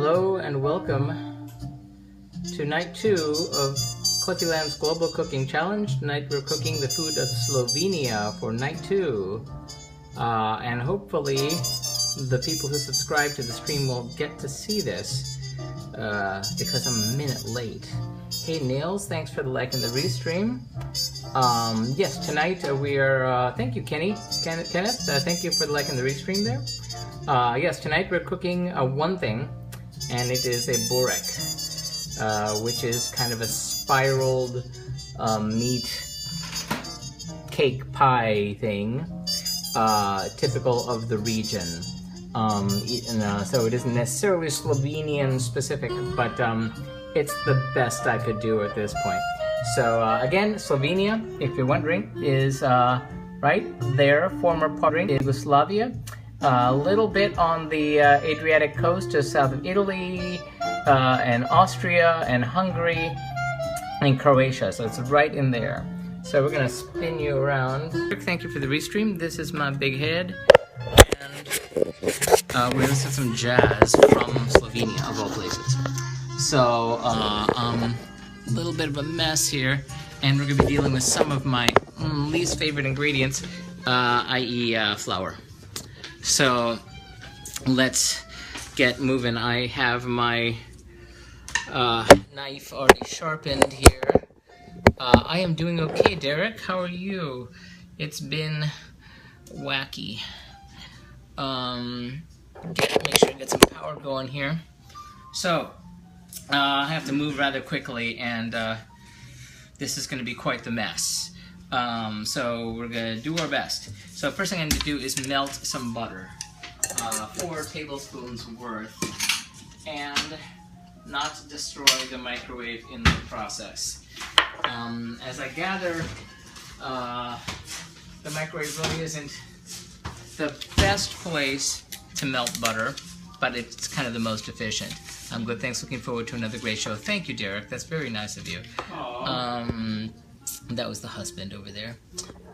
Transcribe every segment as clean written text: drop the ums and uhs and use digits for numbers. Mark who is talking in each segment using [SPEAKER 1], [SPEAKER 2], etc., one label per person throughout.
[SPEAKER 1] Hello and welcome to night 2 of Cliffyland's Global Cooking Challenge. Tonight we're cooking the food of Slovenia for night 2. And hopefully the people who subscribe to the stream will get to see this because I'm a minute late. Hey Niels, thanks for the like and the restream. Yes, tonight we are, thank you Kenneth, thank you for the like and the restream there. Yes, tonight we're cooking one thing, and it is a burek, which is kind of a spiraled meat cake pie thing, typical of the region. So it isn't necessarily Slovenian specific, but it's the best I could do at this point. So again, Slovenia, if you're wondering, is right there, former part of Yugoslavia. A little bit on the Adriatic coast, just south of Italy, and Austria, and Hungary, and Croatia. So it's right in there. So we're gonna spin you around. Thank you for the restream. This is my big head, and we're gonna listen to some jazz from Slovenia, of all places. So a little bit of a mess here, and we're gonna be dealing with some of my least favorite ingredients, i.e. flour. So let's get moving. I have my knife already sharpened here. I am doing okay, Derek. How are you? It's been wacky. Make sure to get some power going here. So I have to move rather quickly, and this is going to be quite the mess. So we're going to do our best. So first thing I'm going to do is melt some butter, 4 tablespoons worth, and not destroy the microwave in the process. As I gather, the microwave really isn't the best place to melt butter, but it's kind of the most efficient. I'm good, thanks, looking forward to another great show. Thank you, Derek, that's very nice of you. That was the husband over there.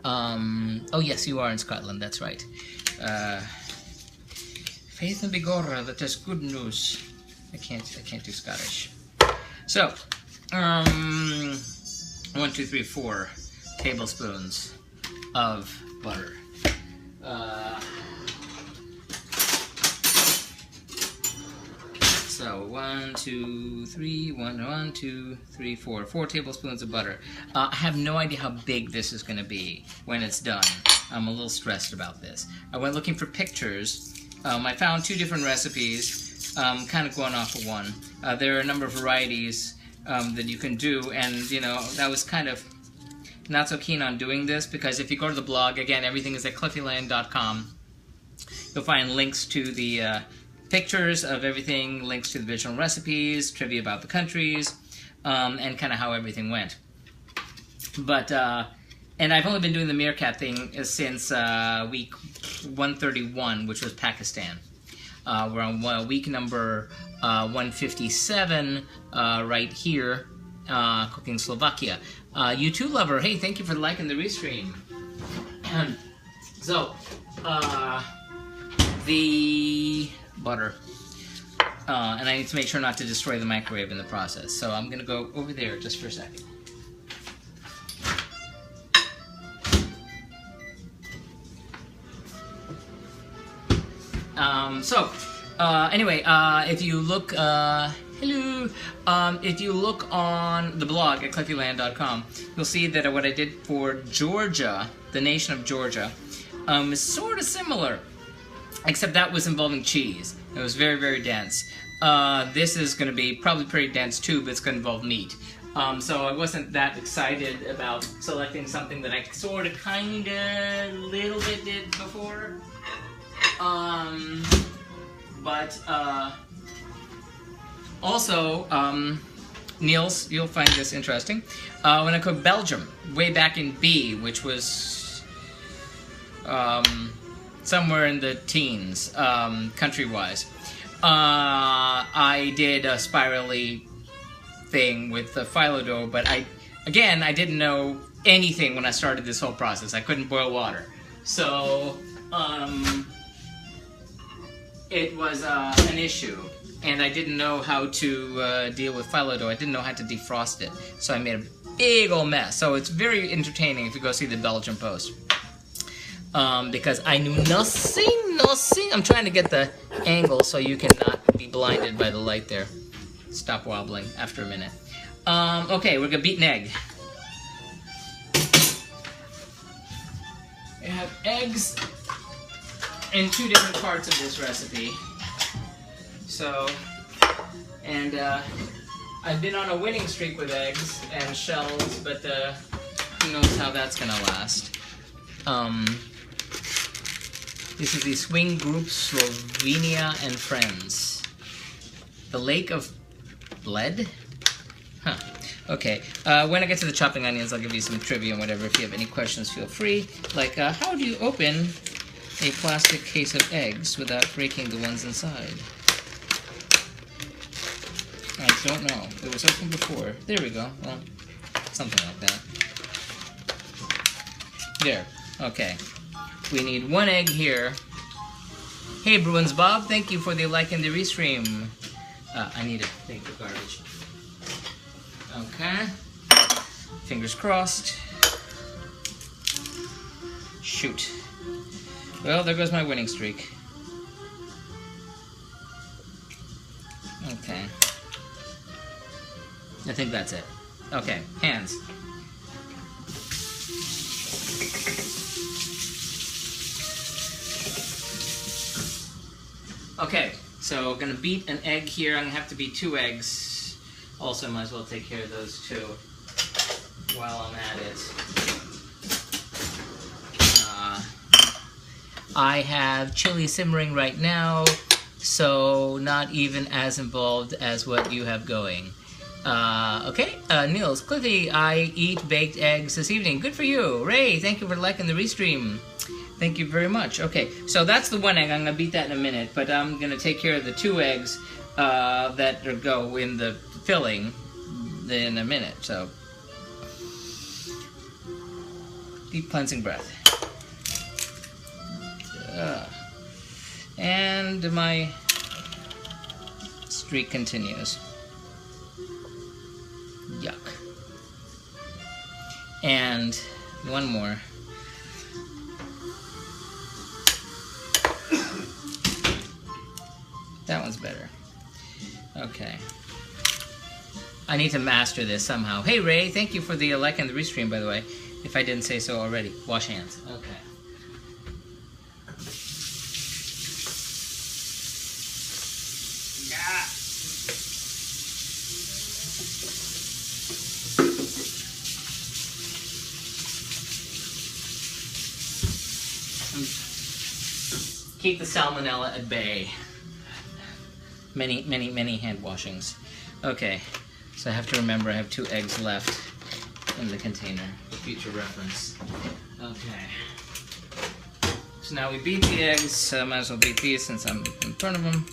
[SPEAKER 1] Oh yes, you are in Scotland, that's right. Faith and Bigorra, that is good news. I can't do Scottish. So, 1, 2, 3, 4 tablespoons of butter. So 1, 2, 3, 1, 2, 3, 4. 4 tablespoons of butter. I have no idea how big this is going to be when it's done. I'm a little stressed about this. I went looking for pictures. I found 2 different recipes, kind of going off of one. There are a number of varieties that you can do, and you know, that was kind of not so keen on doing this, because if you go to the blog, again, everything is at cliffyland.com. You'll find links to the pictures of everything, links to the original recipes, trivia about the countries, and kind of how everything went. But, and I've only been doing the meerkat thing since week 131, which was Pakistan. We're on week number 157 right here, cooking Slovakia. YouTube lover, hey, thank you for liking the restream. So, the butter. And I need to make sure not to destroy the microwave in the process. So I'm going to go over there just for a second. Anyway, if you look, hello, if you look on the blog at cliffyland.com, you'll see that what I did for Georgia, the nation of Georgia, is sort of similar. Except that was involving cheese. It was very, very dense. This is going to be probably pretty dense too, but it's going to involve meat. So I wasn't that excited about selecting something that I sort of, kind of, little bit did before. Also, Niels, you'll find this interesting. When I cooked Belgium, way back in B, which was somewhere in the teens, country-wise. I did a spirally thing with the phyllo dough, but I didn't know anything when I started this whole process. I couldn't boil water. So, it was an issue. and I didn't know how to deal with phyllo dough. I didn't know how to defrost it, so I made a big old mess. So it's very entertaining if you go see the Belgian Post. Because I knew nothing. I'm trying to get the angle so you cannot be blinded by the light there. Stop wobbling after a minute. Okay, we're gonna beat an egg. We have eggs in 2 different parts of this recipe. So, and I've been on a winning streak with eggs and shells, but who knows how that's gonna last. This is the swing group Slovenia and Friends. The Lake of Bled? Huh. Okay. When I get to the chopping onions, I'll give you some trivia and whatever. If you have any questions, feel free. Like, how do you open a plastic case of eggs without breaking the ones inside? I don't know. It was open before. There we go. Well, something like that. There. Okay. We need 1 egg here. Hey, Bruins Bob, thank you for the like and the restream. I need to take the garbage. Okay. Fingers crossed. Shoot. Well, there goes my winning streak. Okay. I think that's it. Okay, hands. Okay, so gonna beat an egg here. I'm gonna have to beat 2 eggs. Also, might as well take care of those 2 while I'm at it. I have chili simmering right now, so not even as involved as what you have going. Okay, Niels, Cliffy, I eat baked eggs this evening. Good for you. Ray, thank you for liking the restream. Thank you very much. Okay, so that's the 1 egg. I'm going to beat that in a minute, but I'm going to take care of the 2 eggs that go in the filling in a minute. So, deep cleansing breath. And my streak continues. Yuck. And 1 more. That one's better. Okay. I need to master this somehow. Hey Ray, thank you for the like and the restream, by the way. If I didn't say so already. Wash hands. Okay. Yeah. Keep the salmonella at bay. Many hand washings. Okay, so I have to remember I have 2 eggs left in the container for future reference. Okay. So now we beat the eggs, so I might as well beat these since I'm in front of them.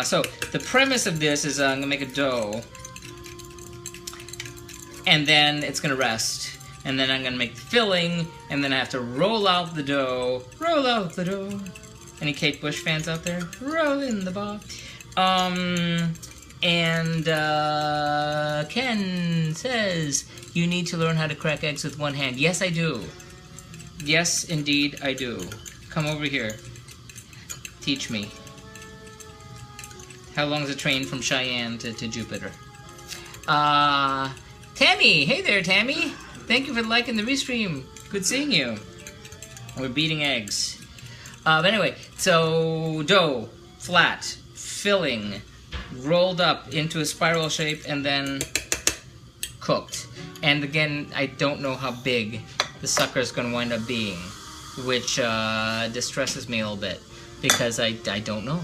[SPEAKER 1] So the premise of this is I'm gonna make a dough, and then it's gonna rest. And then I'm gonna make the filling, and then I have to roll out the dough. Roll out the dough. Any Kate Bush fans out there? Roll in the ball. Ken says, you need to learn how to crack eggs with 1 hand. Yes, I do. Yes, indeed, I do. Come over here. Teach me. How long is the train from Cheyenne to Jupiter? Tammy! Hey there, Tammy! Thank you for liking the restream. Good seeing you. We're beating eggs. But anyway, so dough, flat, filling, rolled up into a spiral shape, and then cooked. And again, I don't know how big the sucker is going to wind up being, which distresses me a little bit, because I don't know.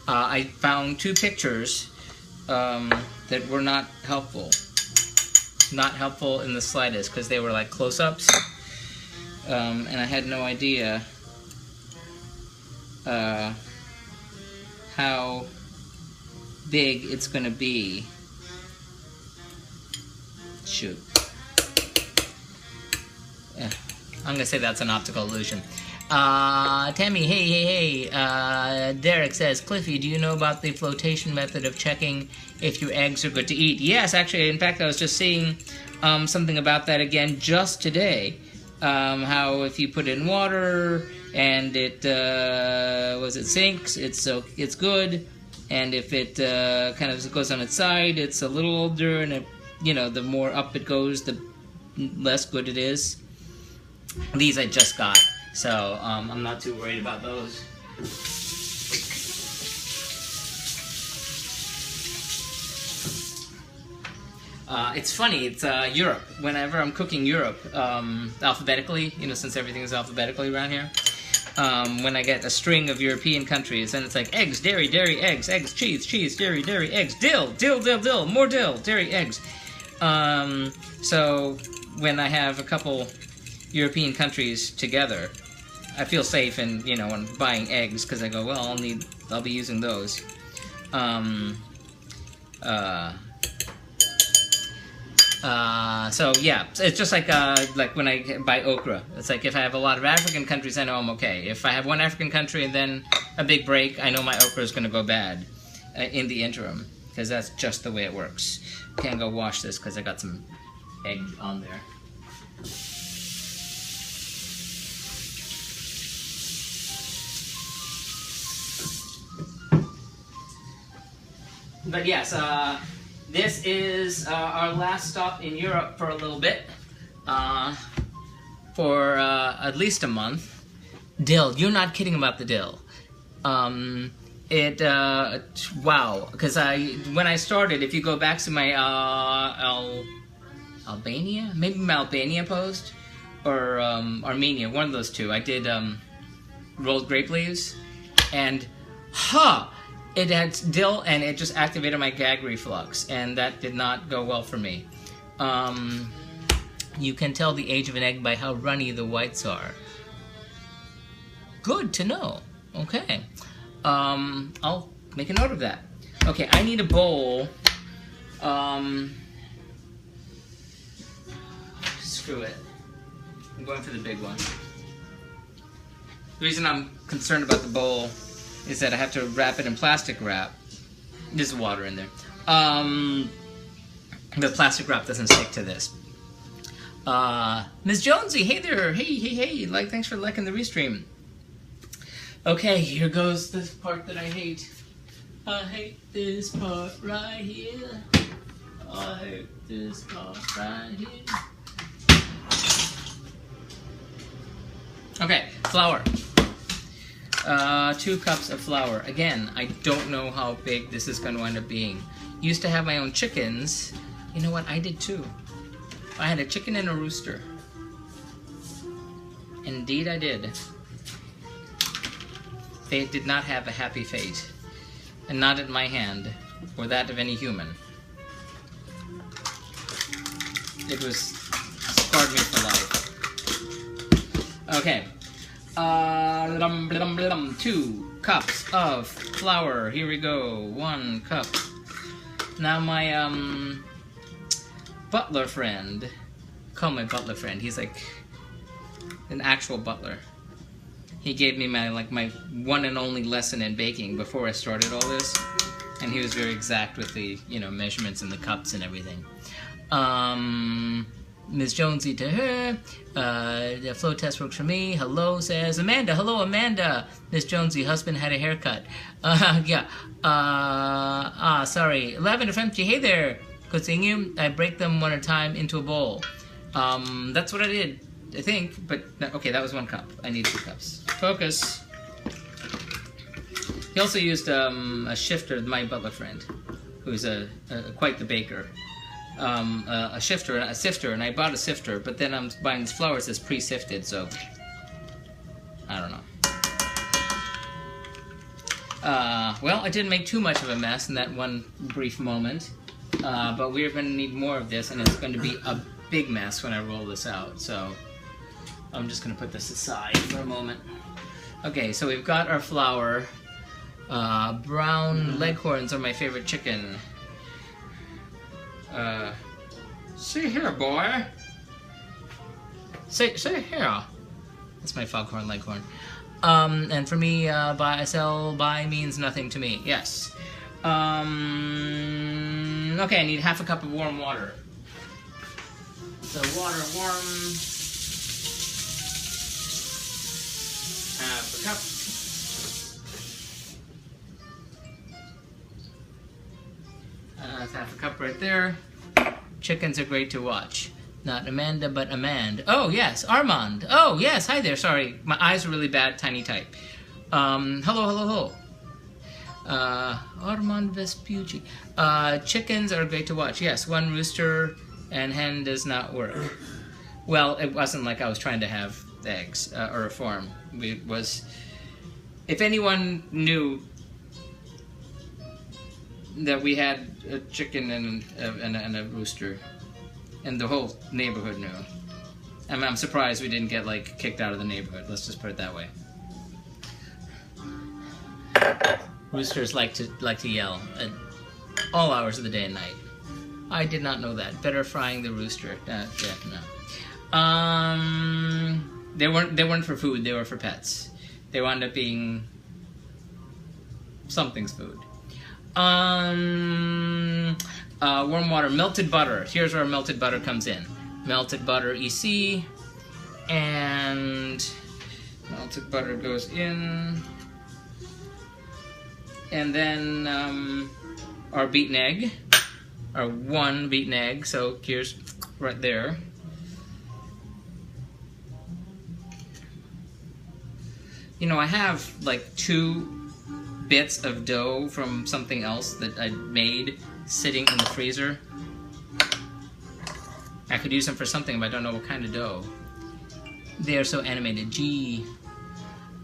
[SPEAKER 1] I found 2 pictures that were not helpful. Not helpful in the slightest, because they were like close-ups, and I had no idea how big it's going to be. Shoot. I'm going to say that's an optical illusion. Tammy, hey. Derek says, Cliffy, do you know about the flotation method of checking if your eggs are good to eat? Yes, actually, in fact, I was just seeing something about that again just today. How if you put it in water and it sinks, it's good, and if it kind of goes on its side, it's a little older, and it, the more up it goes, the less good it is. These I just got, so I'm not too worried about those. It's funny, it's Europe. Whenever I'm cooking Europe, alphabetically, since everything is alphabetically around here, when I get a string of European countries, and it's like eggs, dairy, eggs, cheese, dairy, eggs, dill, more dill, dairy, eggs. So when I have a couple European countries together, I feel safe in, when buying eggs, because I go, well, I'll be using those. So yeah, it's just like when I buy okra. It's like if I have a lot of African countries, I know I'm okay. If I have one African country and then a big break, I know my okra is going to go bad in the interim, because that's just the way it works. Can't go wash this because I got some egg on there. But yes, this is our last stop in Europe for a little bit, for at least a month. Dill, you're not kidding about the dill. Wow, because when I started, if you go back to my Albania, maybe my Albania post, or Armenia, one of those two, I did rolled grape leaves, and it had dill, and it just activated my gag reflux, and that did not go well for me. You can tell the age of an egg by how runny the whites are. Good to know. Okay. I'll make a note of that. Okay, I need a bowl. Screw it. I'm going for the big one. The reason I'm concerned about the bowl is that I have to wrap it in plastic wrap. There's water in there. The plastic wrap doesn't stick to this. Ms. Jonesy, hey there. Hey. Thanks for liking the restream. Okay, here goes this part that I hate. I hate this part right here. I hate this part right here. Okay, flour. 2 cups of flour. Again, I don't know how big this is going to end up being. Used to have my own chickens. You know what? I did too. I had a chicken and a rooster. Indeed I did. They did not have a happy fate. And not at my hand, or that of any human. It was scarred me for life. Okay. 2 cups of flour. Here we go. 1 cup. Now my butler friend, call my butler friend. He's like an actual butler. He gave me my one and only lesson in baking before I started all this, and he was very exact with the measurements and the cups and everything. Ms. Jonesy to her. The flow test works for me. Hello, says Amanda. Hello, Amanda. Ms. Jonesy, husband had a haircut. Yeah. Sorry. Lavender Femke, hey there. Good seeing you. I break them one at a time into a bowl. That's what I did, I think. But, okay, that was 1 cup. I need 2 cups. Focus. He also used a shifter, my butler friend, who's quite the baker. A sifter, and I bought a sifter, but then I'm buying this flour that's pre-sifted, so I don't know. Well, I didn't make too much of a mess in that one brief moment, but we're going to need more of this, and it's going to be a big mess when I roll this out, so I'm just going to put this aside for a moment. Okay, so we've got our flour. Brown leghorns are my favorite chicken. See here, boy. Say here. That's my foghorn leghorn. And for me, buy means nothing to me. Yes. Okay, I need half a cup of warm water. So water warm. Half a cup. That's half a cup right there. Chickens are great to watch. Not Amanda, but Amand. Oh, yes, Armand. Oh, yes, hi there. Sorry, my eyes are really bad, tiny type. Hello. Armand Vespucci. Chickens are great to watch. Yes, one rooster and hen does not work. Well, it wasn't like I was trying to have eggs or a farm. It was, if anyone knew that we had a chicken and a rooster, and the whole neighborhood knew. I'm surprised we didn't get like kicked out of the neighborhood. Let's just put it that way. Roosters like to yell at all hours of the day and night. I did not know that. Better frying the rooster. Yeah, no. They weren't for food. They were for pets. They wound up being something's food. Warm water, melted butter. Here's where melted butter comes in. Melted butter EC, and melted butter goes in, and then our beaten egg, our one beaten egg. So here's right there. You know, I have like 2 bits of dough from something else that I made sitting in the freezer. I could use them for something, but I don't know what kind of dough. They are so animated. Gee.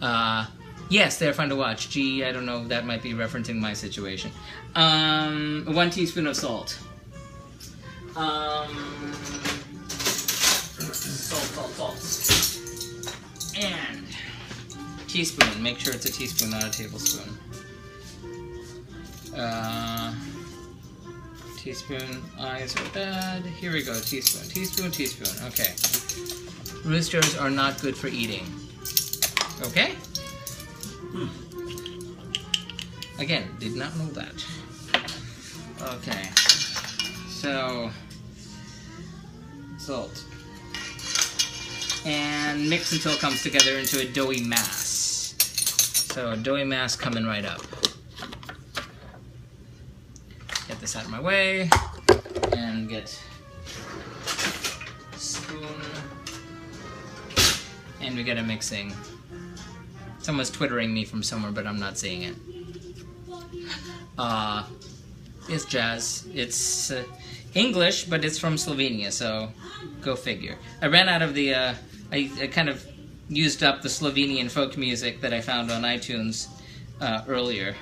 [SPEAKER 1] Yes, they're fun to watch. Gee, I don't know, that might be referencing my situation. 1 teaspoon of salt. Salt. And teaspoon. Make sure it's a teaspoon, not a tablespoon. Teaspoon, eyes are bad. Here we go, teaspoon. Okay. Roosters are not good for eating. Okay? Again, did not know that. Okay. So, salt. And mix until it comes together into a doughy mass. So, a doughy mass coming right up. Get this out of my way, and get a spoon, and we get a mixing. Someone's twittering me from somewhere, but I'm not seeing it. It's jazz. It's English, but it's from Slovenia, so go figure. I ran out of the, I kind of used up the Slovenian folk music that I found on iTunes earlier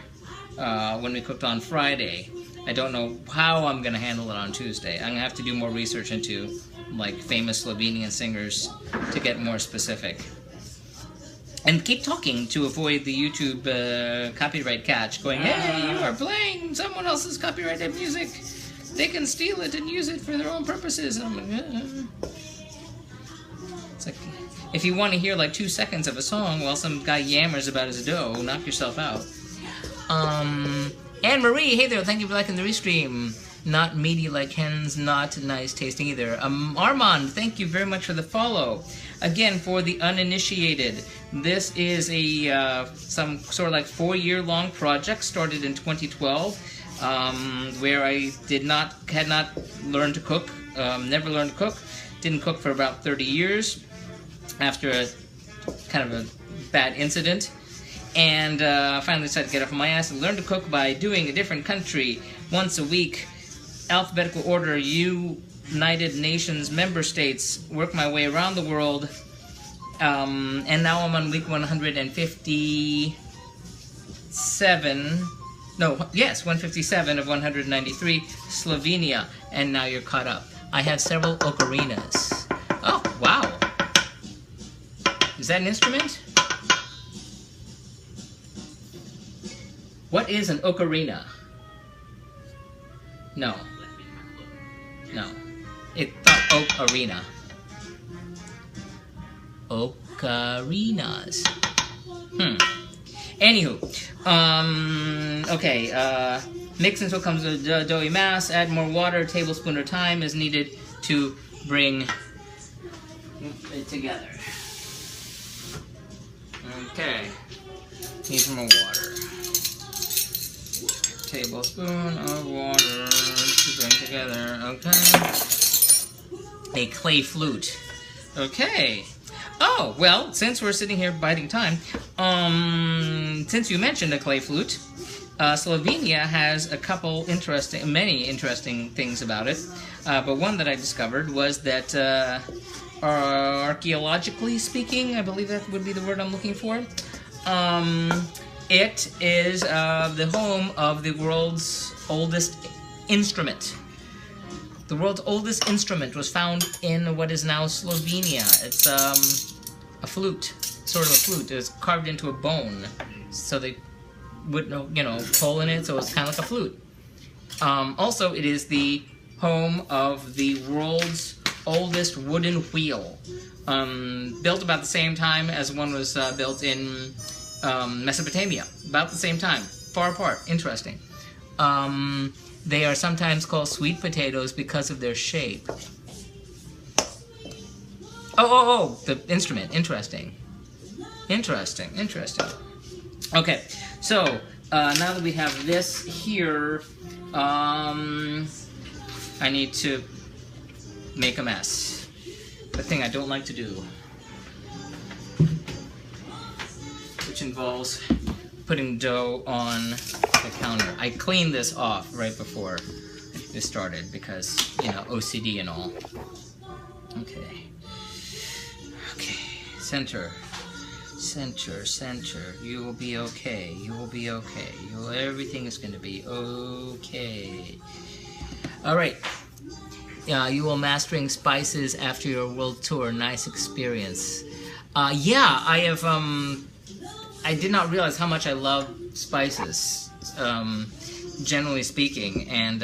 [SPEAKER 1] when we cooked on Friday. I don't know how I'm going to handle it on Tuesday. I'm going to have to do more research into like famous Slovenian singers to get more specific. And keep talking to avoid the YouTube copyright catch going, hey, you are playing someone else's copyrighted music. They can steal it and use it for their own purposes. And I'm like, It's like, if you want to hear like 2 seconds of a song while some guy yammers about his dough, knock yourself out. Anne Marie, hey there, thank you for liking the restream. Not meaty like hens, not nice tasting either. Armand, thank you very much for the follow. Again, for the uninitiated, this is a some sort of like 4-year-long project started in 2012, where I had not learned to cook, never learned to cook, didn't cook for about 30 years after a kind of a bad incident. And finally decided to get off my ass and learn to cook by doing a different country once a week, alphabetical order, United Nations member states, work my way around the world, and now I'm on week 157 of 193, Slovenia, and now you're caught up. I have several ocarinas. Oh, wow. Is that an instrument? What is an ocarina? No. It thought oak arena. Ocarinas. Anywho, okay, mix until it comes to a doughy mass, add more water, a tablespoon or time is needed to bring it together. Okay, need some more water. Tablespoon of water to bring together, okay. A clay flute, okay. Oh, well, since we're sitting here biding time, since you mentioned a clay flute, Slovenia has many interesting things about it. But one that I discovered was that, archaeologically speaking, I believe that would be the word I'm looking for, it is the home of the world's oldest instrument. The world's oldest instrument was found in what is now Slovenia. It's a flute, sort of a flute. It was carved into a bone, so they would, hole in it, so it's kind of like a flute. Also, it is the home of the world's oldest wooden wheel, built about the same time as one was built in Mesopotamia, about the same time, far apart. Interesting. They are sometimes called sweet potatoes because of their shape. Oh, the instrument. Interesting. Okay, so now that we have this here, I need to make a mess. The thing I don't like to do, which involves putting dough on the counter. I cleaned this off right before this started because, OCD and all. Okay. Center. You will be okay. Everything is going to be okay. Alright. You will mastering spices after your world tour. Nice experience. Yeah, I have, I did not realize how much I love spices, generally speaking, and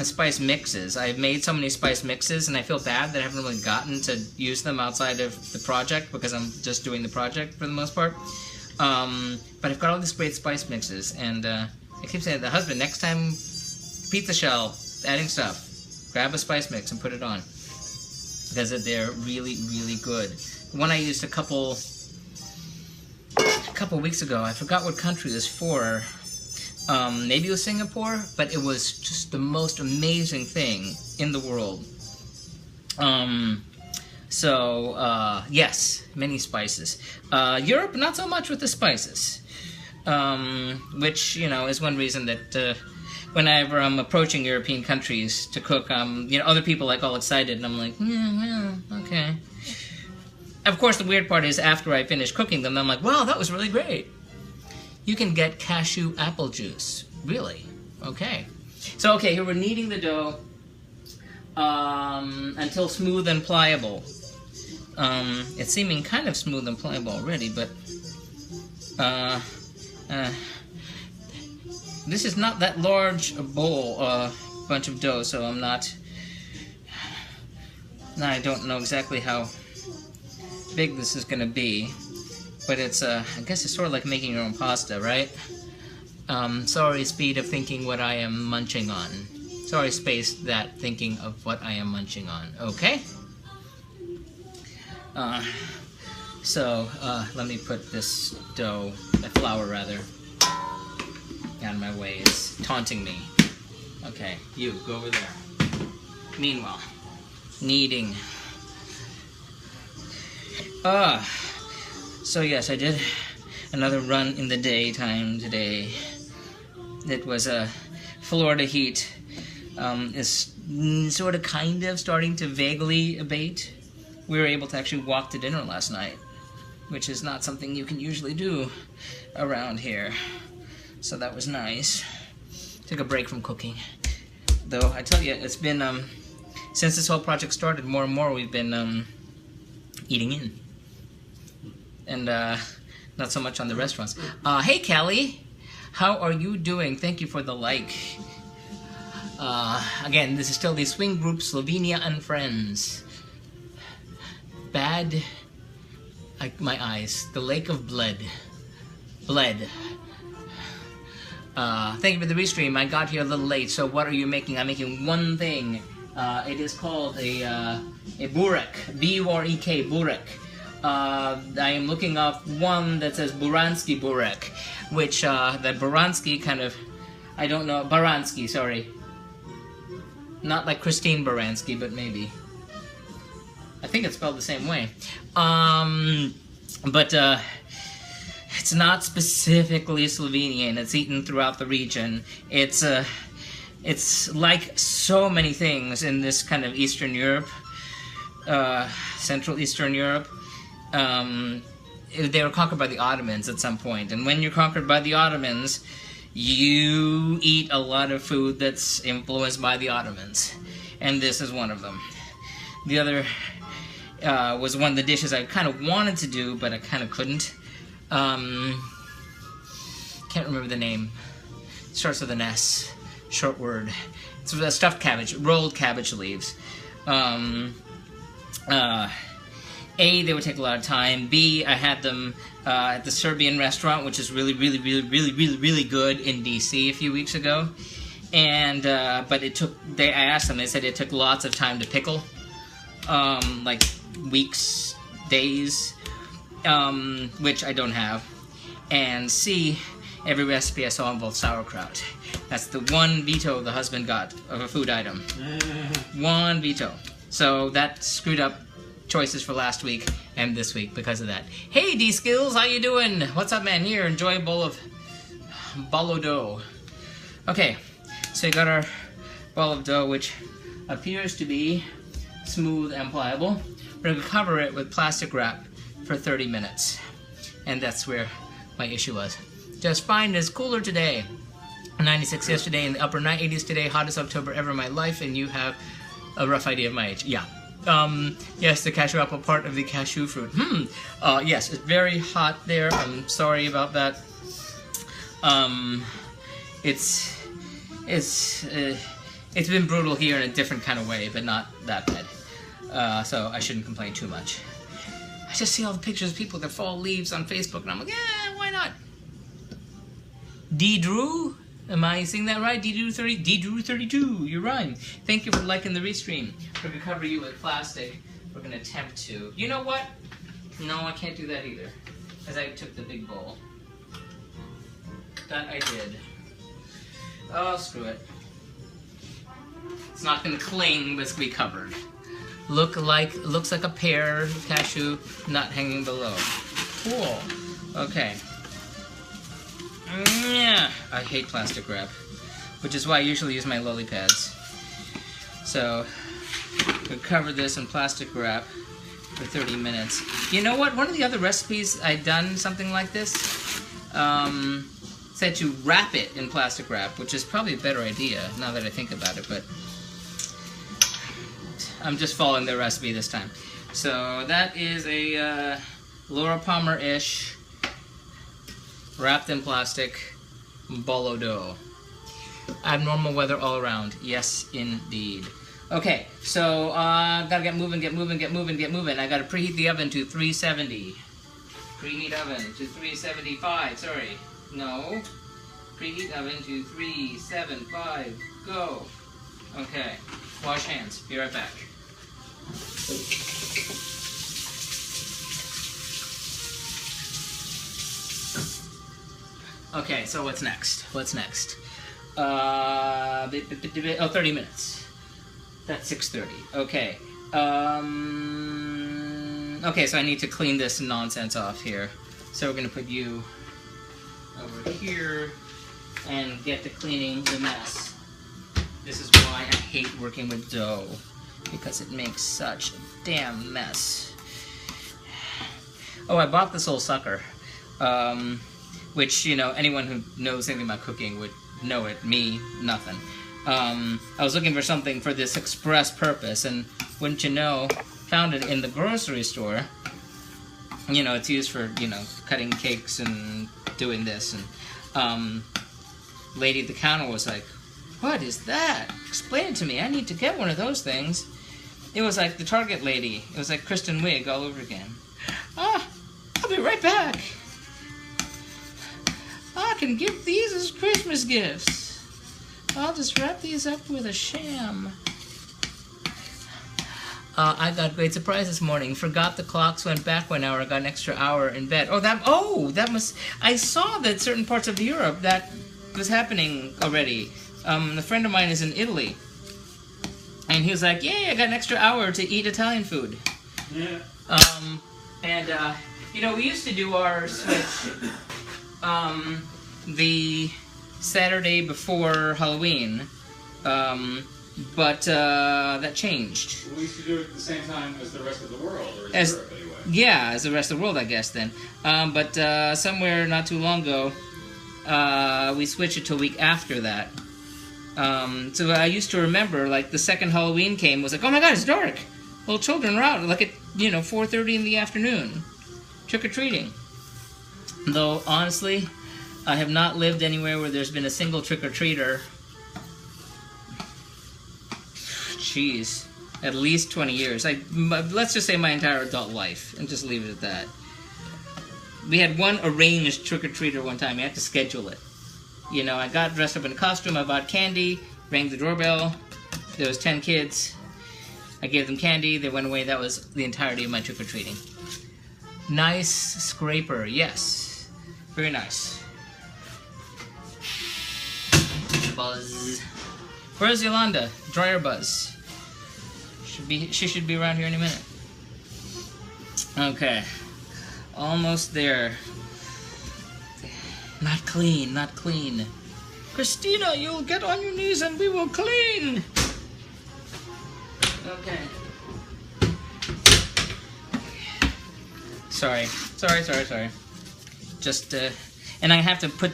[SPEAKER 1] spice mixes. I've made so many spice mixes, and I feel bad that I haven't really gotten to use them outside of the project, because I'm just doing the project for the most part. But I've got all these great spice mixes, and I keep saying to the husband, next time, pizza shell, adding stuff, grab a spice mix and put it on, because they're really, really good. One I used a couple weeks ago, I forgot what country it was for. Maybe it was Singapore, but it was just the most amazing thing in the world. Yes, many spices. Europe, not so much with the spices. Which, is one reason that whenever I'm approaching European countries to cook, other people like all excited, and I'm like, yeah, okay. Of course, the weird part is after I finish cooking them, I'm like, wow, that was really great. You can get cashew apple juice. Really? Okay. So, okay, here we're kneading the dough until smooth and pliable. It's seeming kind of smooth and pliable already, but this is not that large a bowl, bunch of dough, so I don't know exactly how big this is going to be. But it's, I guess it's sort of like making your own pasta, right? Sorry, speed of thinking what I am munching on. Sorry, space that thinking of what I am munching on. Okay? Let me put this flour rather, out of my way. It's taunting me. Okay, you, go over there. Meanwhile, kneading. So yes, I did another run in the daytime today. It was Florida heat is sort of kind of starting to vaguely abate. We were able to actually walk to dinner last night, which is not something you can usually do around here. So that was nice. Took a break from cooking. Though I tell you, it's been since this whole project started, more and more we've been eating in. And not so much on the restaurants. Hey, Kelly, how are you doing? Thank you for the like. Again, this is still the swing group Slovenia and Friends. Bad my eyes. The lake of blood. Bled. Thank you for the restream. I got here a little late, so what are you making? I'm making one thing. It is called a burek. B-U-R-E-K, burek. I am looking up one that says Baranski Burek, which, the Baranski kind of, I don't know, Baranski, sorry. Not like Christine Baranski, but maybe. I think it's spelled the same way. It's not specifically Slovenian. It's eaten throughout the region. It's like so many things in this kind of Eastern Europe, Central Eastern Europe. They were conquered by the Ottomans at some point, and when you're conquered by the Ottomans, you eat a lot of food that's influenced by the Ottomans, and this is one of them. The other was one of the dishes I kind of wanted to do, but I kind of couldn't. Can't remember the name. It starts with an S. Short word. It's a stuffed cabbage, rolled cabbage leaves. A, they would take a lot of time. B, I had them at the Serbian restaurant, which is really good in DC a few weeks ago. And but it took. I asked them. They said it took lots of time to pickle, like weeks, days, which I don't have. And C, every recipe I saw involved sauerkraut. That's the one veto the husband got of a food item. One veto. So that screwed up choices for last week and this week because of that. Hey D-Skills, how you doing? What's up, man? Here, enjoy a bowl of bolo dough. Okay, so you got our ball of dough, which appears to be smooth and pliable. We're going to cover it with plastic wrap for 30 minutes. And that's where my issue was. Just fine. It's cooler today. 96 yesterday, in the upper 80s today, hottest October ever in my life, and you have a rough idea of my age. Yeah. Yes, the cashew apple, part of the cashew fruit. Yes, it's very hot there. I'm sorry about that. It's been brutal here in a different kind of way, but not that bad. So I shouldn't complain too much. I just see all the pictures of people that fall leaves on Facebook, and I'm like, yeah, why not? D. Drew? Am I saying that right? D. Drew 32, you rhyme. Thank you for liking the restream. We're going to cover you with plastic. We're going to attempt to. You know what? No, I can't do that either. Because I took the big bowl. That I did. Oh, screw it. It's not going to cling, but it's going to be covered. Looks like a pear of cashew nut hanging below. Cool. Okay. Yeah, I hate plastic wrap, which is why I usually use my lily pads. So, we'll cover this in plastic wrap for 30 minutes. You know what? One of the other recipes I'd done something like this said to wrap it in plastic wrap, which is probably a better idea now that I think about it, but I'm just following their recipe this time. So that is a Laura Palmer-ish wrapped in plastic bolo dough. Abnormal weather all around. Yes, indeed. Okay, so gotta get moving. I gotta preheat the oven to 370. Preheat oven to 375. Sorry, no. Preheat oven to 375. Go. Okay. Wash hands. Be right back. Okay, so what's next? What's next? 30 minutes. That's 6:30. Okay. Okay, so I need to clean this nonsense off here. So we're gonna put you over here and get to cleaning the mess. This is why I hate working with dough, because it makes such a damn mess. Oh, I bought this little sucker. Which, you know, anyone who knows anything about cooking would know it. Me, nothing. I was looking for something for this express purpose, and wouldn't you know, found it in the grocery store. You know, it's used for, you know, cutting cakes and doing this, and lady at the counter was like, "What is that? Explain it to me. I need to get one of those things." It was like the Target lady. It was like Kristen Wiig all over again. Ah, I'll be right back. I can give these as Christmas gifts. I'll just wrap these up with a sham. I got a great surprise this morning. Forgot the clocks went back 1 hour. I got an extra hour in bed. That must. I saw that certain parts of Europe that was happening already. A friend of mine is in Italy, and he was like, "Yay! I got an extra hour to eat Italian food."
[SPEAKER 2] Yeah.
[SPEAKER 1] You know, we used to do our switch the Saturday before Halloween. But that changed.
[SPEAKER 2] We used to do it at the same time as the rest of the world, or as Europe anyway.
[SPEAKER 1] Yeah, as the rest of the world, I guess, then. But somewhere not too long ago, we switched it to a week after that. So I used to remember, like, the second Halloween came, was like, oh my god, it's dark! Little children are out, like at, 4:30 in the afternoon, trick-or-treating. Though, honestly, I have not lived anywhere where there's been a single trick-or-treater. Jeez, at least 20 years. Let's just say my entire adult life, and just leave it at that. We had one arranged trick-or-treater one time. You had to schedule it. I got dressed up in a costume, I bought candy, rang the doorbell. There was 10 kids. I gave them candy, they went away. That was the entirety of my trick-or-treating. Nice scraper, yes. Very nice. Buzz. Where's Yolanda? Dryer Buzz. She should be around here any minute. Okay. Almost there. Not clean, not clean. Christina, you'll get on your knees and we will clean. Okay. Sorry. Just, and I have to put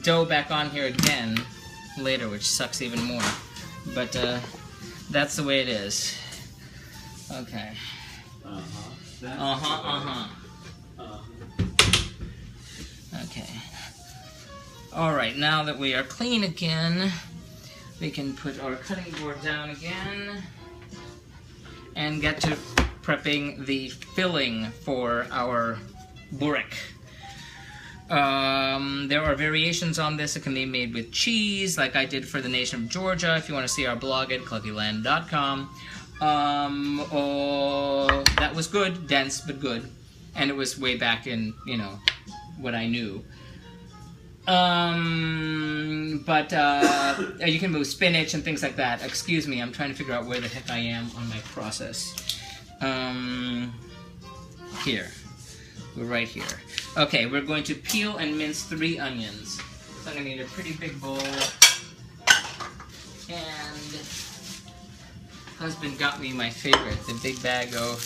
[SPEAKER 1] dough back on here again later, which sucks even more. But, that's the way it is. Okay. Okay. Alright, now that we are clean again, we can put our cutting board down again and get to prepping the filling for our burek. There are variations on this. It can be made with cheese, like I did for the nation of Georgia. If you want to see our blog at cluckyland.com. That was good, dense but good, and it was way back in what I knew. But you can move spinach and things like that. Excuse me, I'm trying to figure out where the heck I am on my process. Here. We're right here. Okay, we're going to peel and mince 3 onions. So I'm going to need a pretty big bowl. And husband got me my favorite, the big bag of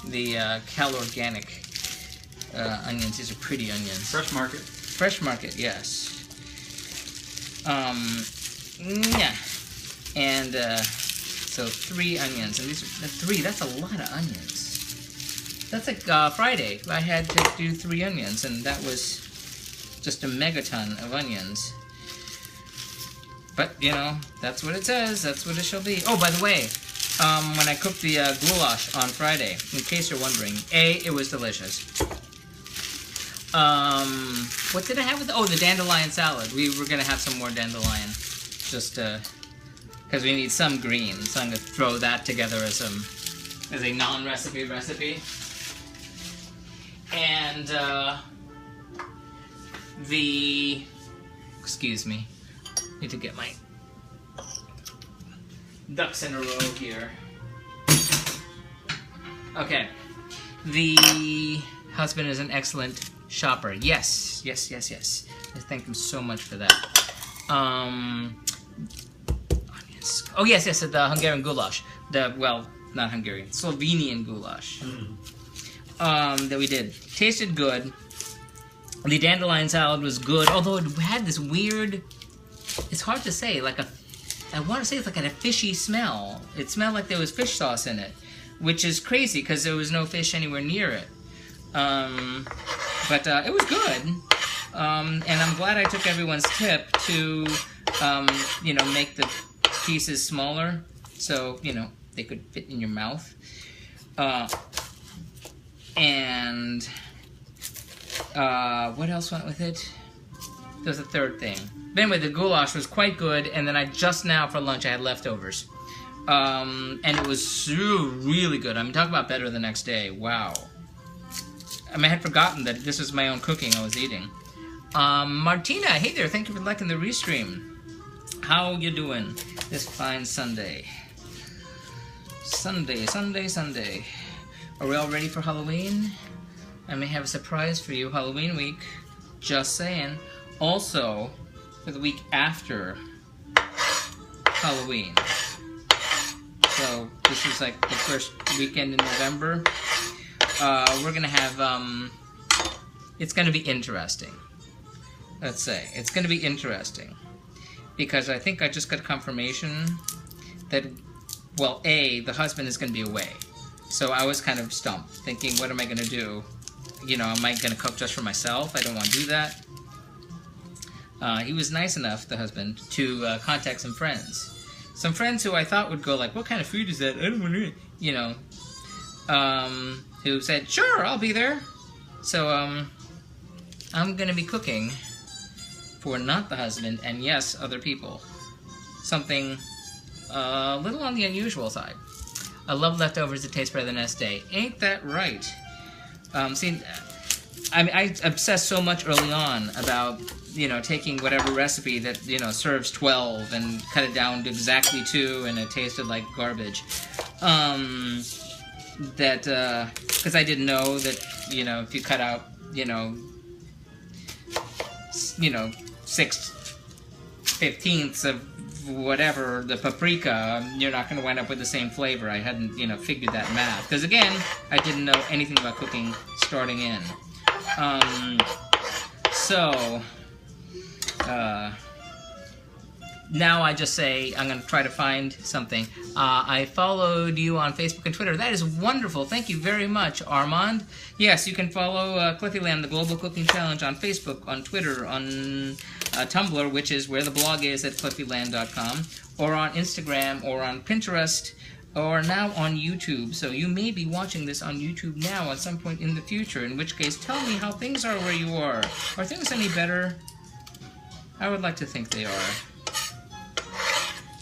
[SPEAKER 1] the Cal Organic onions. These are pretty onions.
[SPEAKER 2] Fresh Market.
[SPEAKER 1] Fresh Market, yes. Yeah. And so 3 onions. And these are 3, that's a lot of onions. That's like Friday. I had to do 3 onions, and that was just a megaton of onions. But, that's what it says. That's what it shall be. Oh, by the way, when I cooked the goulash on Friday, in case you're wondering, it was delicious. What did I have with it? Oh, the dandelion salad. We were going to have some more dandelion. Just, because we need some green. So I'm going to throw that together as a non-recipe recipe. And, excuse me, need to get my ducks in a row here. Okay, the husband is an excellent shopper. Yes. I thank him so much for that. Onions. Oh, yes, the Hungarian goulash. Well, not Hungarian, Slovenian goulash. That we did. Tasted good. The dandelion salad was good, although it had this weird, it's hard to say, I want to say it's like a fishy smell. It smelled like there was fish sauce in it, which is crazy because there was no fish anywhere near it. But it was good. And I'm glad I took everyone's tip to, make the pieces smaller so, they could fit in your mouth. And What else went with it? There's a third thing. But anyway, the goulash was quite good, and then I just now for lunch I had leftovers. And it was really good. I mean, talk about better the next day. Wow. I mean, I had forgotten that this was my own cooking I was eating. Martina, hey there, thank you for liking the restream. How you doing this fine Sunday? Sunday. Are we all ready for Halloween? I may have a surprise for you Halloween week. Just saying. Also, for the week after Halloween. So, this is like the first weekend in November. We're gonna have, it's gonna be interesting. Let's say. It's gonna be interesting. Because I think I just got confirmation that, well, A, the husband is gonna be away. So I was kind of stumped, thinking, what am I gonna do? You know, am I gonna cook just for myself? I don't want to do that. He was nice enough, the husband, to contact some friends. Some friends who I thought would go like, what kind of food is that? I don't want to eat. You know, who said, sure, I'll be there. So, I'm going to be cooking for not the husband and, yes, other people. Something a little on the unusual side. I love leftovers that taste better the next day. Ain't that right? See, I obsessed so much early on about, you know, taking whatever recipe that, you know, serves 12 and cut it down to exactly 2 and it tasted like garbage. Because I didn't know that, you know, if you cut out, you know, 6/15 of whatever, the paprika, you're not going to wind up with the same flavor. I hadn't, you know, figured that math. Because again, I didn't know anything about cooking starting in. Now I just say I'm going to try to find something. I followed you on Facebook and Twitter. That is wonderful. Thank you very much, Armand. Yes, you can follow Cliffyland, the Global Cooking Challenge, on Facebook, on Twitter, on Tumblr, which is where the blog is at cliffyland.com, or on Instagram, or on Pinterest, or now on YouTube. So you may be watching this on YouTube now at some point in the future, in which case tell me how things are where you are. Are things any better? I would like to think they are.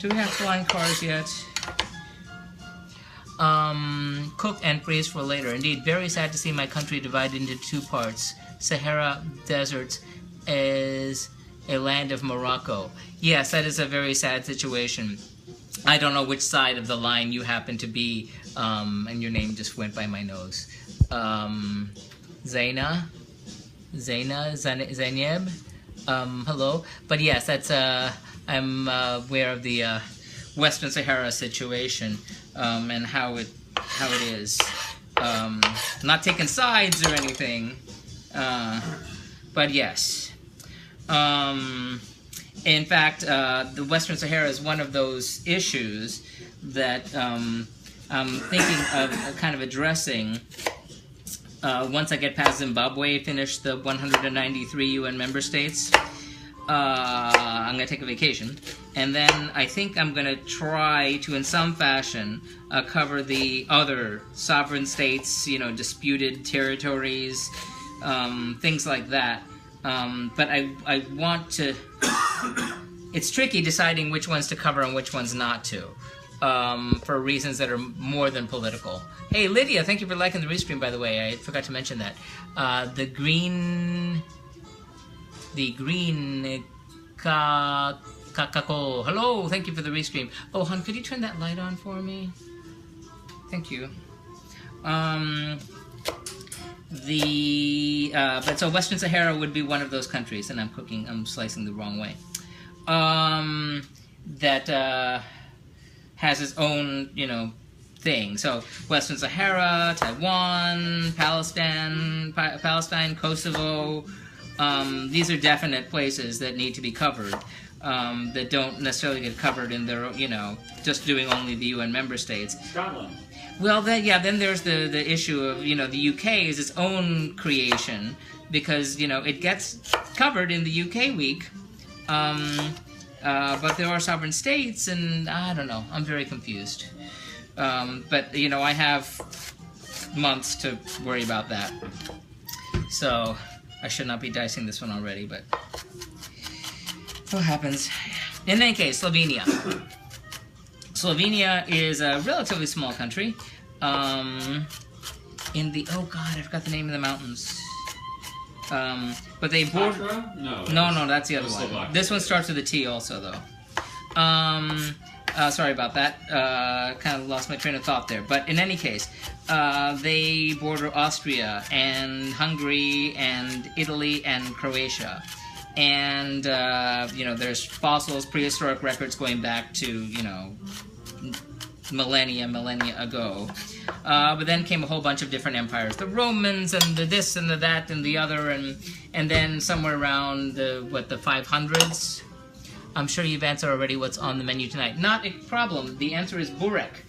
[SPEAKER 1] Do we have flying cars yet? Cook and freeze for later. Indeed, very sad to see my country divided into 2 parts. Sahara Desert is a land of Morocco. Yes, that is a very sad situation. I don't know which side of the line you happen to be, and your name just went by my nose. Zainab? Hello? But yes, that's, I'm aware of the Western Sahara situation, and how it is. Not taking sides or anything, but yes. In fact, the Western Sahara is one of those issues that I'm thinking of kind of addressing once I get past Zimbabwe, finish the 193 UN member states. I'm going to take a vacation, and then I think I'm going to try to, in some fashion, cover the other sovereign states, you know, disputed territories, things like that. But I want to... It's tricky deciding which ones to cover and which ones not to, for reasons that are more than political. Hey, Lydia, thank you for liking the restream, by the way. I forgot to mention that. The green kakako. Hello, thank you for the restream. Oh, hon, could you turn that light on for me? Thank you. But so Western Sahara would be one of those countries, and I'm slicing the wrong way. That has its own, you know, thing. So Western Sahara, Taiwan, Palestine, Kosovo. These are definite places that need to be covered, that don't necessarily get covered in their, you know, just doing only the UN member states.
[SPEAKER 2] Scotland.
[SPEAKER 1] Well, then there's the issue of, you know, the UK is its own creation, because, you know, it gets covered in the UK week, but there are sovereign states, and I don't know, I'm very confused. But, you know, I have months to worry about that. So... I should not be dicing this one already, but what happens? In any case, Slovenia. Slovenia is a relatively small country. In the, oh god, I forgot the name of the mountains. But they border. No, that's the other one. Slovakia. This one starts with a T also, though. Sorry about that. Kind of lost my train of thought there. But in any case, they border Austria and Hungary and Italy and Croatia. And, you know, there's fossils, prehistoric records going back to, you know, millennia ago. But then came a whole bunch of different empires. The Romans and the this and the that and the other. And then somewhere around the 500s. I'm sure you've answered already what's on the menu tonight. Not a problem. The answer is burek,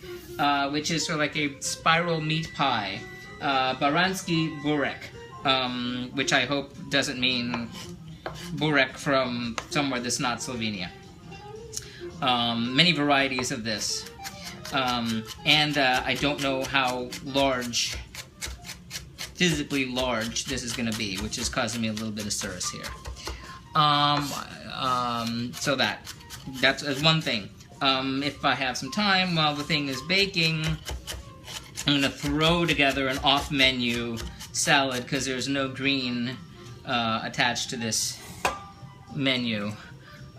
[SPEAKER 1] which is sort of like a spiral meat pie. Baranski Burek, which I hope doesn't mean burek from somewhere that's not Slovenia. Many varieties of this. And I don't know how large, physically large, this is going to be, which is causing me a little bit of stress here. So that's one thing. If I have some time while the thing is baking, I'm going to throw together an off-menu salad because there's no green attached to this menu,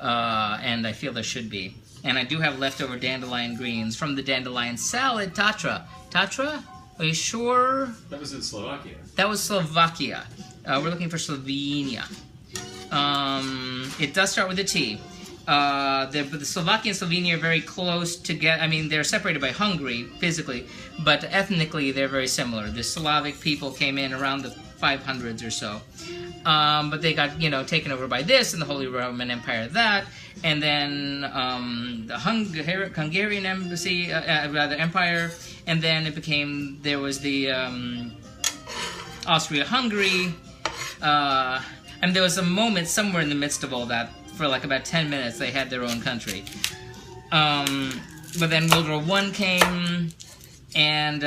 [SPEAKER 1] and I feel there should be. And I do have leftover dandelion greens from the dandelion salad. Tatra? Are you sure?
[SPEAKER 2] That was in Slovakia.
[SPEAKER 1] That was Slovakia. We're looking for Slovenia. It does start with a T. The Slovakia and Slovenia are very close together. I mean, they're separated by Hungary physically, but ethnically they're very similar. The Slavic people came in around the 500s or so. But they got, you know, taken over by this and the Holy Roman Empire that, and then the Hungarian embassy, rather empire, and then it became, there was the Austria-Hungary, and there was a moment somewhere in the midst of all that, for like about 10 minutes, they had their own country. But then World War I came, and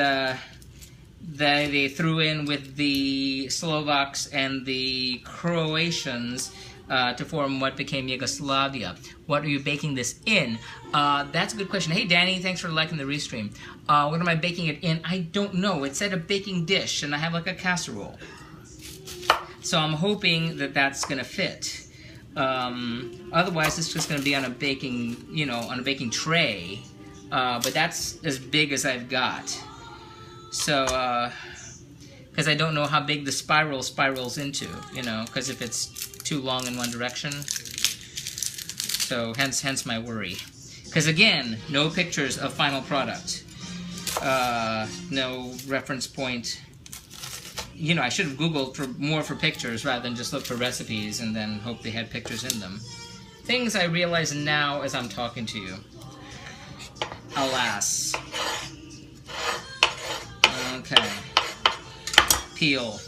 [SPEAKER 1] they threw in with the Slovaks and the Croatians to form what became Yugoslavia. What are you baking this in? That's a good question. Hey, Danny, thanks for liking the restream. What am I baking it in? I don't know. It said a baking dish, and I have like a casserole. So I'm hoping that that's going to fit. Otherwise, it's just going to be on a baking, you know, on a baking tray. But that's as big as I've got. So, because I don't know how big the spiral spirals into, you know, because if it's too long in one direction. So, hence my worry. Because again, no pictures of final product. No reference point. You know, I should have Googled for pictures rather than just look for recipes and then hope they had pictures in them. Things I realize now as I'm talking to you. Alas. Okay. Peel.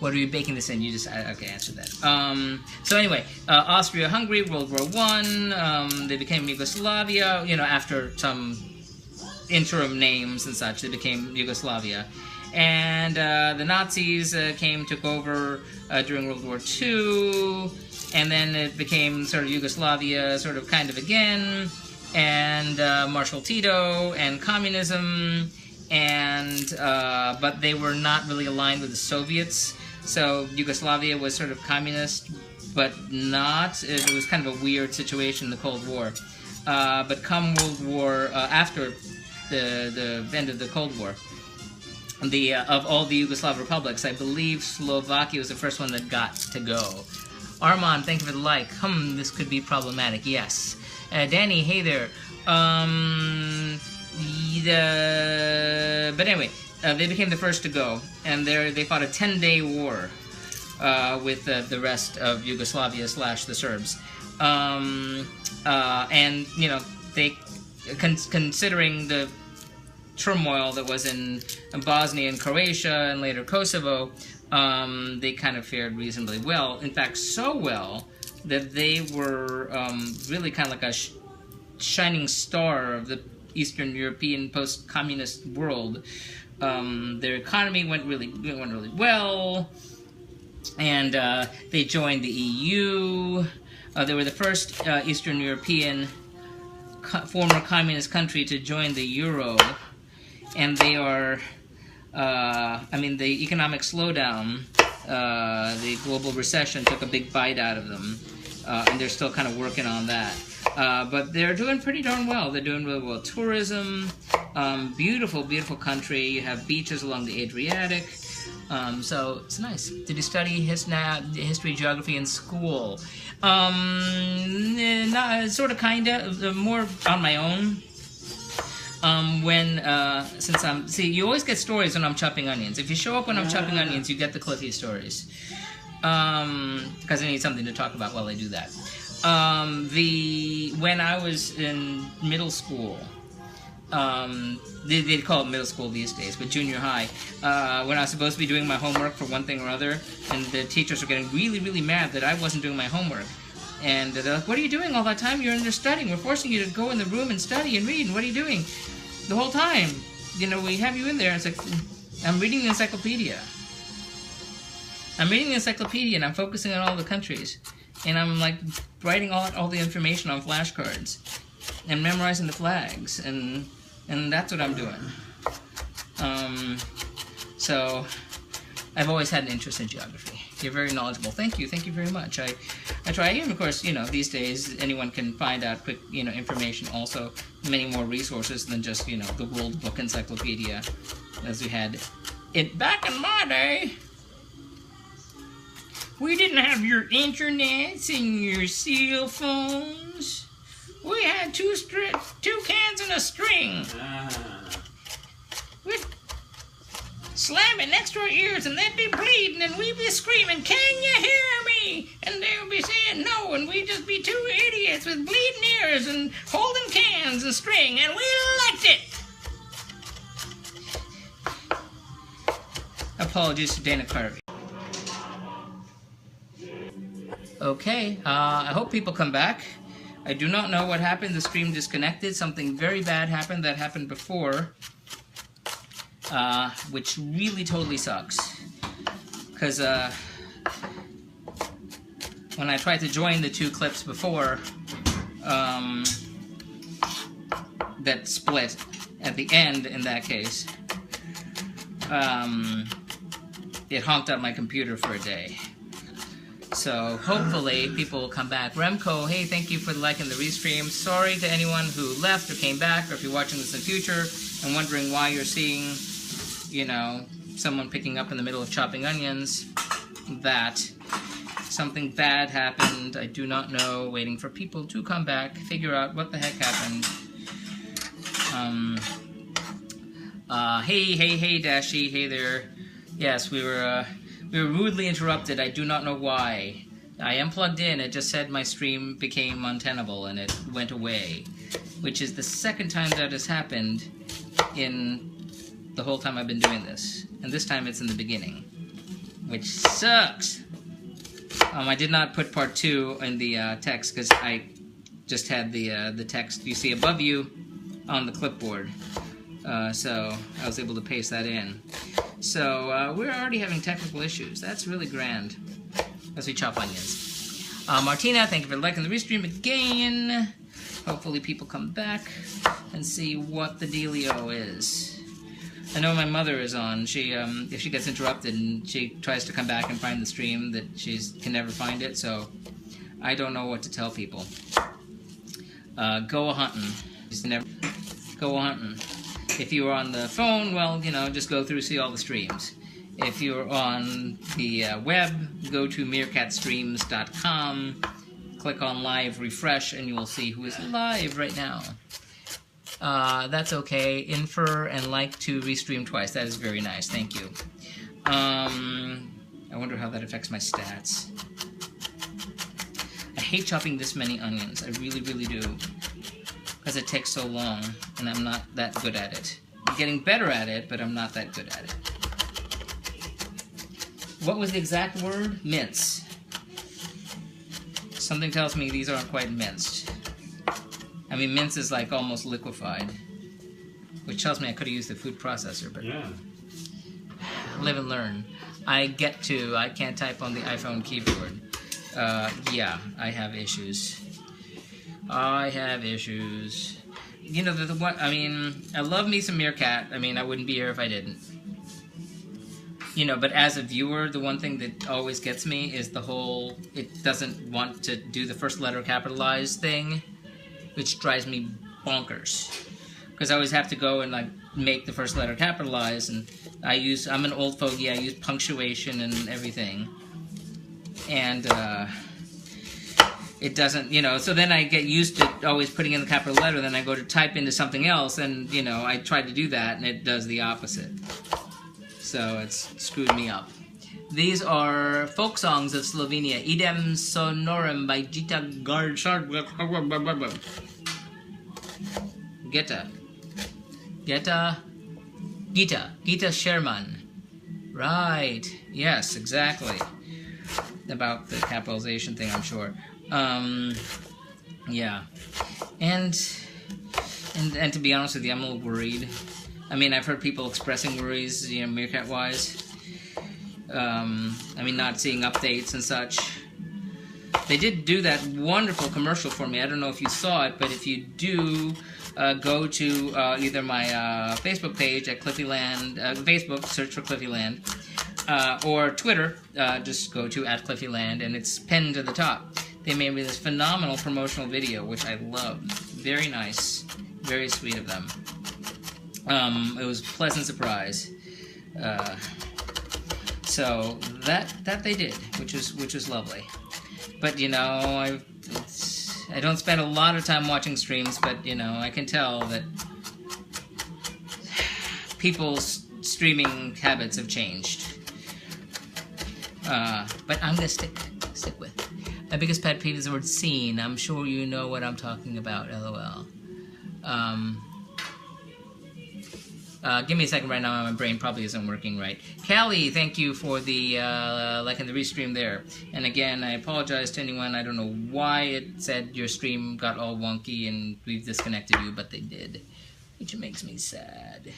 [SPEAKER 1] What are you baking this in? You just, okay, answer that. So anyway, Austria-Hungary, World War I, they became Yugoslavia, you know, after some interim names and such, they became Yugoslavia. And the Nazis took over during World War II, and then it became sort of Yugoslavia, sort of kind of again, and Marshal Tito, and communism, and but they were not really aligned with the Soviets, so Yugoslavia was sort of communist, but not. It was kind of a weird situation in the Cold War. But come World War, after the end of the Cold War, of all the Yugoslav republics, I believe Slovakia was the first one that got to go. Armand, thank you for the like. This could be problematic. Yes. Danny, hey there. But anyway, they became the first to go, and they fought a 10-day war with the rest of Yugoslavia / the Serbs. And you know, they considering the turmoil that was in Bosnia and Croatia and later Kosovo, they kind of fared reasonably well. In fact, so well that they were really kind of like a shining star of the Eastern European post-communist world. Their economy went really well. and they joined the EU. They were the first Eastern European former communist country to join the euro, and they are, I mean, the economic slowdown, the global recession took a big bite out of them, and they're still kind of working on that. But they're doing pretty darn well. They're doing really well. Tourism, beautiful, beautiful country. You have beaches along the Adriatic. So it's nice. Did you study history, geography in school? Sort of, kinda, more on my own. See, you always get stories when I'm chopping onions. If you show up when I'm chopping onions, you get the Cliffy stories. Because I need something to talk about while I do that. When I was in middle school, they call it middle school these days, but junior high, when I was supposed to be doing my homework for one thing or other, and the teachers were getting really, really mad that I wasn't doing my homework. And they're like, what are you doing all that time? You're in there studying. We're forcing you to go in the room and study and read. And what are you doing the whole time? You know, we have you in there. It's like, I'm reading the encyclopedia. I'm reading the encyclopedia, and I'm focusing on all the countries. And I'm, like, writing all the information on flashcards. And memorizing the flags. And that's what I'm doing. So, I've always had an interest in geography. You're very knowledgeable. Thank you very much. I try, and of course, you know, these days anyone can find out quick, you know, information. Also, many more resources than just, you know, the World Book Encyclopedia, as we had it back in my day. We didn't have your internets and your cell phones. We had two cans and a string. We'd slam it next to our ears, and they'd be bleeding, and we'd be screaming, "Can you hear me?" And they would be saying no, and we'd just be two idiots with bleeding ears and holding cans and string, and we liked it. Apologies to Dana Carvey. Okay, I hope people come back. I do not know what happened. The stream disconnected. Something very bad happened that happened before, which really totally sucks. Because when I tried to join the two clips before, that split at the end in that case, it honked on my computer for a day. So hopefully people will come back. Remco, hey, thank you for liking the restream. Sorry to anyone who left or came back, or if you're watching this in the future and wondering why you're seeing, you know, someone picking up in the middle of chopping onions, that something bad happened. I do not know. Waiting for people to come back, figure out what the heck happened. Hey, Dashi, hey there. Yes, we were rudely interrupted. I do not know why. I am plugged in. It just said my stream became untenable and it went away, which is the second time that has happened in the whole time I've been doing this. And this time it's in the beginning, which sucks. I did not put part 2 in the text because I just had the text you see above you on the clipboard. So I was able to paste that in. So we're already having technical issues. That's really grand as we chop onions. Martina, thank you for liking the restream again. Hopefully people come back and see what the dealio is. I know my mother is on. She, if she gets interrupted and she tries to come back and find the stream, that she can never find it. So I don't know what to tell people. Go a-hunting. Go a-hunting. If you are on the phone, well, you know, just go through, see all the streams. If you're on the web, go to meerkatstreams.com, click on live, refresh, and you will see who is live right now. That's okay. Infer and like to restream twice. That is very nice. Thank you. I wonder how that affects my stats. I hate chopping this many onions. I really, really do. Because it takes so long, and I'm not that good at it. I'm getting better at it, but I'm not that good at it. What was the exact word? Mince. Something tells me these aren't quite minced. I mean, mince is like almost liquefied, which tells me I could have used the food processor, but
[SPEAKER 2] yeah.
[SPEAKER 1] Live and learn. I can't type on the iPhone keyboard. Yeah, I have issues. You know, the one, I mean, I love me some Meerkat. I mean, I wouldn't be here if I didn't. You know, but as a viewer, the one thing that always gets me is the whole, it doesn't want to do the first letter capitalized thing, which drives me bonkers. Because I always have to go and, like, make the first letter capitalized, and I'm an old fogey, I use punctuation and everything. And, it doesn't, you know, so then I get used to always putting in the capital letter, then I go to type into something else, and, you know, I try to do that, and it does the opposite. So it's screwed me up. These are folk songs of Slovenia. Idem Sonorum by Gita Gita Sherman. Right. Yes, exactly. About the capitalization thing, I'm sure. Yeah. And to be honest with you, I'm a little worried. I mean, I've heard people expressing worries, you know, Meerkat-wise. I mean, not seeing updates and such. They did do that wonderful commercial for me. I don't know if you saw it, but if you do, go to either my Facebook page at Cliffyland, Facebook, search for Cliffyland, or Twitter, just go to @Cliffyland, and it's pinned to the top. They made me this phenomenal promotional video, which I loved. Very nice, very sweet of them. It was a pleasant surprise. So that they did, which was lovely. But you know, I don't spend a lot of time watching streams, but you know, I can tell that people's streaming habits have changed. But I'm gonna stick with. My biggest pet peeve is the word "scene." I'm sure you know what I'm talking about. LOL. Give me a second right now, my brain probably isn't working right. Callie, thank you for the like in the restream there. And again, I apologize to anyone. I don't know why it said your stream got all wonky and we've disconnected you, but they did. Which makes me sad.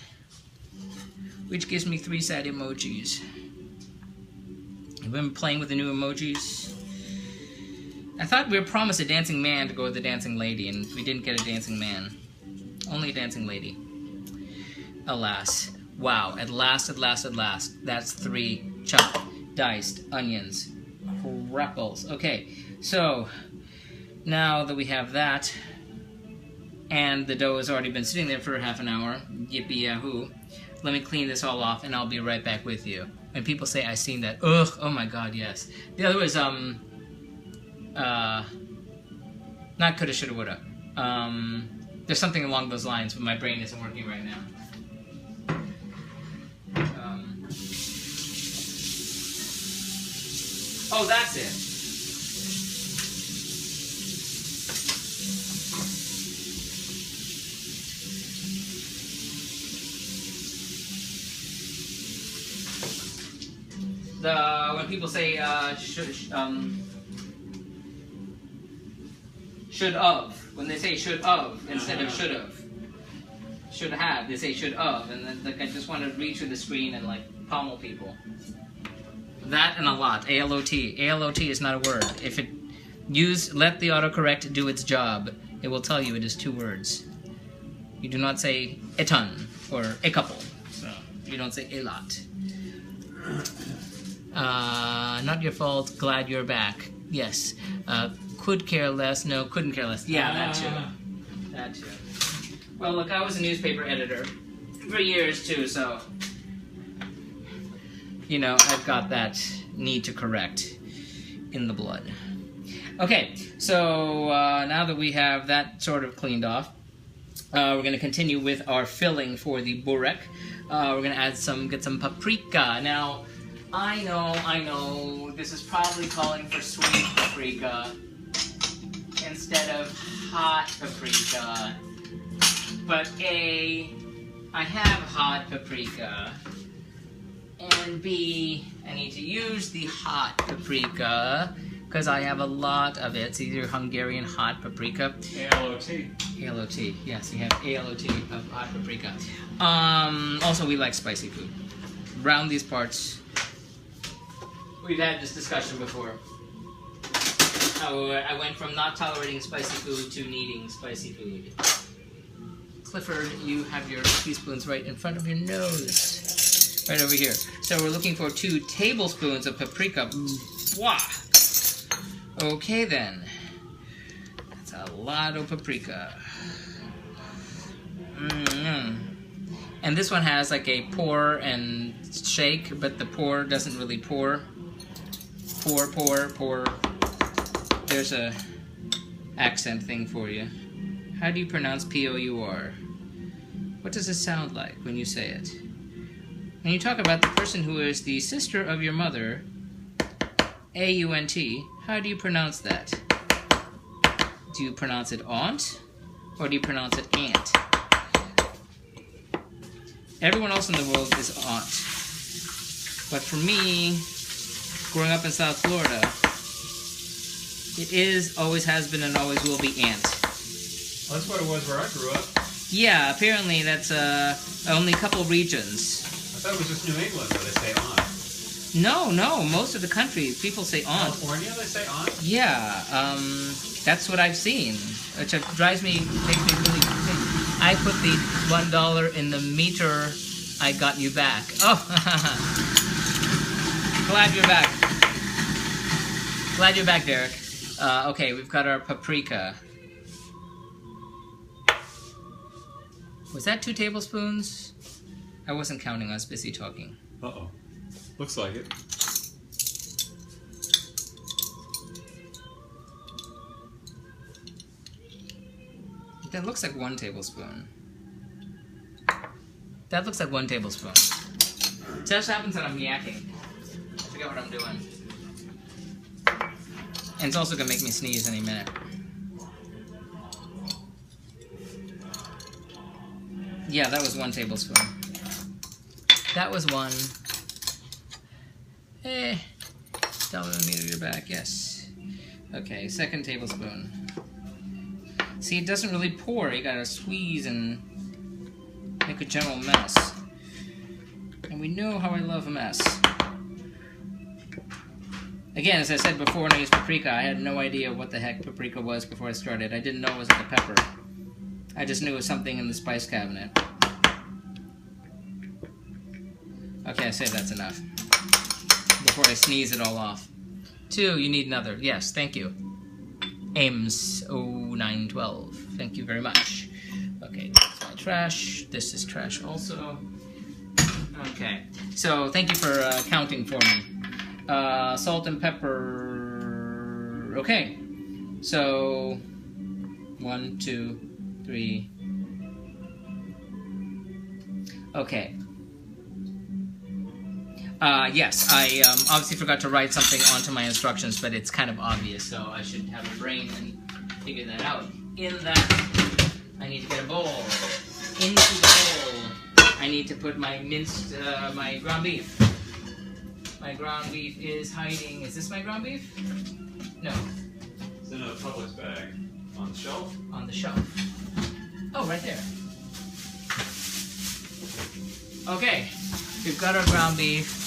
[SPEAKER 1] Which gives me 3 sad emojis. I've been playing with the new emojis. I thought we were promised a dancing man to go with the dancing lady, and we didn't get a dancing man. Only a dancing lady. Alas. Wow. At last. That's 3 chopped, diced onions. Crackles. Okay, so now that we have that, and the dough has already been sitting there for half an hour, yippee yahoo, let me clean this all off and I'll be right back with you. When people say I seen that, ugh, oh my god, yes. The other was, not coulda, shoulda, woulda. There's something along those lines, but my brain isn't working right now. Oh, that's it. When people say should of, when they say should of instead of should have, should have, they say should of, and then like I just want to reach through the screen and like pummel people. That and a lot. ALOT. ALOT is not a word. If it let the autocorrect do its job, it will tell you it is 2 words. You do not say a ton or a couple. So you don't say a lot. Not your fault. Glad you're back. Yes. Could care less. No, couldn't care less. Yeah, that too. That too. Well, look, I was a newspaper editor for years too, so you know, I've got that need to correct in the blood. Okay, so now that we have that sort of cleaned off, we're going to continue with our filling for the burek. We're going to add get some paprika. Now, I know, this is probably calling for sweet paprika instead of hot paprika. But A, I have hot paprika. And B, I need to use the hot paprika because I have a lot of it. It's either Hungarian hot paprika.
[SPEAKER 2] ALOT.
[SPEAKER 1] ALOT, yes, you have ALOT of hot paprika. Also, we like spicy food. Around these parts, We've had this discussion before. How I went from not tolerating spicy food to needing spicy food. Clifford, you have your teaspoons right in front of your nose. Right over here. So we're looking for 2 tablespoons of paprika. Wow. Okay then. That's a lot of paprika. And this one has like a pour and shake, but the pour doesn't really pour. Pour, pour, pour. There's a accent thing for you. How do you pronounce P-O-U-R? What does it sound like when you say it? When you talk about the person who is the sister of your mother, A-U-N-T, how do you pronounce that? Do you pronounce it aunt? Or do you pronounce it aunt? Everyone else in the world is aunt. But for me, growing up in South Florida, it is, always has been, and always will be aunt.
[SPEAKER 2] Well, that's what it was where I grew up.
[SPEAKER 1] Yeah, apparently that's only a couple regions.
[SPEAKER 2] I thought it was just New England where they say aunt.
[SPEAKER 1] No, most of the country, people say aunt.
[SPEAKER 2] California, they say aunt?
[SPEAKER 1] Yeah, that's what I've seen, which makes me really think. I put the $1 in the meter I got you back. Oh, glad you're back. Glad you're back, Derek. Okay, we've got our paprika. Was that 2 tablespoons? I wasn't counting, I was busy talking.
[SPEAKER 2] Uh-oh. Looks like it.
[SPEAKER 1] That looks like 1 tablespoon. That looks like 1 tablespoon. It just happens that I'm yakking. I forget what I'm doing. And it's also gonna make me sneeze any minute. Yeah, that was 1 tablespoon. That was 1. $1 you're back, yes. Okay, 2nd tablespoon. See, it doesn't really pour. You gotta squeeze and make a general mess. And we know how I love a mess. Again, as I said before when I used paprika, I had no idea what the heck paprika was before I started. I didn't know it was like a pepper. I just knew it was something in the spice cabinet. Okay, I say that's enough. Before I sneeze it all off. 2, you need another. Yes, thank you. Ames 0912. Thank you very much. Okay, that's my trash. This is trash also. Okay, so thank you for counting for me. Salt and pepper. Okay, so 1, 2, 3. Okay. Yes, I obviously forgot to write something onto my instructions, but it's kind of obvious, so I should have a brain and figure that out. In that, I need to get a bowl. Into the bowl, I need to put my minced, my ground beef. My ground beef is hiding. Is this my ground beef? No.
[SPEAKER 2] It's in a Publix bag. On the shelf?
[SPEAKER 1] On the shelf. Oh, right there. Okay, we've got our ground beef.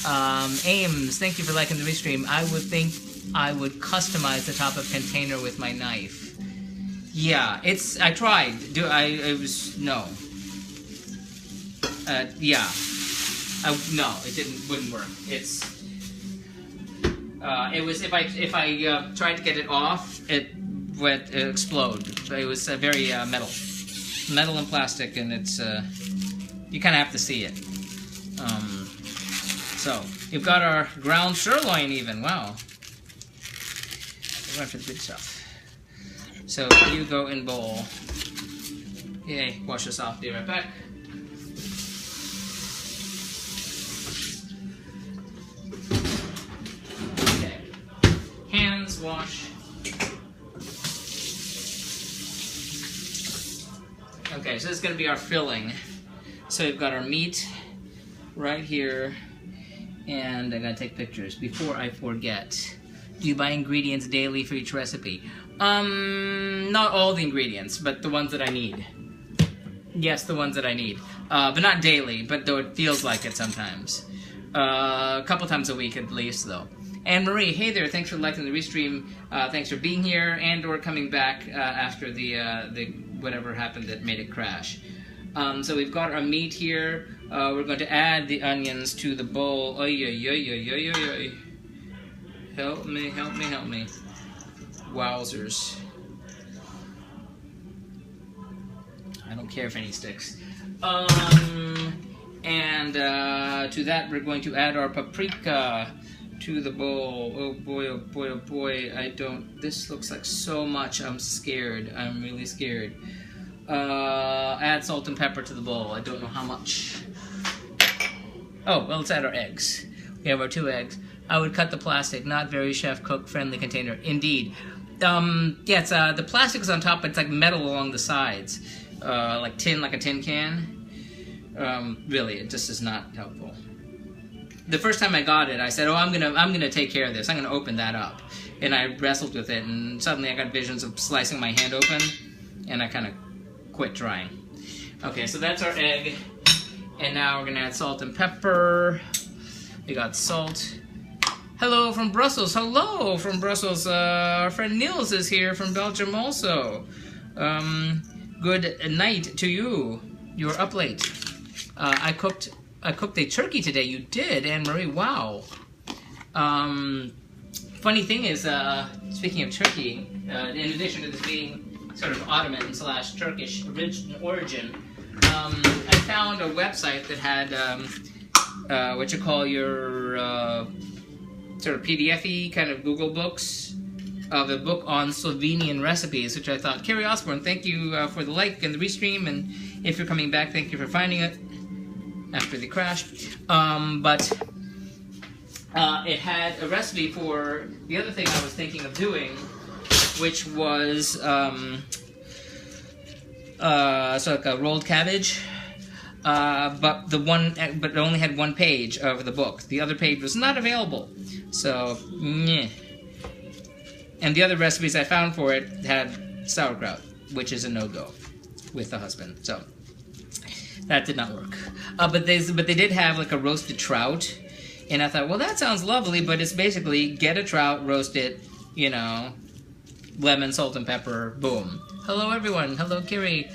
[SPEAKER 1] Ames, thank you for liking the restream. I would think I would customize the top of container with my knife. Yeah, I tried. No. Yeah. No, wouldn't work. It was, if I tried to get it off, it would explode. It was very metal and plastic, and it's, you kind of have to see it. So, you've got our ground sirloin even, wow. We're going for the good stuff. So, you go in bowl. Yay, wash this off, be right back. Okay, hands, wash. Okay, so this is going to be our filling. So we've got our meat right here. And I gotta take pictures before I forget. Do you buy ingredients daily for each recipe? Not all the ingredients, but the ones that I need. Yes, the ones that I need. But not daily, but though it feels like it sometimes. A couple times a week at least, though. Anne Marie, hey there, thanks for liking the restream. Thanks for being here and or coming back after the whatever happened that made it crash. So we've got our meat here. We're going to add the onions to the bowl. Oy, oy, oy, oy, oy, oy, oy. Help me, help me, help me. Wowzers. I don't care if any sticks. And to that we're going to add our paprika to the bowl. Oh boy, oh boy, oh boy. This looks like so much. I'm scared. I'm really scared. Add salt and pepper to the bowl. I don't know how much. Oh, well, let's add our eggs. We have our 2 eggs. I would cut the plastic, not very chef cook friendly container. Indeed. Yeah, it's, the plastic is on top, but it's like metal along the sides. Like a tin can. Really, it just is not helpful. The first time I got it, I said, "Oh, I'm gonna take care of this. I'm gonna open that up." And I wrestled with it, and suddenly I got visions of slicing my hand open, and I kind of quit trying. Okay, so that's our egg, and now we're gonna add salt and pepper. We got salt. Hello from Brussels. Hello from Brussels. Our friend Niels is here from Belgium also. Good night to you. You were up late. I cooked a turkey today. You did, Anne Marie. Wow. Funny thing is, speaking of turkey, in addition to this being sort of Ottoman / Turkish origin, I found a website that had what you call your sort of PDF-y kind of Google books of a book on Slovenian recipes, which I thought, Carrie Osborne, thank you for the like and the restream, and if you're coming back, thank you for finding it after the crash. But it had a recipe for the other thing I was thinking of doing, which was so like a rolled cabbage. But it only had 1 page of the book. The other page was not available. So, meh. And the other recipes I found for it had sauerkraut, which is a no-go with the husband. So that did not work. But they did have like a roasted trout, and I thought, well, that sounds lovely. But it's basically get a trout, roast it, you know, lemon, salt, and pepper, boom. Hello, everyone. Hello, Kiri.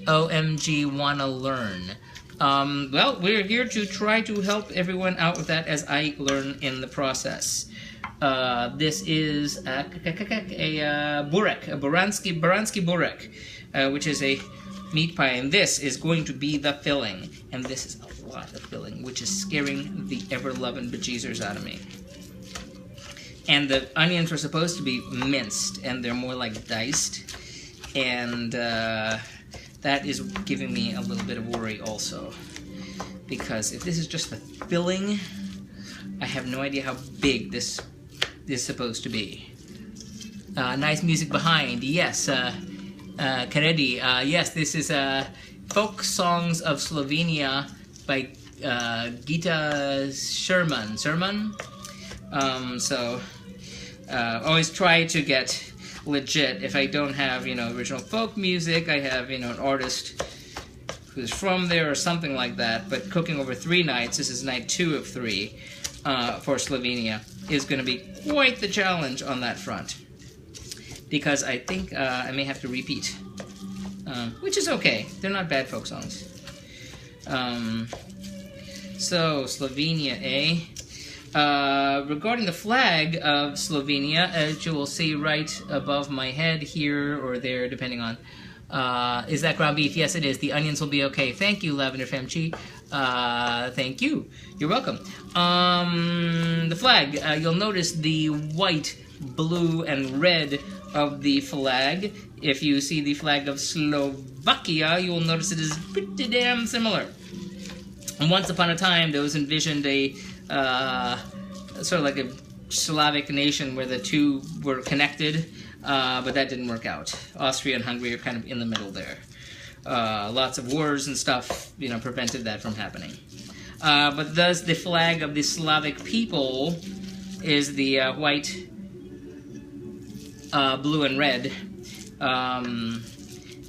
[SPEAKER 1] OMG, wanna learn. Well, we're here to try to help everyone out with that as I learn in the process. This is a burek, a Baranski Burek, which is a meat pie, and this is going to be the filling. And this is a lot of filling, which is scaring the ever-loving bejeezers out of me. And the onions were supposed to be minced, and they're more like diced. And that is giving me a little bit of worry also. Because if this is just the filling, I have no idea how big this is supposed to be. Nice music behind. Yes, Karedi. Yes, this is Folk Songs of Slovenia by Gita Sherman. So always try to get legit. If I don't have, original folk music, I have, an artist who's from there or something like that. But cooking over 3 nights, this is night 2 of 3 for Slovenia, is going to be quite the challenge on that front. Because I think I may have to repeat. Which is okay. They're not bad folk songs. So, Slovenia, eh? Regarding the flag of Slovenia, as you will see right above my head here or there, depending on, is that ground beef? Yes, it is. The onions will be okay. Thank you, Lavender Femchi. Thank you. You're welcome. The flag, you'll notice the white, blue, and red of the flag. If you see the flag of Slovakia, you will notice it is pretty damn similar. And once upon a time, there was envisioned a sort of like a Slavic nation where the two were connected, but that didn't work out. Austria and Hungary are kind of in the middle there. Lots of wars and stuff, prevented that from happening. But thus, the flag of the Slavic people is the white, blue, and red.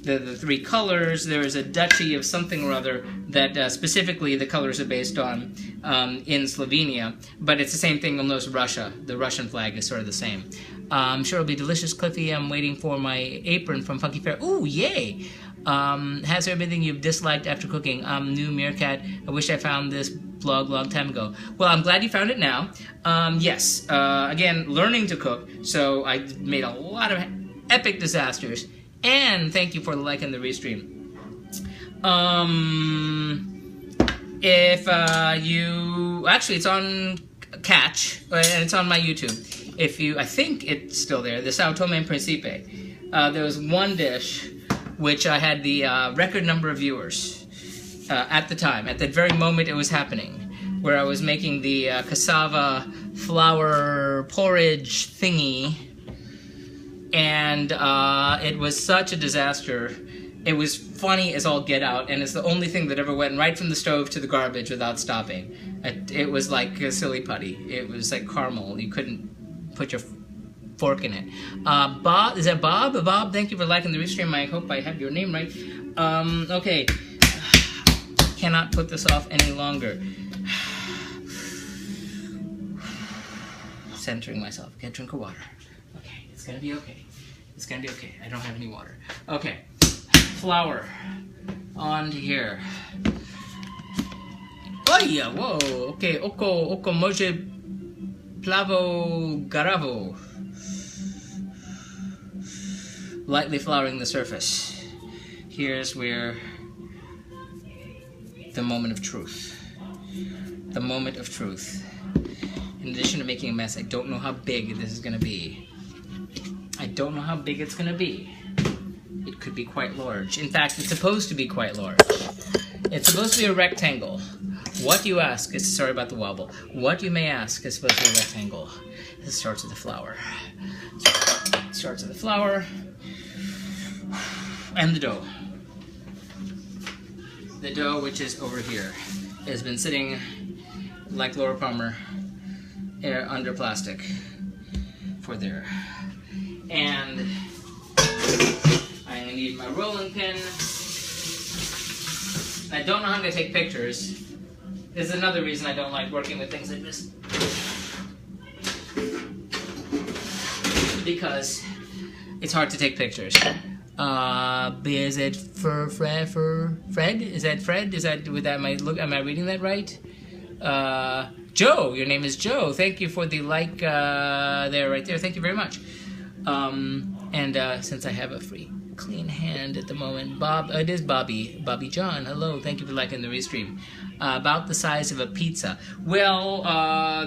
[SPEAKER 1] The 3 colors. There is a duchy of something or other that specifically the colors are based on in Slovenia, but it's the same thing. You'll notice Russia. The Russian flag is sort of the same. I'm sure it'll be delicious, Cliffy. I'm waiting for my apron from Funky Fair. Ooh, yay! Has there anything you've disliked after cooking? New Meerkat. I wish I found this blog a long time ago. Well, I'm glad you found it now. Yes, again, learning to cook, so I made a lot of epic disasters. And thank you for the like and the restream. If you... Actually, it's on Catch, and it's on my YouTube. If you... I think it's still there. The Sao Tome and Principe. There was one dish which I had the record number of viewers at the time, at that very moment it was happening, where I was making the cassava flour porridge thingy, and it was such a disaster. It was funny as all get out, and it's the only thing that ever went right from the stove to the garbage without stopping. It was like a silly putty. It was like caramel. You couldn't put your fork in it. Bob, is that Bob? Bob, thank you for liking the restream. I hope I have your name right. Okay. Cannot put this off any longer. Centering myself. Get a drink of water. Okay, it's gonna be okay. It's gonna be okay. I don't have any water. Okay. Flour on here. Oh yeah, whoa. Okay, oko moje plavo garavo. Lightly flouring the surface. Here's where the moment of truth. The moment of truth. In addition to making a mess, I don't know how big this is going to be. I don't know how big it's going to be. It could be quite large. In fact, it's supposed to be quite large. It's supposed to be a rectangle. What you ask is... Sorry about the wobble. What you may ask is supposed to be a rectangle. This starts with the flour. It starts with the flour. And the dough. The dough, which is over here, has been sitting like Laura Palmer under plastic for there. And I'm gonna need my rolling pin. I don't know how I'm gonna take pictures. This is another reason I don't like working with things like this. Because it's hard to take pictures. Is it for Fred? Is that Fred? Is that with that? Am I reading that right? Joe, your name is Joe. Thank you for the like there, right there. Thank you very much. Since I have a free clean hand at the moment, Bob, it is Bobby John. Hello, thank you for liking the restream. About the size of a pizza. Well,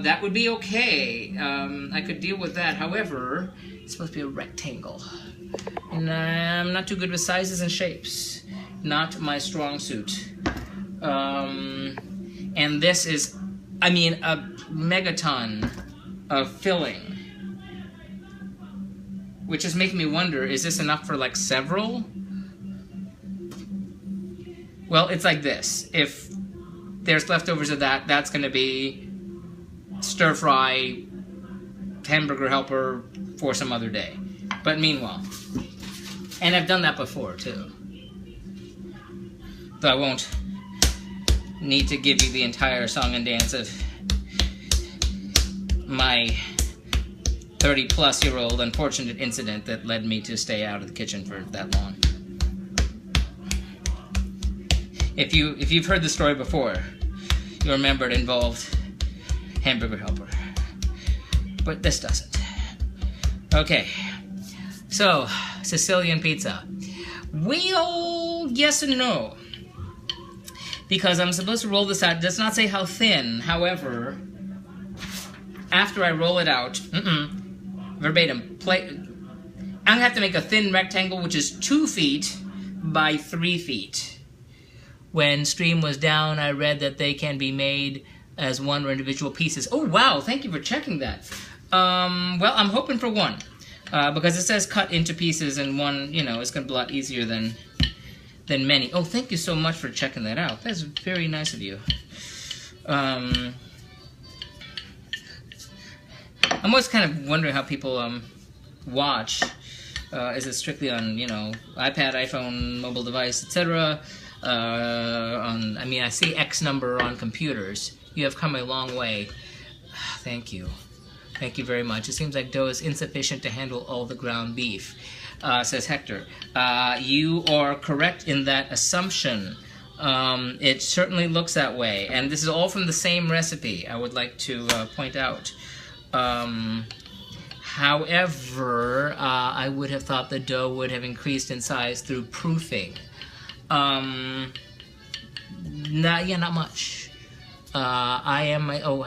[SPEAKER 1] that would be okay. I could deal with that. However, it's supposed to be a rectangle. And I'm not too good with sizes and shapes. Not my strong suit. And this is, I mean, a megaton of filling. Which is making me wonder, is this enough for like several? Well, it's like this. If there's leftovers of that, that's going to be stir fry, hamburger helper for some other day. But meanwhile, and I've done that before too. Though I won't need to give you the entire song and dance of my 30-plus-year-old unfortunate incident that led me to stay out of the kitchen for that long. If you've heard the story before, you remember it involved hamburger helper. But this doesn't. Okay. So, Sicilian pizza. Well, yes and no. Because I'm supposed to roll this out. It does not say how thin. However, after I roll it out, verbatim, I'm going to have to make a thin rectangle, which is 2 feet by 3 feet. When stream was down, I read that they can be made as one or individual pieces. Oh, wow. Thank you for checking that. Well, I'm hoping for one. Because it says cut into pieces, and one, you know, it's going to be a lot easier than many. Oh, thank you so much for checking that out. That's very nice of you. I'm always kind of wondering how people watch. Is it strictly on, you know, iPad, iPhone, mobile device, etc.? I mean, I see X number on computers. You have come a long way. Thank you. Thank you very much. It seems like dough is insufficient to handle all the ground beef, says Hector. You are correct in that assumption. It certainly looks that way. And this is all from the same recipe, I would like to point out. However, I would have thought the dough would have increased in size through proofing. Not much. I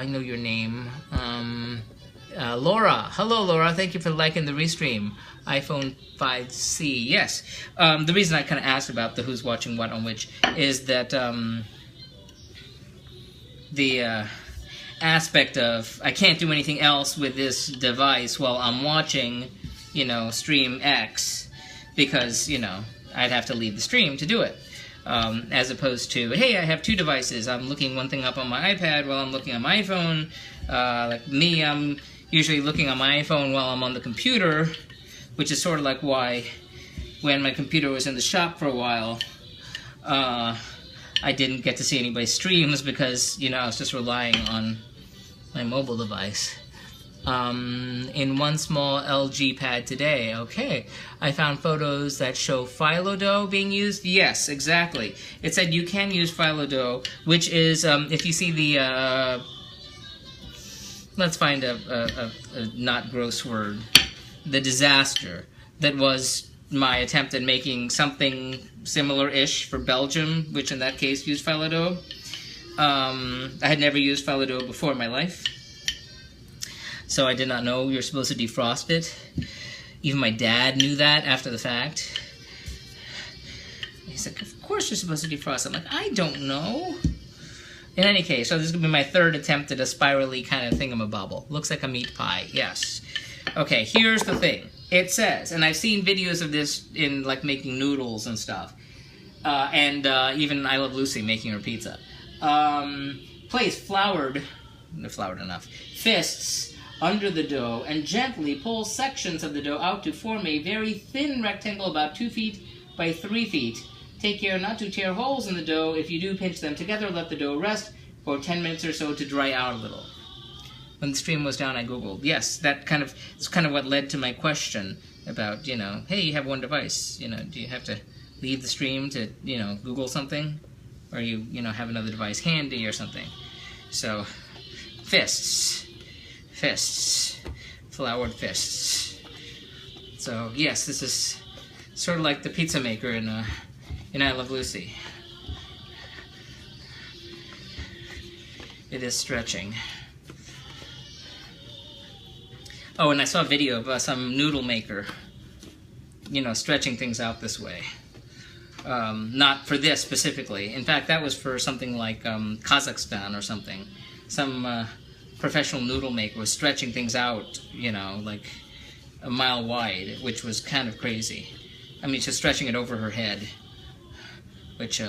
[SPEAKER 1] know your name. Laura. Hello, Laura. Thank you for liking the restream. iPhone 5C. Yes. The reason I kind of asked about the who's watching what on which is that the aspect of I can't do anything else with this device while I'm watching, stream X, because, I'd have to leave the stream to do it. As opposed to, hey, I have two devices. I'm looking one thing up on my iPad while I'm looking on my iPhone. Like me, I'm usually looking on my iPhone while I'm on the computer, which is sort of like why when my computer was in the shop for a while, I didn't get to see anybody's streams because, I was just relying on my mobile device. In one small LG pad today. Okay, I found photos that show phyllo dough being used. Yes, exactly. It said you can use phyllo dough, which is, if you see the, let's find a not gross word, the disaster that was my attempt at making something similar-ish for Belgium, which in that case used phyllo dough. I had never used phyllo dough before in my life, so I did not know you're supposed to defrost it. Even my dad knew that after the fact. He's like, of course you're supposed to defrost it. I'm like, I don't know. In any case, so this is going to be my third attempt at a spirally kind of thingamabobble. Looks like a meat pie, yes. Okay, here's the thing. It says, and I've seen videos of this in, like, making noodles and stuff. And even I Love Lucy making her pizza. Place floured enough, fists under the dough and gently pull sections of the dough out to form a very thin rectangle about 2 feet by 3 feet. Take care not to tear holes in the dough. If you do, pinch them together, let the dough rest for 10 minutes or so to dry out a little. When the stream was down, I Googled. Yes, it's kind of what led to my question about, hey, you have one device, do you have to leave the stream to, Google something? Or you have another device handy or something. So, fists, floured fists. So, yes, this is sort of like the pizza maker in I Love Lucy. It is stretching. Oh, and I saw a video of some noodle maker, stretching things out this way. Not for this specifically. In fact, that was for something like Kazakhstan or something. Some professional noodle maker was stretching things out, like a mile wide, which was kind of crazy. I mean, just stretching it over her head, which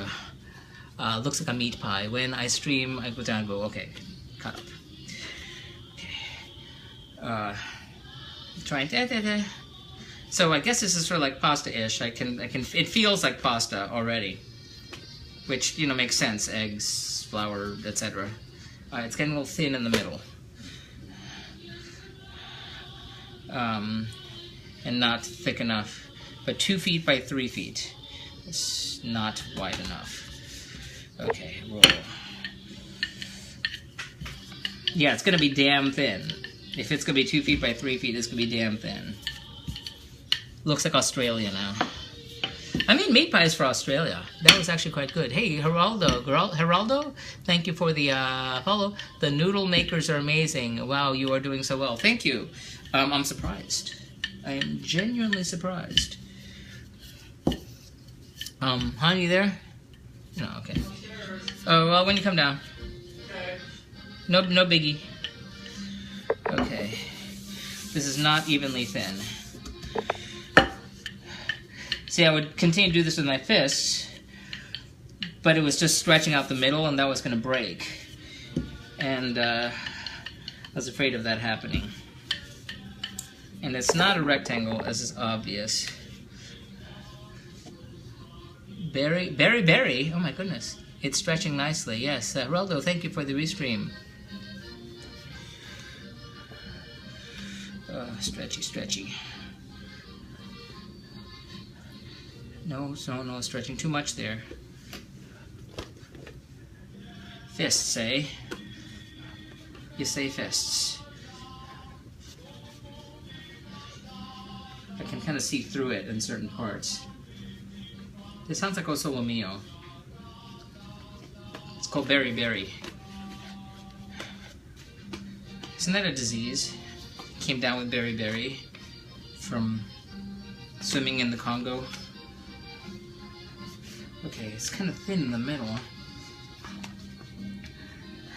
[SPEAKER 1] looks like a meat pie. When I stream, I go down and go, okay, cut up. Okay. Trying to... So I guess this is sort of like pasta-ish. It feels like pasta already, which, makes sense. Eggs, flour, etc. It's getting a little thin in the middle. And not thick enough. But 2 feet by 3 feet. It's not wide enough. Okay, roll. Yeah, it's gonna be damn thin. If it's gonna be 2 feet by 3 feet, it's gonna be damn thin. Looks like Australia now. I made meat pies for Australia. That was actually quite good. Hey, Geraldo, thank you for the follow. The noodle makers are amazing. Wow, you are doing so well. Thank you. I'm surprised. I am genuinely surprised. Hon, you there? No, okay. Oh, well, when you come down. Okay. No biggie. Okay. This is not evenly thin. See, I would continue to do this with my fists, but it was just stretching out the middle, and that was going to break. And I was afraid of that happening. And it's not a rectangle, as is obvious. Berry, oh my goodness. It's stretching nicely, yes. Reldo, thank you for the restream. Stretchy, stretchy. No, stretching too much there. Fists, eh? You say fists. I can kind of see through it in certain parts. This sounds like O Solo Mio. It's called beriberi. Isn't that a disease? Came down with beriberi from swimming in the Congo. Okay, it's kind of thin in the middle.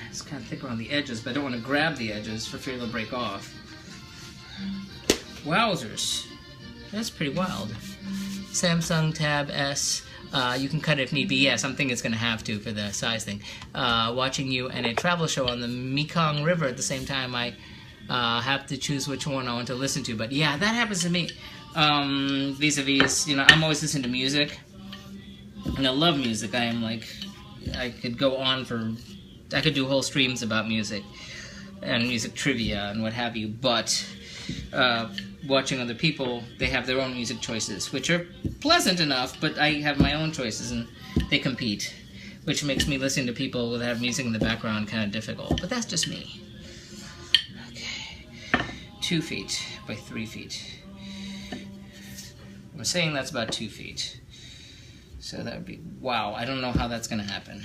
[SPEAKER 1] It's kind of thicker on the edges, but I don't want to grab the edges for fear they'll break off. Wowzers. That's pretty wild. Samsung Tab S. You can cut it if need be. Yeah, something it's going to have to for the size thing. Watching you and a travel show on the Mekong River at the same time, I have to choose which one I want to listen to. But yeah, that happens to me. Vis-a-vis, you know, I'm always listening to music. And I love music. I am like, I could go on for, I could do whole streams about music and music trivia and what have you. But watching other people, they have their own music choices, which are pleasant enough, but I have my own choices and they compete, which makes me listening to people that have music in the background kind of difficult. But that's just me. Okay, 2 feet by 3 feet. I'm saying that's about 2 feet. So that would be, wow, I don't know how that's going to happen.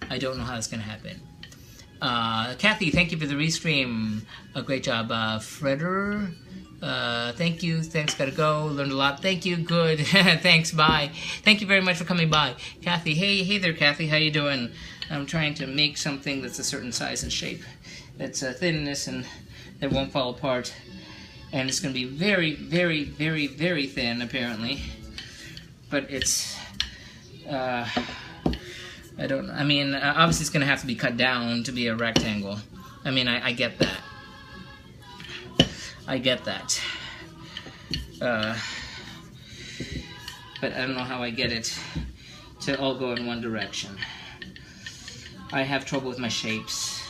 [SPEAKER 1] I don't know how that's going to happen. Kathy, thank you for the restream. Great job. Freder, thank you. Thanks, gotta go. Learned a lot. Thank you. Good. Thanks, bye. Thank you very much for coming by. Kathy, hey there, Kathy. How you doing? I'm trying to make something that's a certain size and shape. That's thinness and that won't fall apart. And it's going to be very, very, very, very thin, apparently. But it's... I don't. I mean, obviously it's going to have to be cut down to be a rectangle. I mean, I get that. I get that. But I don't know how I get it to all go in one direction. I have trouble with my shapes.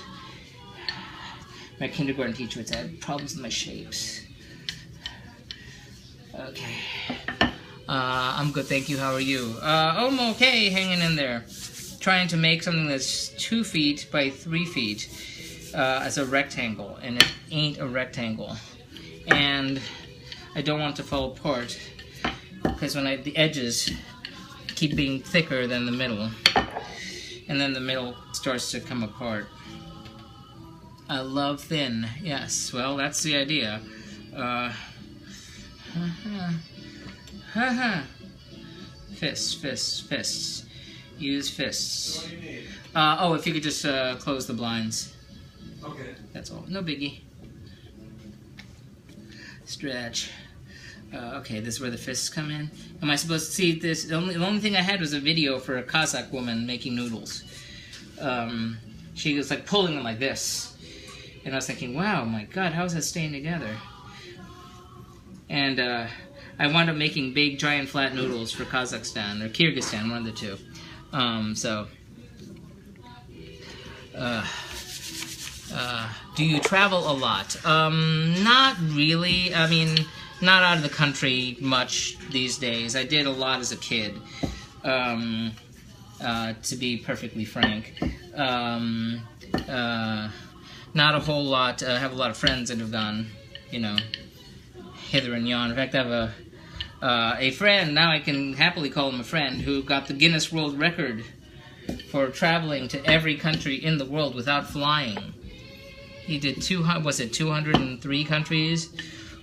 [SPEAKER 1] My kindergarten teacher would say I have problems with my shapes. Okay. I'm good, thank you. How are you? I'm okay, hanging in there. Trying to make something that's 2 feet by 3 feet as a rectangle, and it ain't a rectangle. And I don't want it to fall apart because when the edges keep being thicker than the middle, and then the middle starts to come apart. I love thin. Yes, well, that's the idea. Fists, fists, fists. Use fists.
[SPEAKER 2] What do you need?
[SPEAKER 1] Oh, if you could just close the blinds.
[SPEAKER 2] Okay.
[SPEAKER 1] That's all. No biggie. Stretch. Okay, this is where the fists come in. Am I supposed to see this? The only thing I had was a video for a Kazakh woman making noodles. She was like pulling them like this. And I was thinking, wow, my God, how is that staying together? And I wound up making big, giant, flat noodles for Kazakhstan, or Kyrgyzstan, one of the two. Do you travel a lot? Not really. I mean, not out of the country much these days. I did a lot as a kid, to be perfectly frank. Not a whole lot. I have a lot of friends that have gone, you know, hither and yon. In fact, I have a friend, now I can happily call him a friend, who got the Guinness World Record for traveling to every country in the world without flying. He did 203 countries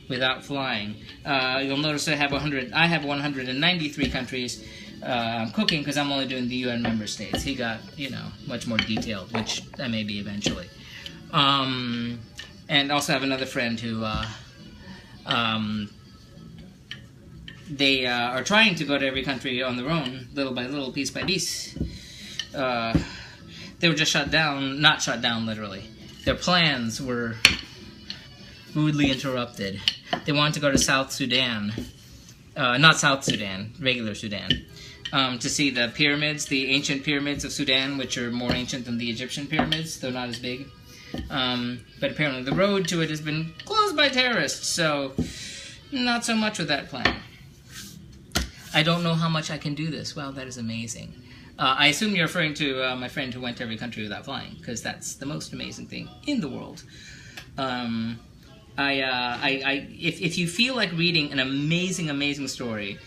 [SPEAKER 1] without flying. You'll notice I have 193 countries cooking because I'm only doing the UN member states. He got, you know, much more detailed, which I may be eventually. And also have another friend who they are trying to go to every country on their own, little by little, piece by piece. They were just shut down, not shut down literally. Their plans were rudely interrupted. They wanted to go to South Sudan. Not South Sudan, regular Sudan. to see the pyramids, the ancient pyramids of Sudan, which are more ancient than the Egyptian pyramids, though not as big. But apparently the road to it has been closed by terrorists, so not so much with that plan. I don't know how much I can do this. Wow, that is amazing. I assume you're referring to my friend who went to every country without flying, because that's the most amazing thing in the world. If you feel like reading an amazing, amazing story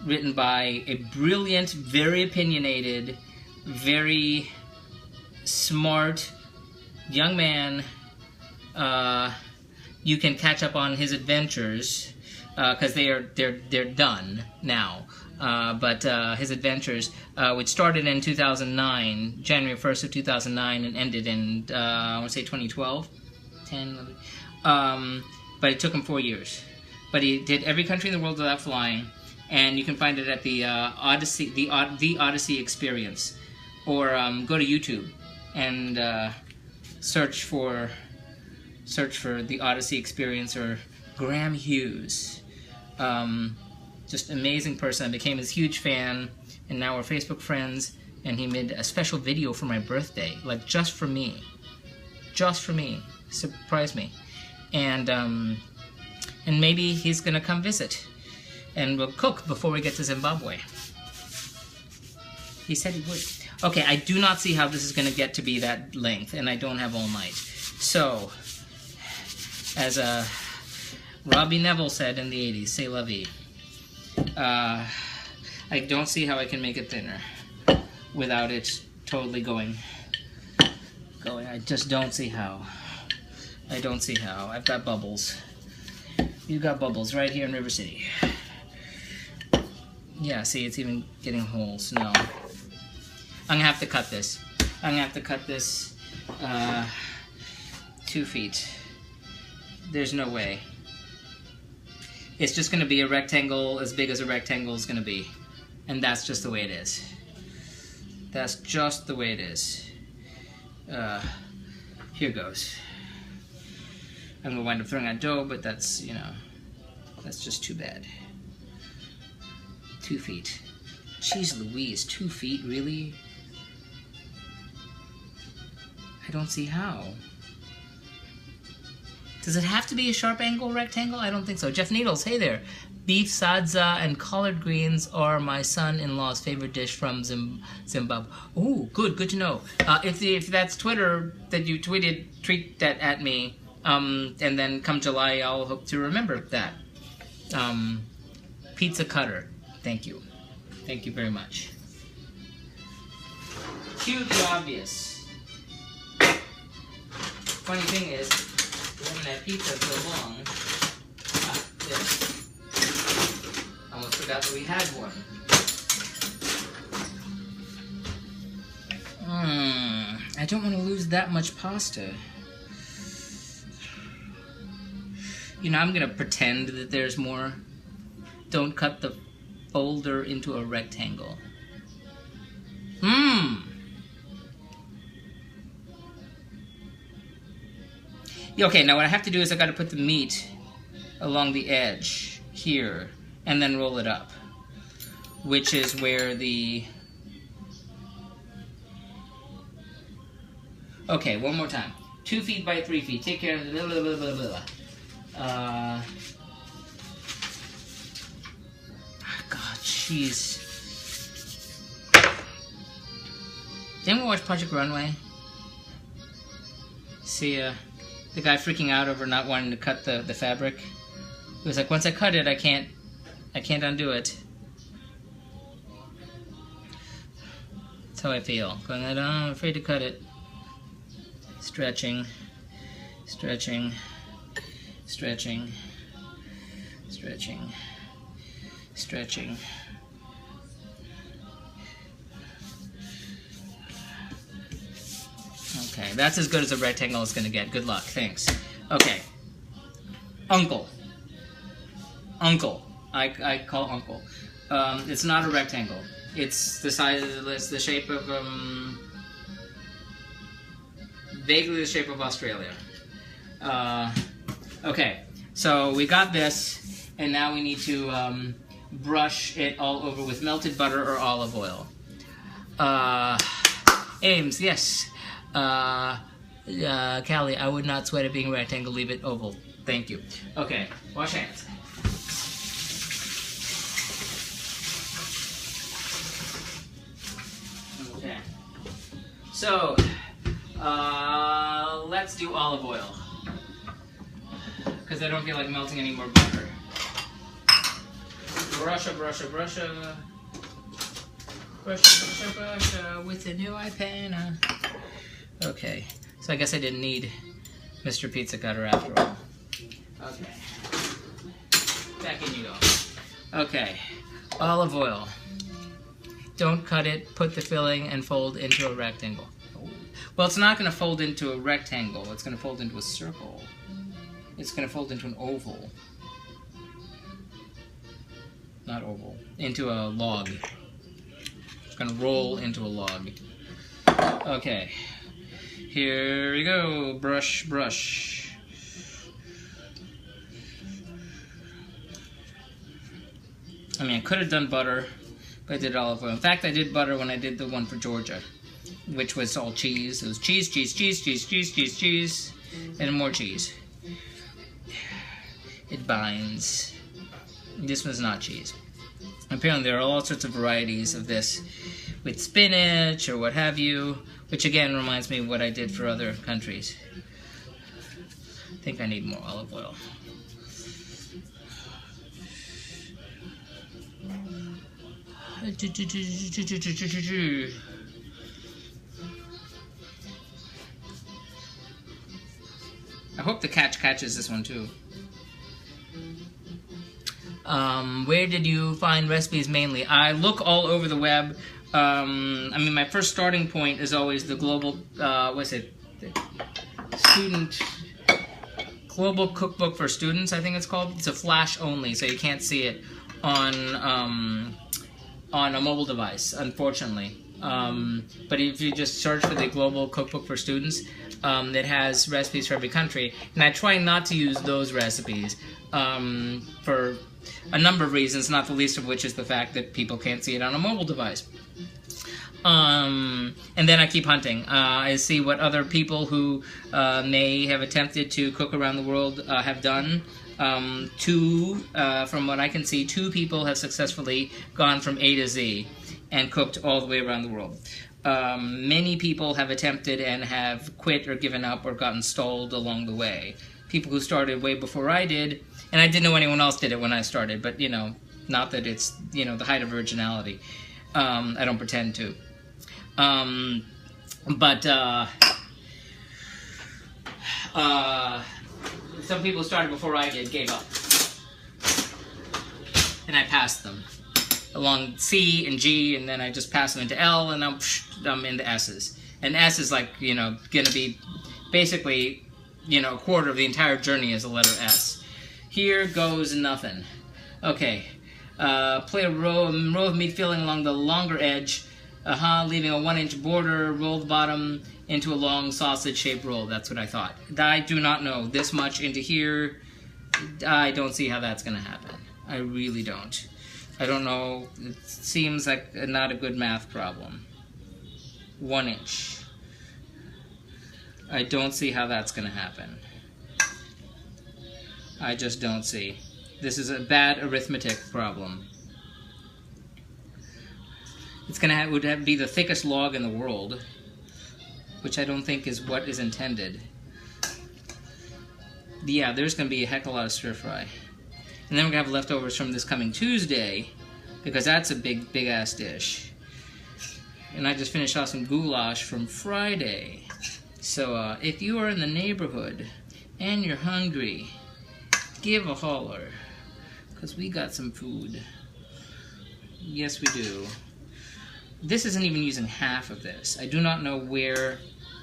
[SPEAKER 1] written by a brilliant, very opinionated, very smart young man, you can catch up on his adventures, because they're done now. But his adventures, which started in 2009, January 1st of 2009, and ended in I want to say 2012, 10, 11. But it took him 4 years. But he did every country in the world without flying, and you can find it at the Odyssey, the Odyssey Experience, or go to YouTube and search for the Odyssey Experience or Graham Hughes. Just amazing person. I became his huge fan, and now we're Facebook friends, and he made a special video for my birthday, like just for me. Just for me. Surprised me. And maybe he's gonna come visit, and we'll cook before we get to Zimbabwe. He said he would. Okay, I do not see how this is gonna get to be that length, and I don't have all night. So, as Robbie Neville said in the 80s, c'est la vie. I don't see how I can make it thinner without it totally going. I just don't see how. I don't see how. I've got bubbles. You've got bubbles right here in River City. Yeah, see, it's even getting holes. No. I'm gonna have to cut this. I'm gonna have to cut this 2 feet. There's no way. It's just gonna be a rectangle as big as a rectangle is gonna be. And that's just the way it is. That's just the way it is. Here goes. I'm gonna wind up throwing out dough, but that's, you know, that's just too bad. 2 feet. Jeez Louise, 2 feet, really? I don't see how. Does it have to be a sharp angle rectangle? I don't think so. Jeff Needles, hey there. Beef sadza and collard greens are my son-in-law's favorite dish from Zimbabwe. Oh, good to know. If that's Twitter that you tweeted, tweet that at me, and then come July, I'll hope to remember that. Pizza cutter, thank you. Thank you very much. Cue the obvious. Funny thing is, we haven't had pizza so long. This. Almost forgot that we had one. I don't want to lose that much pasta. You know, I'm going to pretend that there's more. Don't cut the folder into a rectangle. Okay, now what I have to do is I got to put the meat along the edge here and then roll it up, which is where the... Okay, one more time. 2 feet by 3 feet. Take care of the blah, blah, blah, blah, blah. God, jeez. Did anyone watch Project Runway? See, the guy freaking out over not wanting to cut the fabric. He was like, once I cut it, I can't undo it. That's how I feel. Going, I'm afraid to cut it. Stretching, stretching, stretching, stretching, stretching. Okay, that's as good as a rectangle is going to get. Good luck. Thanks. Okay. Uncle. Uncle. I call Uncle. It's not a rectangle. It's the size. It's the shape of vaguely the shape of Australia. Okay. So we got this, and now we need to brush it all over with melted butter or olive oil. Ames, yes. Callie, I would not sweat it being rectangle, leave it oval. Thank you. Okay, wash hands. Okay. So, let's do olive oil. Because I don't feel like melting any more butter. Brusha, brusha, brusha. Brusha, brusha, brusha with a new iPad. Okay, so I guess I didn't need Mr. Pizza Cutter after all. Okay. Back in you go. Okay, olive oil. Don't cut it, put the filling, and fold into a rectangle. Well, it's not going to fold into a rectangle. It's going to fold into a circle. It's going to fold into an oval. Not oval. Into a log. It's going to roll into a log. Okay. Here we go. Brush, brush. I mean, I could have done butter, but I did olive oil. In fact, I did butter when I did the one for Georgia, which was all cheese. It was cheese, cheese, cheese, cheese, cheese, cheese, cheese, and more cheese. It binds. This one's not cheese. Apparently there are all sorts of varieties of this with spinach or what have you, which again reminds me of what I did for other countries. I think I need more olive oil. I hope the catch catches this one too. Where did you find recipes mainly? I look all over the web. I mean, my first starting point is always the global, Global Cookbook for Students, I think it's called. It's a flash only, so you can't see it on a mobile device, unfortunately. But if you just search for the Global Cookbook for Students, it has recipes for every country. And I try not to use those recipes for a number of reasons, not the least of which is the fact that people can't see it on a mobile device. And then I keep hunting. I see what other people who may have attempted to cook around the world have done. From what I can see, 2 people have successfully gone from A to Z and cooked all the way around the world. Many people have attempted and have quit or given up or gotten stalled along the way. People who started way before I did, and I didn't know anyone else did it when I started, but, you know, not that it's, you know, the height of originality. I don't pretend to. Some people started before I did, gave up. And I passed them along C and G, and then I just passed them into L, and I'm into S's. And S is like, you know, going to be basically, you know, a quarter of the entire journey is a letter S. Here goes nothing. Okay. Play a row of meat filling along the longer edge, leaving a 1-inch border, roll the bottom into a long sausage-shaped roll. That's what I thought. I do not know. This much into here, I don't see how that's going to happen. I really don't. I don't know. It seems like not a good math problem. 1 inch. I don't see how that's going to happen. I just don't see. This is a bad arithmetic problem. It's going to would be the thickest log in the world, which I don't think is what is intended. Yeah, there's going to be a heck of a lot of stir fry. And then we're going to have leftovers from this coming Tuesday, because that's a big ass dish. And I just finished off some goulash from Friday. So if you are in the neighborhood and you're hungry, give a holler, because we got some food. Yes, we do. This isn't even using half of this. I do not know where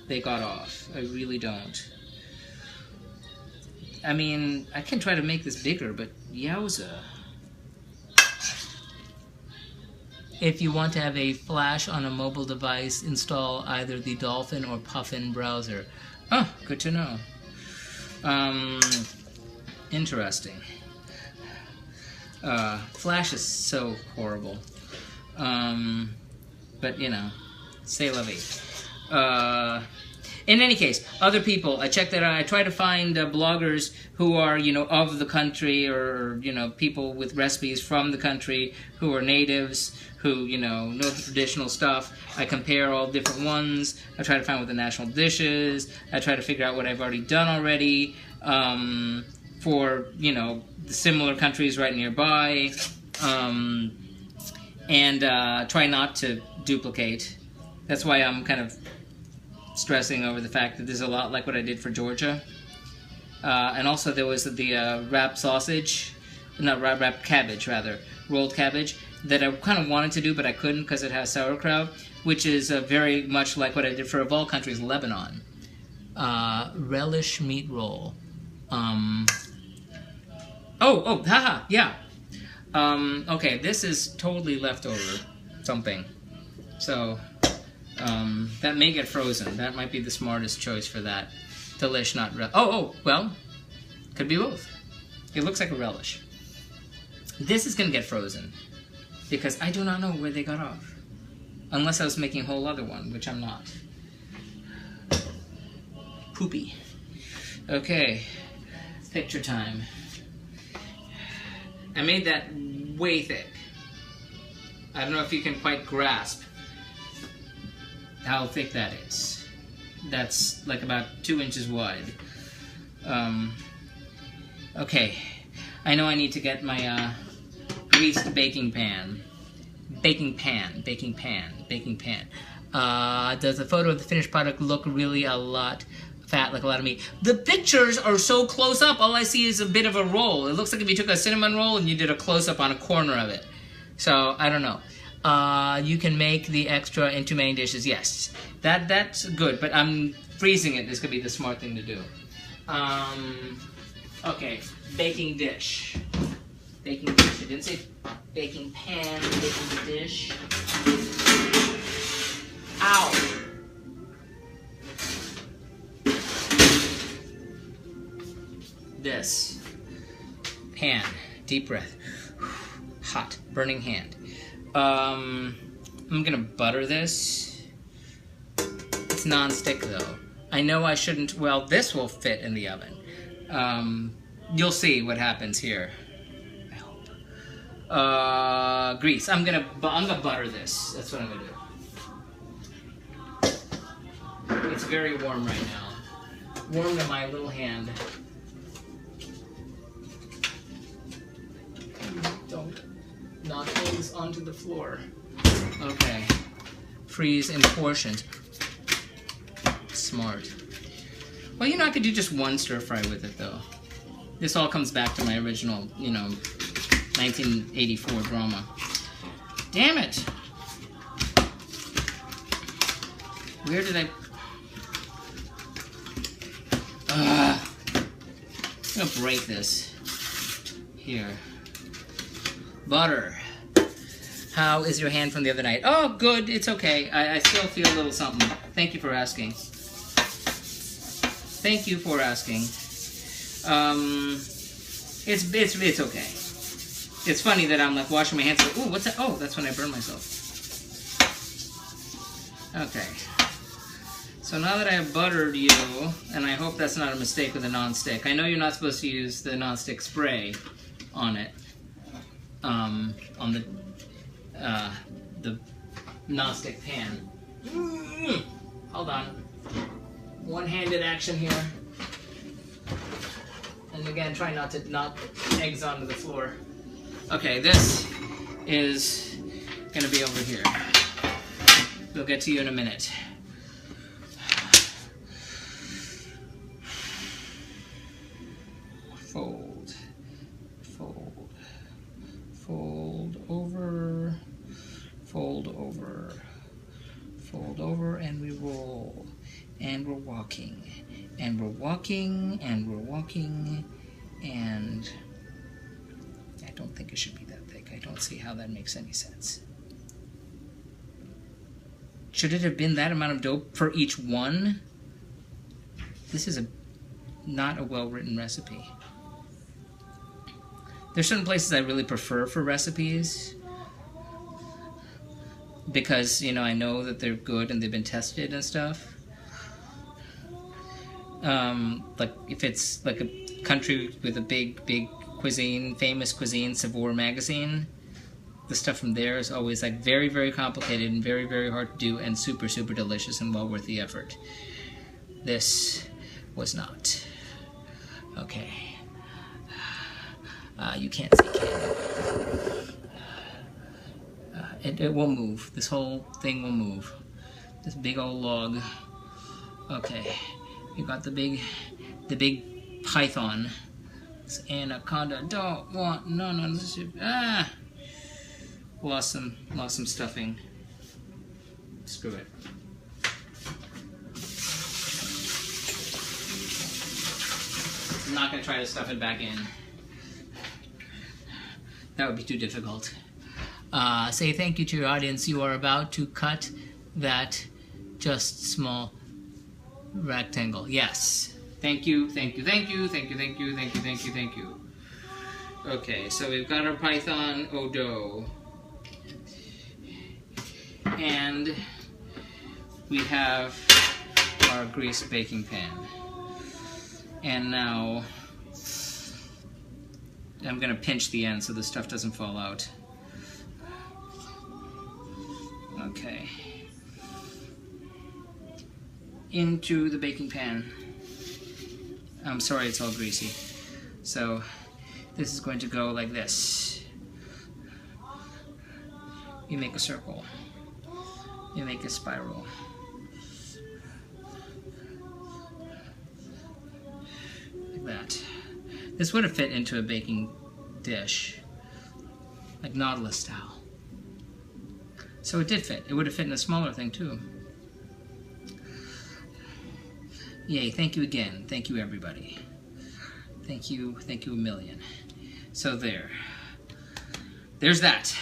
[SPEAKER 1] they got off. I really don't. I mean, I can try to make this bigger, but yowza. If you want to have a flash on a mobile device, install either the Dolphin or Puffin browser. Oh, good to know. Interesting. Flash is so horrible. But, you know, c'est la vie. In any case, other people, I check that out. I try to find bloggers who are, you know, of the country, or, you know, people with recipes from the country who are natives, who, you know the traditional stuff. I compare all different ones. I try to find what the national dish is. I try to figure out what I've already done already for, you know, the similar countries right nearby. And try not to duplicate. That's why I'm kind of stressing over the fact that there's a lot like what I did for Georgia. And also there was the wrapped sausage, not wrapped cabbage rather, rolled cabbage, that I kind of wanted to do but I couldn't because it has sauerkraut, which is very much like what I did for, of all countries, Lebanon. Relish meat roll. Haha, yeah. Okay, this is totally leftover something. So, that may get frozen. That might be the smartest choice for that. Delish, not relish. Well, could be both. It looks like a relish. This is going to get frozen because I do not know where they got off. Unless I was making a whole other one, which I'm not. Poopy. Okay, picture time. I made that way thick. I don't know if you can quite grasp how thick that is. That's like about 2 inches wide. Okay, I know I need to get my greased baking pan. Does the photo of the finished product look really a lot fat, like a lot of meat? The pictures are so close up, all I see is a bit of a roll. It looks like if you took a cinnamon roll and you did a close-up on a corner of it. So, I don't know. You can make the extra into main dishes. Yes, that's good, but I'm freezing it. This could be the smart thing to do. Okay, baking dish. Baking dish. I didn't say baking pan, baking dish. Ow! This. Pan. Deep breath. Hot. Burning hand. I'm gonna butter this. It's non-stick though. I know I shouldn't, well, this will fit in the oven. You'll see what happens here. I hope. Grease. I'm gonna butter this. That's what I'm gonna do. It's very warm right now. Warm to my little hand. Don't knock things onto the floor. Okay. Freeze in portions. Smart. Well, you know, I could do just one stir fry with it, though. This all comes back to my original, you know, 1984 drama. Damn it! Where did I... I'm gonna break this. Here. Butter. How is your hand from the other night? Oh, good. It's okay. I still feel a little something. Thank you for asking. Thank you for asking. It's okay. It's funny that I'm like washing my hands. Like, ooh, what's that? Oh, that's when I burn myself. Okay. So now that I have buttered you, and I hope that's not a mistake with a non-stick. I know you're not supposed to use the non-stick spray on it. On the non-stick pan. Hold on. One-handed action here. And again, try not to knock eggs onto the floor. Okay, this is gonna be over here. We'll get to you in a minute. Fold, fold, fold over, fold over, fold over, and we roll. And we're walking, and we're walking, and we're walking, and I don't think it should be that thick. I don't see how that makes any sense. Should it have been that amount of dough for each one? This is not a well-written recipe. There's certain places I really prefer for recipes because, you know, I know that they're good and they've been tested and stuff. Like if it's like a country with a big cuisine, famous cuisine, Savour magazine, the stuff from there is always like very, very complicated and very, very hard to do and super, super delicious and well worth the effort. This was not. Okay. You can't see, can you? It will move. This whole thing will move. This big old log. Okay. You got the big python. This anaconda don't want none of this. Ah! Lost some stuffing. Screw it. I'm not gonna try to stuff it back in. That would be too difficult. Say thank you to your audience. You are about to cut that just small rectangle. Yes. Thank you, thank you, thank you, thank you, thank you, thank you, thank you, thank you. Okay, so we've got our python dough. And we have our greased baking pan. And now I'm gonna pinch the end so the stuff doesn't fall out. Okay. Into the baking pan. I'm sorry it's all greasy. So this is going to go like this. You make a circle. You make a spiral. Like that. This would have fit into a baking dish, like Nautilus style. So it did fit. It would have fit in a smaller thing too. Yay, thank you again. Thank you everybody. Thank you a million. So there's that.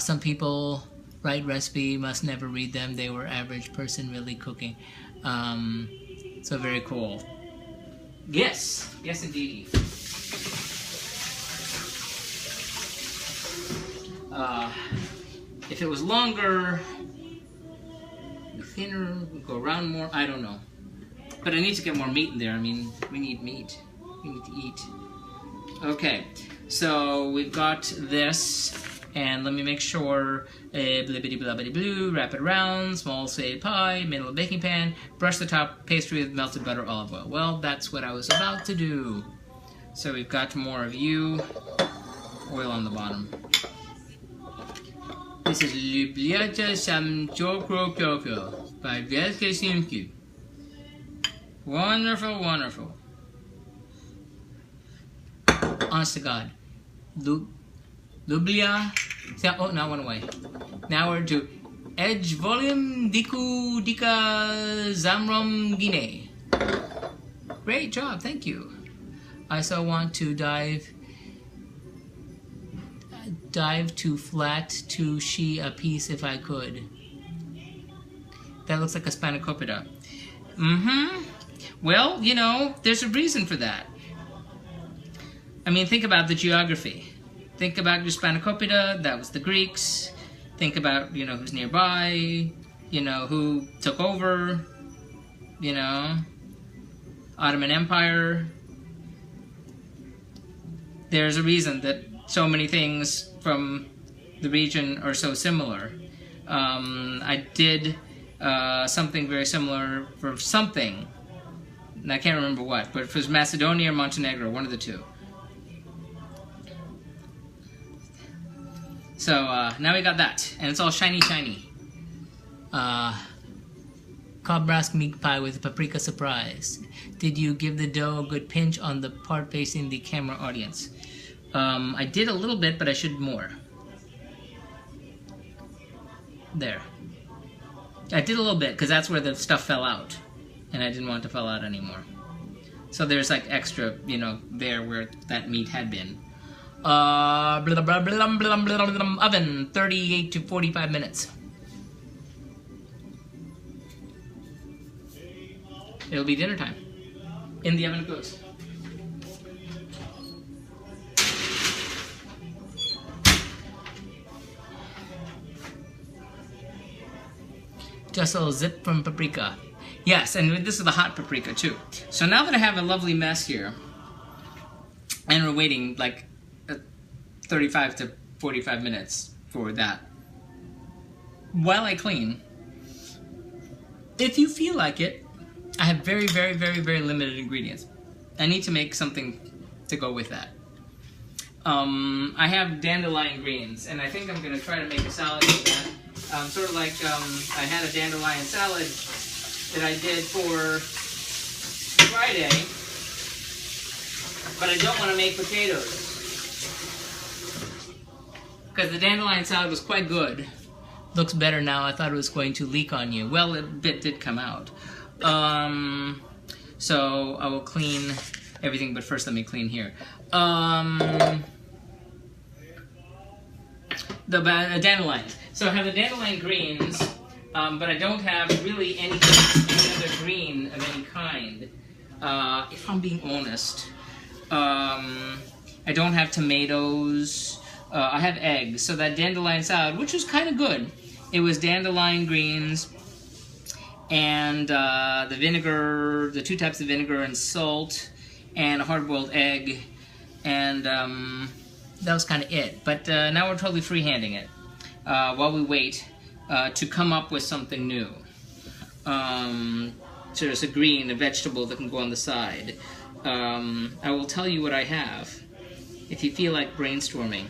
[SPEAKER 1] Some people write recipe, must never read them. They were average person really cooking. So very cool. Yes, yes indeed. If it was longer, thinner, go around more, I don't know. But I need to get more meat in there. I mean, we need meat. We need to eat. Okay, so we've got this, and let me make sure, blibbity blabbity blue, wrap it around, small say pie, middle of baking pan, brush the top pastry with melted butter, olive oil. Well, that's what I was about to do. So we've got more of you, oil on the bottom. This is Lubliata Samchokrokoko by Baranski. Wonderful, wonderful. Honest to God. Lublia. Oh, now one away. Now we're to Edge Volume Diku Dika Zamrom Guinea. Great job, thank you. I so want to dive to flat to she a piece if I could. That looks like a spanakopita. Well, you know, there's a reason for that. I mean, think about the geography. Think about your spanakopita, that was the Greeks. Think about, you know, who's nearby, you know, who took over, you know, Ottoman Empire. There's a reason that so many things from the region are so similar. I did something very similar for something, and I can't remember what, but it was Macedonia or Montenegro, one of the two. So now we got that, and it's all shiny, shiny. Cobb-Brask meat pie with paprika surprise. Did you give the dough a good pinch on the part facing the camera audience? I did a little bit, but I should more. There. I did a little bit, because that's where the stuff fell out. And I didn't want it to fall out anymore. So there's like extra, you know, there where that meat had been. Oven, 38 to 45 minutes. It'll be dinner time. In the oven it goes. Just a little zip from paprika. Yes, and this is the hot paprika too. So now that I have a lovely mess here, and we're waiting like 35 to 45 minutes for that, while I clean, if you feel like it, I have very, very, very, very limited ingredients. I need to make something to go with that. I have dandelion greens, and I think I'm going to try to make a salad with that. Sort of like I had a dandelion salad that I did for Friday, but I don't want to make potatoes because the dandelion salad was quite good. Looks better now. I thought it was going to leak on you. Well, a bit did come out. So I will clean everything, but first let me clean here. The dandelions. So I have the dandelion greens, but I don't have really any other green of any kind. If I'm being honest, I don't have tomatoes. I have eggs. So that dandelion salad, which was kind of good. It was dandelion greens and the vinegar, the 2 types of vinegar and salt, and a hard-boiled egg, and that was kind of it. But now we're totally freehanding it while we wait to come up with something new. So there's a green, a vegetable that can go on the side. I will tell you what I have if you feel like brainstorming,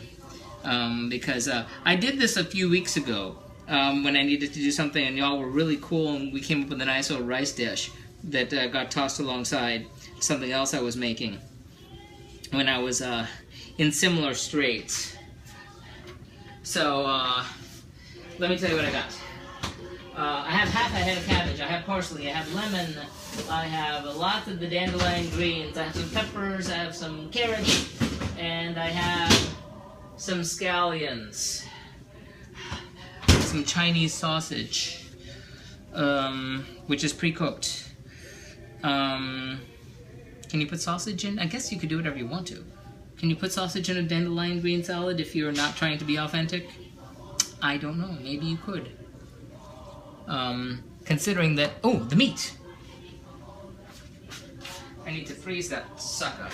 [SPEAKER 1] because I did this a few weeks ago when I needed to do something, and y'all were really cool, and we came up with a nice little rice dish that got tossed alongside something else I was making when I was in similar straits. So let me tell you what I got. I have half a head of cabbage, I have parsley, I have lemon, I have lots of the dandelion greens, I have some peppers, I have some carrots, and I have some scallions, some Chinese sausage, which is pre-cooked. Can you put sausage in? I guess you could do whatever you want to. Can you put sausage in a dandelion green salad if you're not trying to be authentic? I don't know. Maybe you could. Considering that... Oh, the meat! I need to freeze that sucker.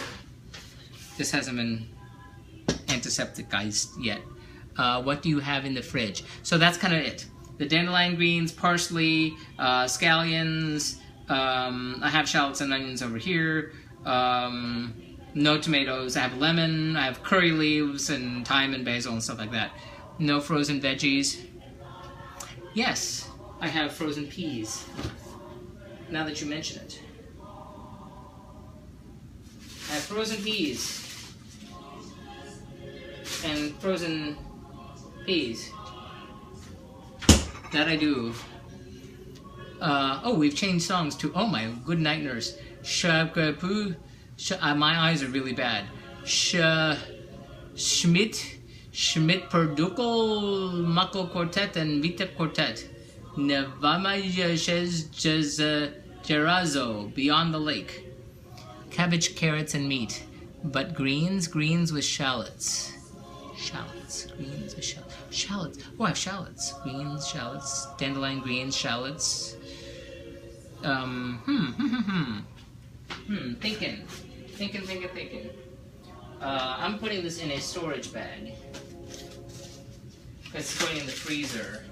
[SPEAKER 1] This hasn't been antisepticized yet. What do you have in the fridge? So that's kind of it. The dandelion greens, parsley, scallions. I have shallots and onions over here. No tomatoes. I have lemon. I have curry leaves and thyme and basil and stuff like that. No frozen veggies. Yes, I have frozen peas. Now that you mention it. I have frozen peas. And frozen peas. That I do. Oh, we've changed songs to Oh My Good Night Nurse. My eyes are really bad. Schmidt Perdukel Mako Quartet and Vita Quartet. Nevama Jerazo Beyond the Lake. Cabbage, carrots, and meat. But greens with shallots. Greens with shallots. Shallots. Oh, I have shallots. Greens, shallots, dandelion greens, shallots. Thinking. I'm putting this in a storage bag. It's going in the freezer.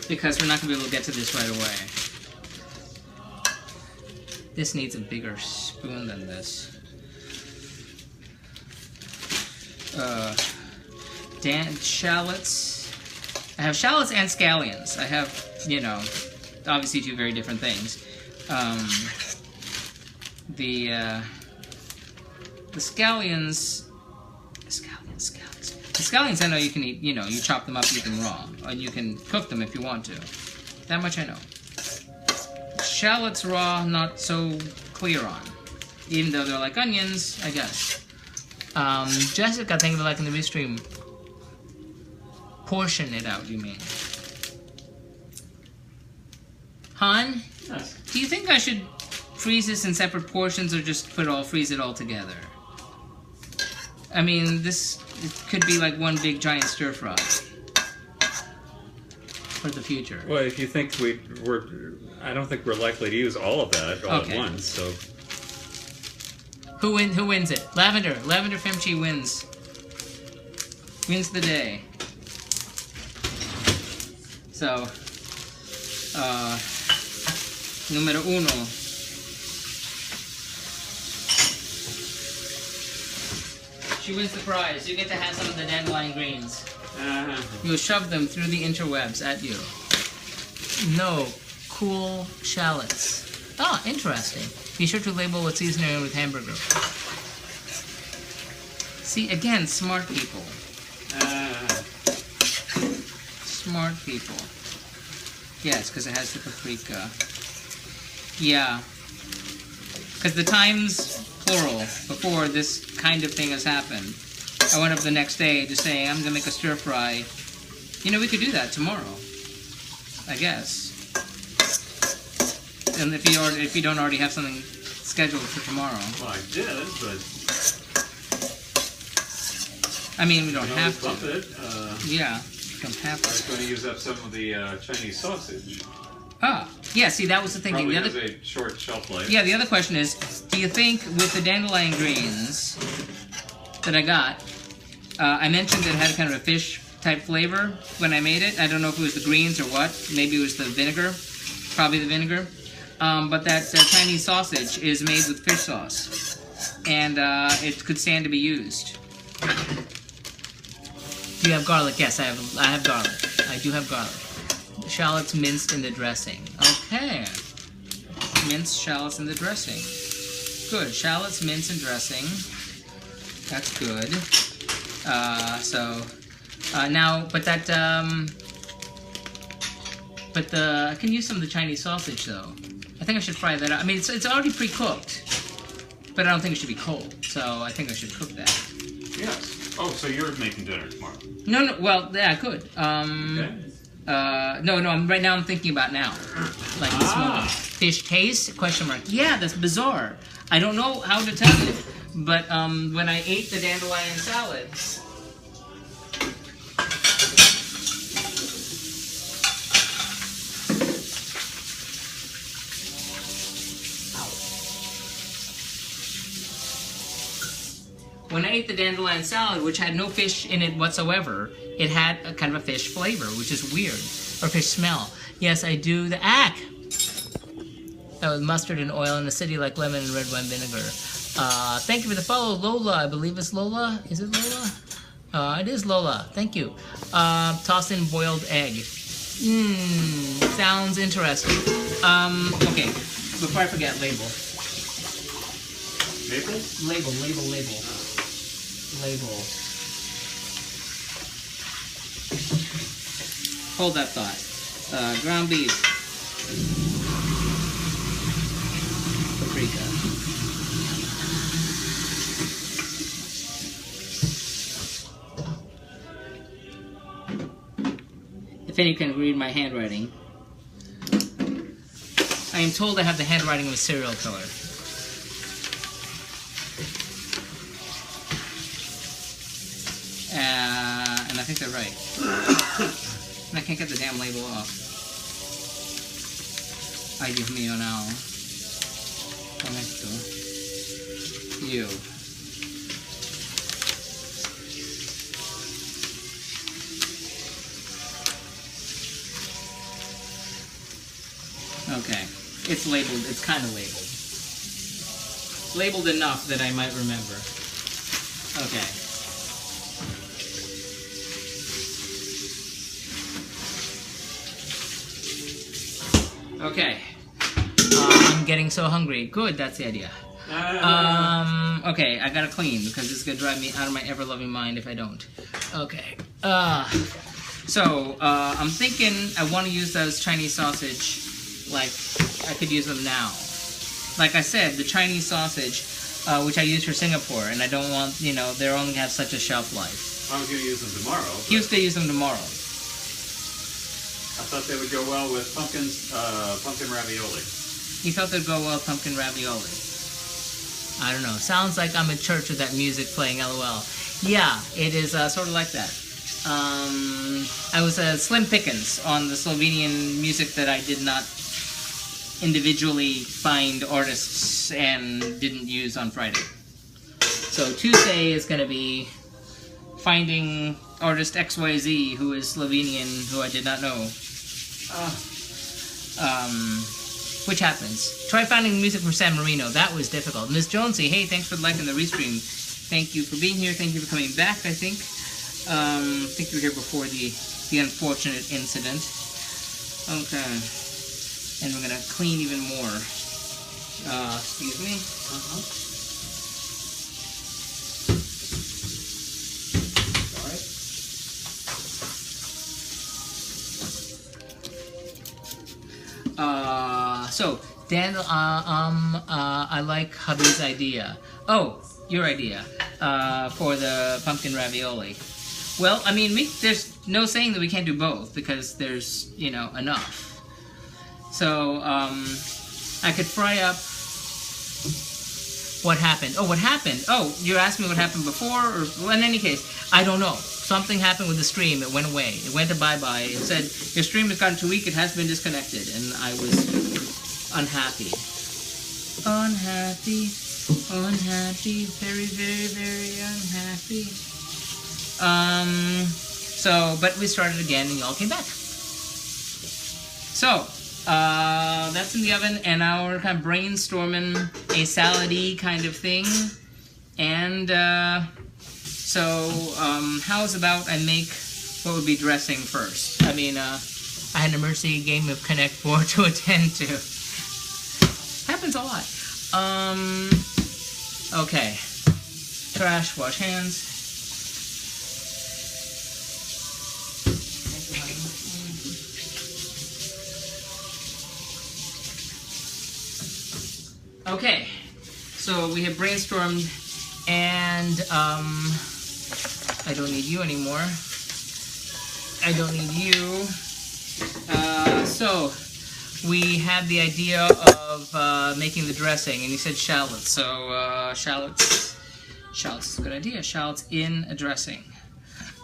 [SPEAKER 1] Because we're not going to be able to get to this right away. This needs a bigger spoon than this. Shallots. I have shallots and scallions. I have, you know, obviously 2 very different things. The scallions. The scallions I know you can eat, you know, you chop them up, eat them raw. Or you can cook them if you want to. That much I know. Shallots raw, not so clear on. Even though they're like onions, I guess. Jessica, thank you for liking the restream. Portion it out, you mean? Han, yes. Do you think I should freeze this in separate portions or just freeze it all together? I mean, it could be like one big giant stir fry. for the future.
[SPEAKER 2] Well, if you think I don't think we're likely to use all of that all
[SPEAKER 1] Okay.
[SPEAKER 2] at once. So
[SPEAKER 1] Who wins it? Lavender. Lavender Femchi wins. Wins the day. So, numero uno. She wins the prize. You get to have some of the dandelion greens. You'll shove them through the interwebs at you. No, cool shallots. Oh, interesting. Be sure to label what seasoning with hamburger. See, again, smart people. Smart people. Yes, because it has the paprika. Yeah. Because the times, plural, before this kind of thing has happened, I went up the next day just saying, I'm going to make a stir fry. You know, we could do that tomorrow, I guess. And if you don't already have something scheduled for tomorrow.
[SPEAKER 2] well, I did, but
[SPEAKER 1] I mean, we don't
[SPEAKER 2] you
[SPEAKER 1] have
[SPEAKER 2] bump
[SPEAKER 1] to.
[SPEAKER 2] it.
[SPEAKER 1] Yeah, we don't have
[SPEAKER 2] I was
[SPEAKER 1] to.
[SPEAKER 2] going to use up some of the Chinese sausage.
[SPEAKER 1] Ah, yeah, see, that was the thinking.
[SPEAKER 2] Probably
[SPEAKER 1] The
[SPEAKER 2] has
[SPEAKER 1] other,
[SPEAKER 2] a short shelf life.
[SPEAKER 1] yeah, the other question is, do you think with the dandelion greens that I got, I mentioned that it had kind of a fish type flavor when I made it. I don't know if it was the greens or what. Maybe it was the vinegar. Probably the vinegar. But that Chinese sausage is made with fish sauce. And it could stand to be used. Do you have garlic? Yes, I have garlic. I do have garlic. Shallots minced in the dressing. Okay. Minced shallots in the dressing. Good. Shallots minced in dressing. That's good. Now, but that, I can use some of the Chinese sausage though. I think I should fry that up. I mean, it's already pre-cooked, but I don't think it should be cold. So I think I should cook that.
[SPEAKER 2] Yes. Oh, so you're making dinner tomorrow?
[SPEAKER 1] No. Well, yeah, I could.
[SPEAKER 2] Okay.
[SPEAKER 1] No. Right now, I'm thinking about now, like this moment. Fish taste? Question mark. Yeah, that's bizarre. I don't know how to tell you, but when I ate the dandelion salads. When I ate the dandelion salad, which had no fish in it whatsoever, it had a kind of a fish flavor, which is weird. Or fish smell. Yes, I do. The ack! That was mustard and oil in a city like lemon and red wine vinegar. Thank you for the follow, Lola. I believe it's Lola. Is it Lola? It is Lola. Thank you. Toss in boiled egg. Sounds interesting. Okay. Before I forget, label.
[SPEAKER 2] Maple?
[SPEAKER 1] Label. Hold that thought. Ground beef. Paprika. If any can read my handwriting. I am told I have the handwriting of a serial killer. And I think they're right. And I can't get the damn label off. Ay, Dios mío, now. Con esto. You. Okay. It's labeled. It's kind of labeled. Labeled enough that I might remember. Okay. Okay. I'm getting so hungry. Good, that's the idea. Okay, I gotta clean because it's gonna drive me out of my ever-loving mind if I don't. Okay. I'm thinking I want to use those Chinese sausage, like, I could use them now. Like I said, the Chinese sausage, which I use for Singapore, and I don't want, you know, they only have such a shelf life.
[SPEAKER 2] I was going to use them tomorrow.
[SPEAKER 1] He was gonna use them tomorrow.
[SPEAKER 2] I thought they would go well with pumpkin ravioli.
[SPEAKER 1] He thought they'd go well with pumpkin ravioli. I don't know. Sounds like I'm in church with that music playing, LOL. Yeah, it is sort of like that. I was slim pickings on the Slovenian music that I did not individually find artists and didn't use on Friday. So Tuesday is going to be finding artist XYZ, who is Slovenian, who I did not know. Which happens. Try finding music from San Marino. That was difficult. Ms. Jonesy, hey, thanks for liking the restream. Thank you for being here. Thank you for coming back, I think. I think you were here before the unfortunate incident. Okay. And we're going to clean even more. Excuse me. So, Dan, I like hubby's idea. Oh, your idea, for the pumpkin ravioli. Well, I mean, there's no saying that we can't do both, because there's, you know, enough. So, I could fry up what happened. Oh, what happened? Oh, you're asking me what happened before? Or, well, in any case, I don't know. Something happened with the stream. It went away. It went to bye-bye. It said, your stream has gotten too weak. It has been disconnected. And I was unhappy. Unhappy. Unhappy. Very, very, very unhappy. So, but we started again and y'all came back. So, that's in the oven. And now we're kind of brainstorming a salad-y kind of thing. And, so, how's about I make what would be dressing first? I mean, I had an emergency game of Connect 4 to attend to. Happens a lot. Okay. Trash, wash hands. Okay. So, we have brainstormed and, I don't need you anymore. I don't need you. So, we had the idea of making the dressing, and you said shallots. So, shallots is a good idea. Shallots in a dressing.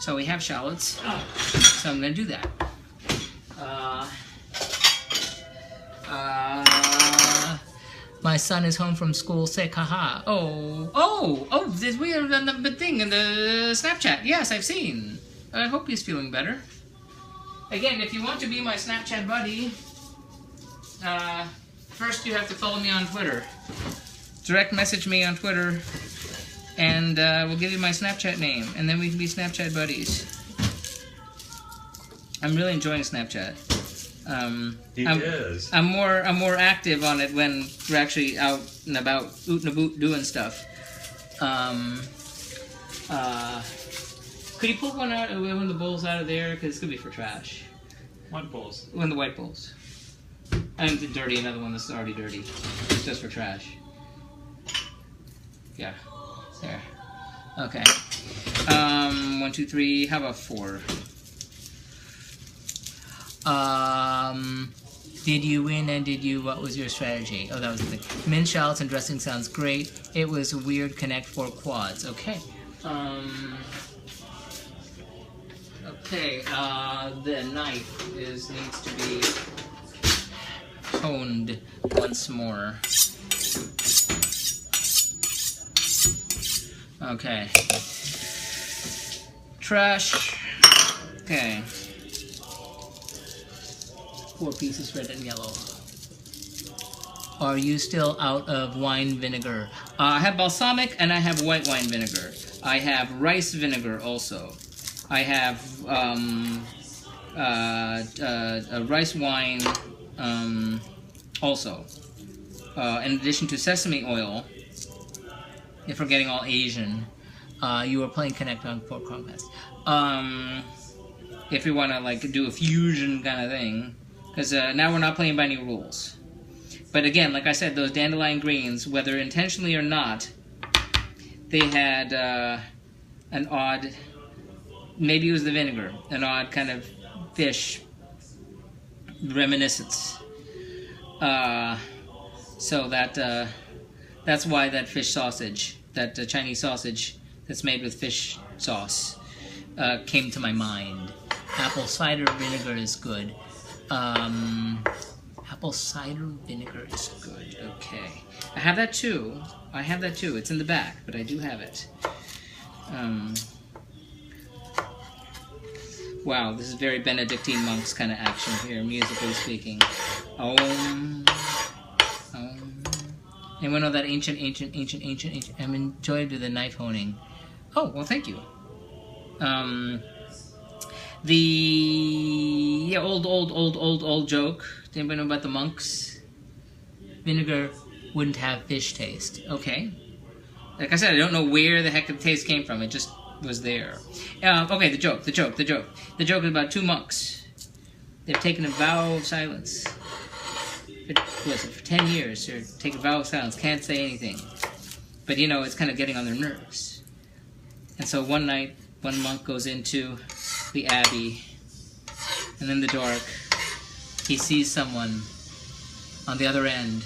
[SPEAKER 1] So we have shallots. So I'm going to do that. My son is home from school sick, haha. Oh, we are on the thing in the Snapchat. Yes, I've seen. I hope he's feeling better. Again, if you want to be my Snapchat buddy, first you have to follow me on Twitter. Direct message me on Twitter, and we'll give you my Snapchat name, and then we can be Snapchat buddies. I'm really enjoying Snapchat. I'm more active on it when we're actually out and about, oot and about doing stuff. Could you pull one of the bowls out of there? Because it's gonna be for trash.
[SPEAKER 2] What bowls?
[SPEAKER 1] One of the white bowls. I'm dirty. Another one that's already dirty. It's just for trash. Yeah. There. Okay. 1, 2, 3. How about 4? Did you win and what was your strategy? Oh, that was the thing. Minced shallots and dressing sounds great. It was a weird Connect 4 quads. Okay. Okay, the knife needs to be honed once more. Okay. Trash. Okay. 4 pieces, red and yellow. Are you still out of wine vinegar? I have balsamic and I have white wine vinegar. I have rice vinegar also. I have a rice wine also. In addition to sesame oil. If we're getting all Asian, you are playing Connect on 4 Chromecast. If we want to like do a fusion kind of thing. Because now we're not playing by any rules. But again, like I said, those dandelion greens, whether intentionally or not, they had an odd, maybe it was the vinegar, an odd kind of fish reminiscence. So that's why that fish sausage, that Chinese sausage that's made with fish sauce, came to my mind. Apple cider vinegar is good. Apple cider vinegar is good. Okay. I have that too. It's in the back, but I do have it. Wow, this is very Benedictine monks kind of action here, musically speaking. Anyone know that ancient, I'm enjoyed the knife honing. Oh, well, thank you. The old joke. Does anybody know about the monks? Vinegar wouldn't have fish taste. Okay. Like I said, I don't know where the heck the taste came from. It just was there. Okay, the joke. The joke is about two monks. They've taken a vow of silence. For 10 years, they're taking a vow of silence. Can't say anything. But, you know, it's kind of getting on their nerves. And so one night, one monk goes into the abbey, and in the dark, he sees someone on the other end,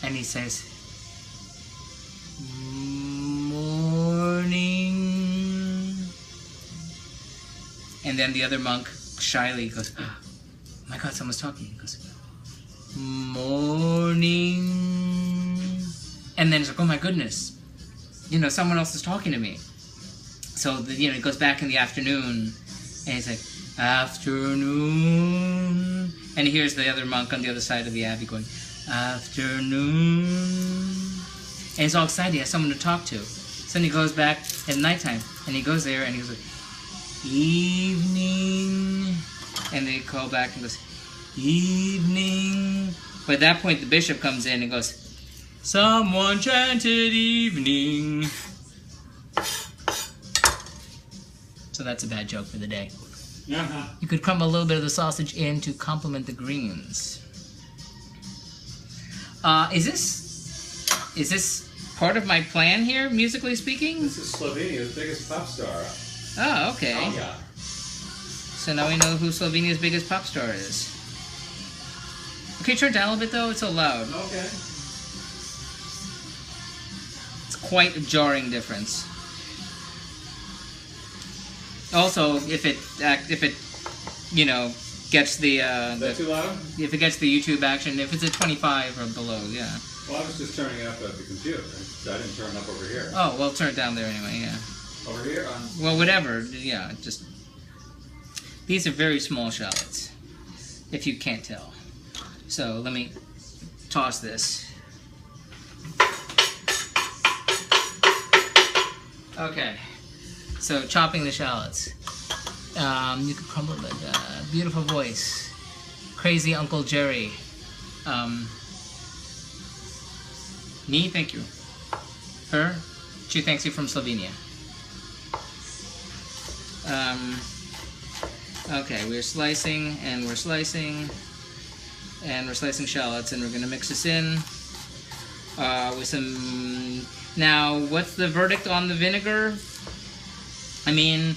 [SPEAKER 1] and he says, "Morning." And then the other monk shyly goes, "Oh my God, someone's talking." He goes, "Morning." And then it's like, "Oh my goodness, you know, someone else is talking to me." So, you know, it goes back in the afternoon, and he's like, "Afternoon." And he hears the other monk on the other side of the abbey going, "Afternoon." And he's all excited, he has someone to talk to. So then he goes back at nighttime, and he goes there, and he goes like, "Evening." And they call back and goes, "Evening." But at that point, the bishop comes in and goes, "Someone chanted evening." So that's a bad joke for the day. You could crumble a little bit of the sausage in to complement the greens. Is this part of my plan here, musically speaking?
[SPEAKER 2] This is Slovenia's biggest pop star.
[SPEAKER 1] Oh, okay.
[SPEAKER 2] Oh, yeah.
[SPEAKER 1] So now we know who Slovenia's biggest pop star is. Okay, turn it down a little bit though, it's so loud.
[SPEAKER 2] Okay.
[SPEAKER 1] It's quite a jarring difference. Also, if it you know, gets the
[SPEAKER 2] Is that too loud?
[SPEAKER 1] if it gets the YouTube action, if it's at 25 or below, yeah.
[SPEAKER 2] Well, I was just turning it up at the computer. I didn't turn it up over here.
[SPEAKER 1] Oh, well, turn it down there anyway, yeah.
[SPEAKER 2] Over here?
[SPEAKER 1] Well, whatever, yeah, just... These are very small shallots, if you can't tell. So, let me toss this. Okay, so chopping the shallots. You can crumble it. Beautiful voice. Crazy Uncle Jerry. Me, thank you. Her, she thanks you from Slovenia. Okay, we're slicing, and we're slicing, and we're slicing shallots, and we're gonna mix this in with some... Now, what's the verdict on the vinegar? I mean,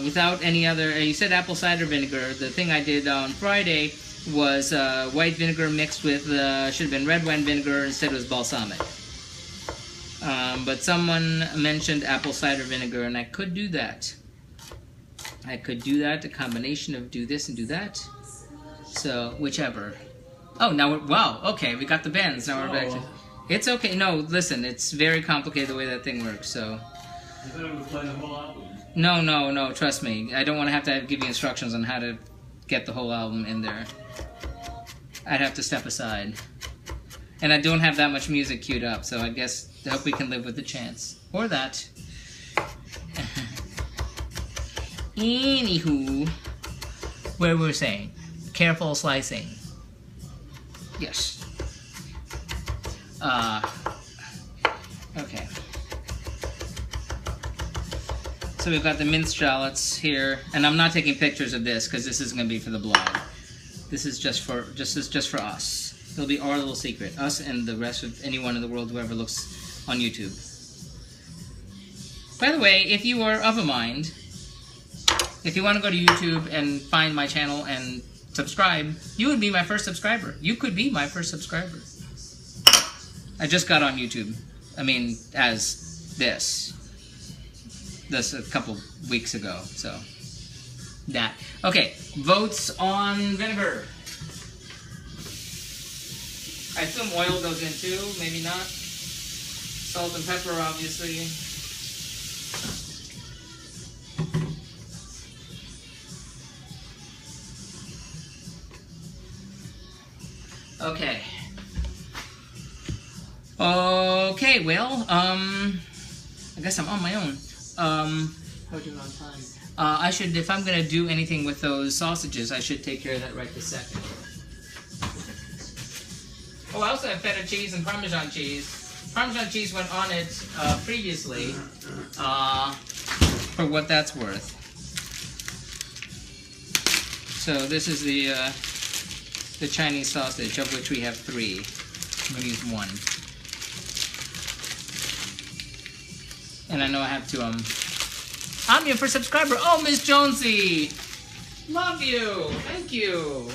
[SPEAKER 1] without any other... You said apple cider vinegar. The thing I did on Friday was white vinegar mixed with... should have been red wine vinegar. Instead it was balsamic. But someone mentioned apple cider vinegar, and I could do that. I could do that, a combination of do this and do that. So, whichever. Oh, now we're... Wow, okay, we got the bends. Now we're back to... It's okay. No, listen, it's very complicated the way that thing works, so...
[SPEAKER 2] I thought it would play the whole album.
[SPEAKER 1] No, trust me. I don't want to have to give you instructions on how to get the whole album in there. I'd have to step aside. And I don't have that much music queued up, so I guess I hope we can live with the chance. Or that. Anywho, where we were saying, careful slicing. Yes. Okay. So we've got the minced shallots here, and I'm not taking pictures of this because this is going to be for the blog. This is just for us. It'll be our little secret, us and the rest of anyone in the world who ever looks on YouTube. By the way, if you are of a mind, if you want to go to YouTube and find my channel and subscribe, you would be my first subscriber. You could be my first subscriber. I just got on YouTube. I mean, as this a couple weeks ago, so that. Okay, votes on vinegar. I assume oil goes in too, maybe not. Salt and pepper, obviously. Okay. Okay, well, I guess I'm on my own. How are we doing on time? I should, if I'm gonna do anything with those sausages, I should take care of that right this second. Oh, I also have feta cheese and Parmesan cheese. Parmesan cheese went on it previously, for what that's worth. So this is the Chinese sausage, of which we have 3. I'm gonna use 1. And I know I have to, I'm your first subscriber. Oh, Miss Jonesy! Love you! Thank you!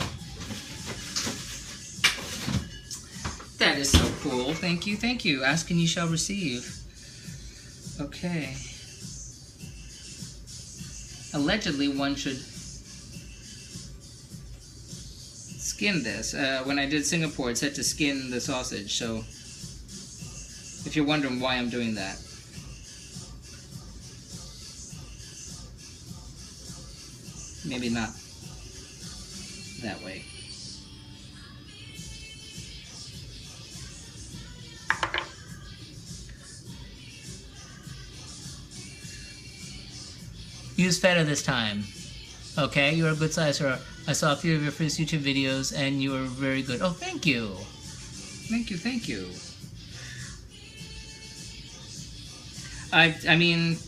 [SPEAKER 1] That is so cool. Thank you, thank you. Ask and you shall receive. Okay. Allegedly, one should skin this. When I did Singapore, it said to skin the sausage, so if you're wondering why I'm doing that. Maybe not that way. Use feta this time. Okay, you're a good sizer. I saw a few of your first YouTube videos and you were very good. Oh, thank you. Thank you, thank you. I mean,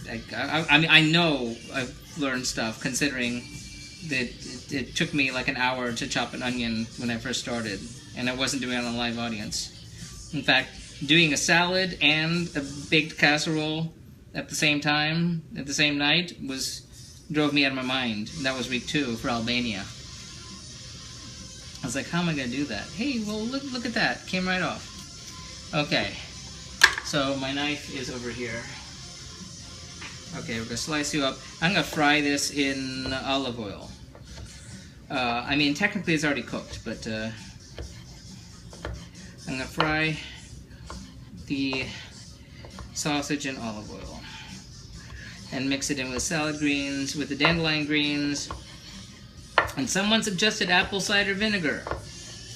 [SPEAKER 1] I know I've learned stuff, considering that it took me like an hour to chop an onion when I first started, and I wasn't doing it on a live audience. In fact, doing a salad and a baked casserole at the same time, at the same night, drove me out of my mind. And that was week 2 for Albania. I was like, how am I going to do that? Hey, well, look at that. Came right off. Okay. So my knife is over here. Okay, we're going to slice you up. I'm going to fry this in olive oil. I mean, technically it's already cooked, but I'm going to fry the sausage in olive oil and mix it in with salad greens, with the dandelion greens. And someone suggested apple cider vinegar.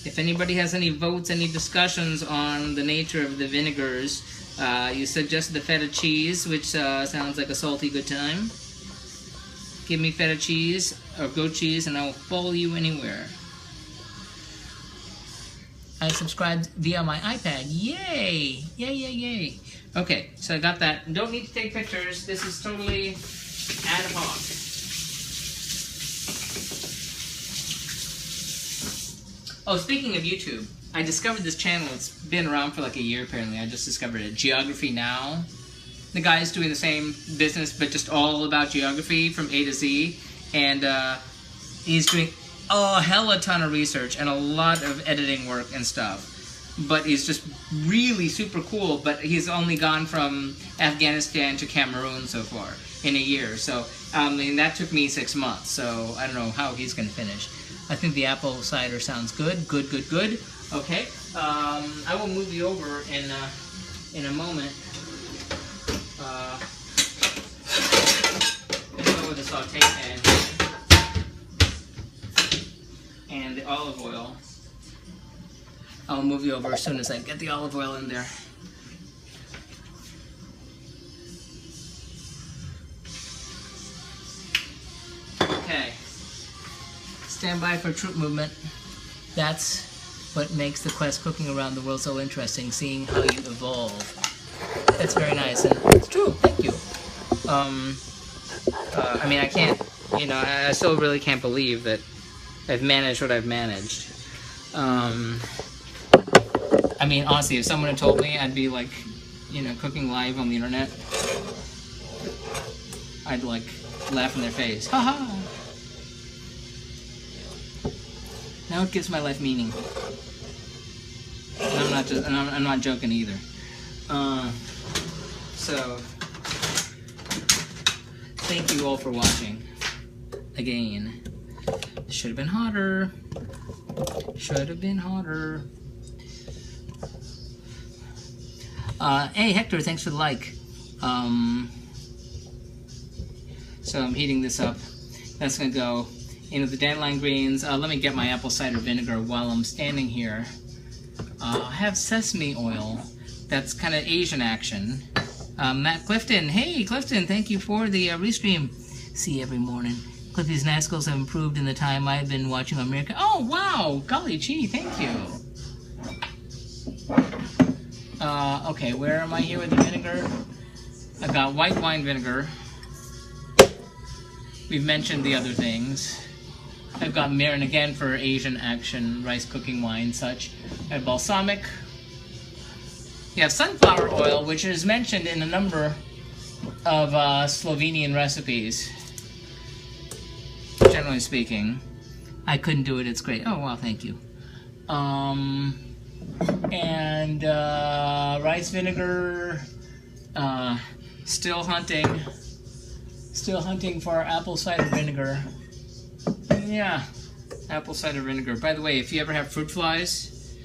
[SPEAKER 1] If anybody has any votes, any discussions on the nature of the vinegars, you suggested the feta cheese, which sounds like a salty good time. Give me feta cheese or goat cheese and I'll follow you anywhere. I subscribed via my iPad. Yay! Yay, yay, yay. Okay, so I got that. Don't need to take pictures. This is totally ad hoc. Oh, speaking of YouTube, I discovered this channel. It's been around for like a year, apparently. I just discovered it. Geography Now. The guy's doing the same business, but just all about geography from A to Z. And he's doing a hella ton of research and a lot of editing work and stuff. But he's just really super cool. But he's only gone from Afghanistan to Cameroon so far in a year. So, and that took me 6 months. So I don't know how he's going to finish. I think the apple cider sounds good. Good, good, good. Okay. I will move you over in a moment. Let's go with the saute pan and the olive oil. I'll move you over as soon as I get the olive oil in there. Okay. Stand by for troop movement. That's what makes the quest cooking around the world so interesting, seeing how you evolve. That's very nice, and it's true, thank you. I mean, I can't, you know, I still really can't believe that I've managed what I've managed. I mean, honestly, if someone had told me I'd be like, you know, cooking live on the internet, I'd like laugh in their face. Haha! Now it gives my life meaning. And I'm not joking either. So thank you all for watching. again. Should have been hotter. Should have been hotter. Hey Hector, thanks for the like. So I'm heating this up. That's gonna go into the dandelion greens. Let me get my apple cider vinegar while I'm standing here. I have sesame oil. That's kind of Asian action. Matt Clifton, hey Clifton, thank you for the restream. See you every morning. Cliffy's Nascals have improved in the time I've been watching America. Oh wow, golly gee, thank you. Okay, where am I here with the vinegar? I've got white wine vinegar. We've mentioned the other things. I've got mirin again for Asian action, rice cooking wine, such. I have balsamic. You have sunflower oil, which is mentioned in a number of Slovenian recipes. Generally speaking, I couldn't do it. It's great. Oh wow, thank you. And rice vinegar. Still hunting for our apple cider vinegar. Yeah, apple cider vinegar. By the way, if you ever have fruit flies,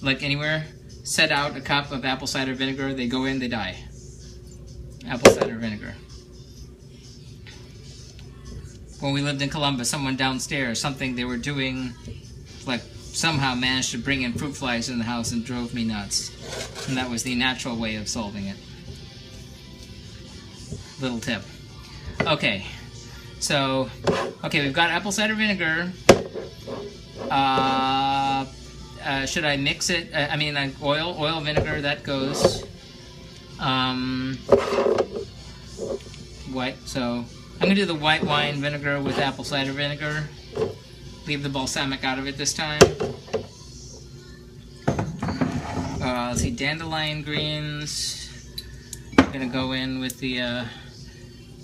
[SPEAKER 1] like anywhere, set out a cup of apple cider vinegar. They go in, they die. Apple cider vinegar. When we lived in Columbus, someone downstairs, something they were doing, like somehow managed to bring in fruit flies in the house and drove me nuts. And that was the natural way of solving it. Little tip. Okay, so, we've got apple cider vinegar. Should I mix it? I mean, like oil, vinegar, that goes. White, so I'm gonna do the white wine vinegar with apple cider vinegar. Leave the balsamic out of it this time. Let's see, dandelion greens. I'm gonna go in with the,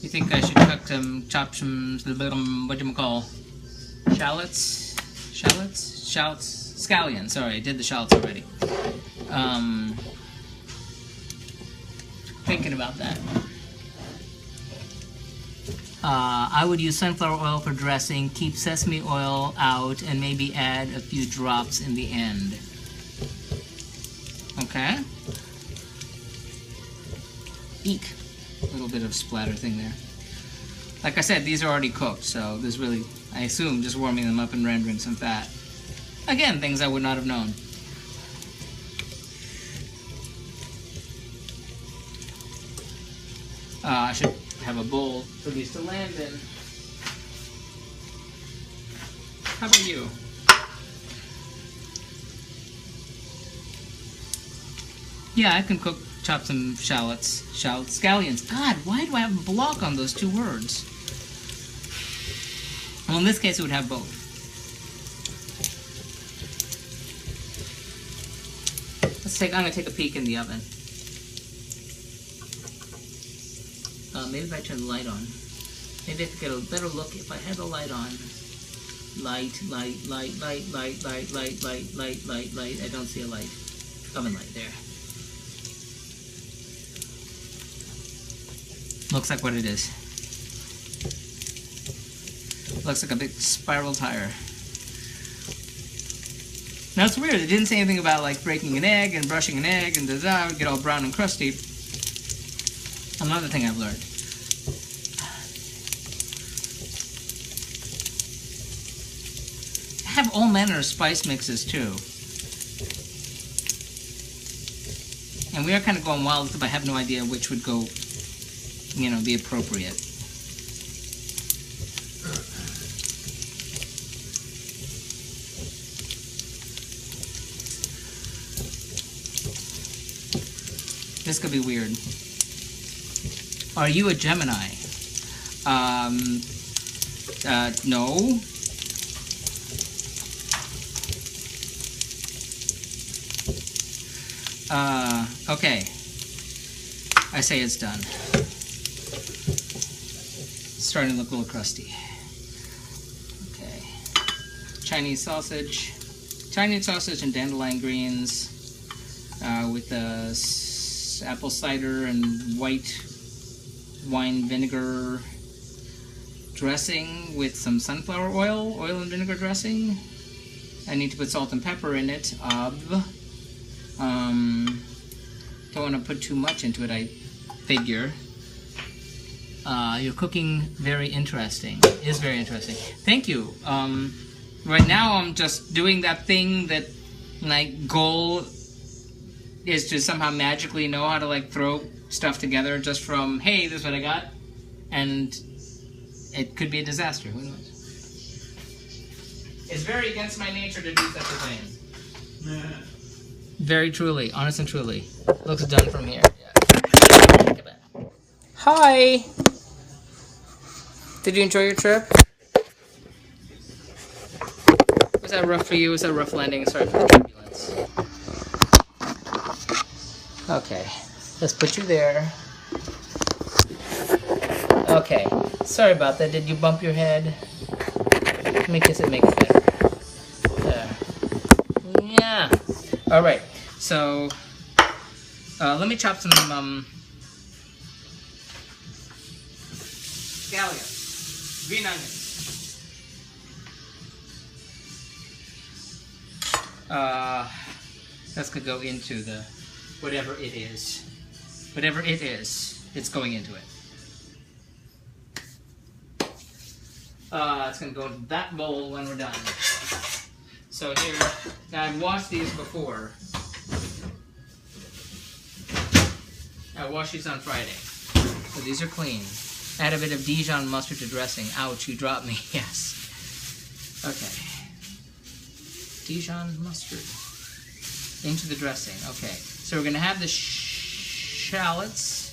[SPEAKER 1] you think I should chop some, whatchamacall, shallots? Scallions, sorry, I did the shallots already. Thinking about that. I would use sunflower oil for dressing, keep sesame oil out, and maybe add a few drops in the end. Okay. Eek. A little bit of splatter thing there. Like I said, these are already cooked, so there's really, I assume, just warming them up and rendering some fat. Again, things I would not have known. I should have a bowl for these to land in. How about you? Yeah, I can chop some shallots, scallions. God, why do I have a block on those two words? Well, in this case, it would have both. I'm gonna take a peek in the oven. Maybe if I turn the light on. Maybe I could get a better look if I had the light on. Light. I don't see a light. Oven light, there. Looks like what it is. Looks like a big spiral tire. Now it's weird, it didn't say anything about like breaking an egg and brushing an egg and da-da, get all brown and crusty. Another thing I've learned. I have all manner of spice mixes too. And we are kind of going wild because I have no idea which would go, you know, be appropriate. This could be weird. Are you a Gemini? No. Okay. I say it's done. It's starting to look a little crusty. Okay. Chinese sausage and dandelion greens with the apple cider and white wine vinegar dressing with some sunflower oil, oil and vinegar dressing. I need to put salt and pepper in it. Don't want to put too much into it, I figure. You're cooking very interesting. It is very interesting. Thank you. Right now I'm just doing that thing that my goal is to somehow magically know how to like throw stuff together just from, hey, this is what I got. And it could be a disaster, who knows? It's very against my nature to do such a thing. Yeah. Very truly, honest and truly. Looks done from here. Yeah. Hi! Did you enjoy your trip? Was that rough for you? Was that a rough landing? Sorry for the turbulence. Okay, let's put you there. Okay, sorry about that. Did you bump your head? Let me kiss it, make it better. There. Yeah. All right. So, let me chop some scallions, green onions. That's gonna go into the whatever it is. Whatever it is, it's going into it. It's going to go into that bowl when we're done. So here, now I've washed these before. I washed these on Friday. So these are clean. Add a bit of Dijon mustard to dressing. Ouch, you dropped me. Yes. Okay. Dijon mustard. Into the dressing. Okay. So we're going to have the shallots.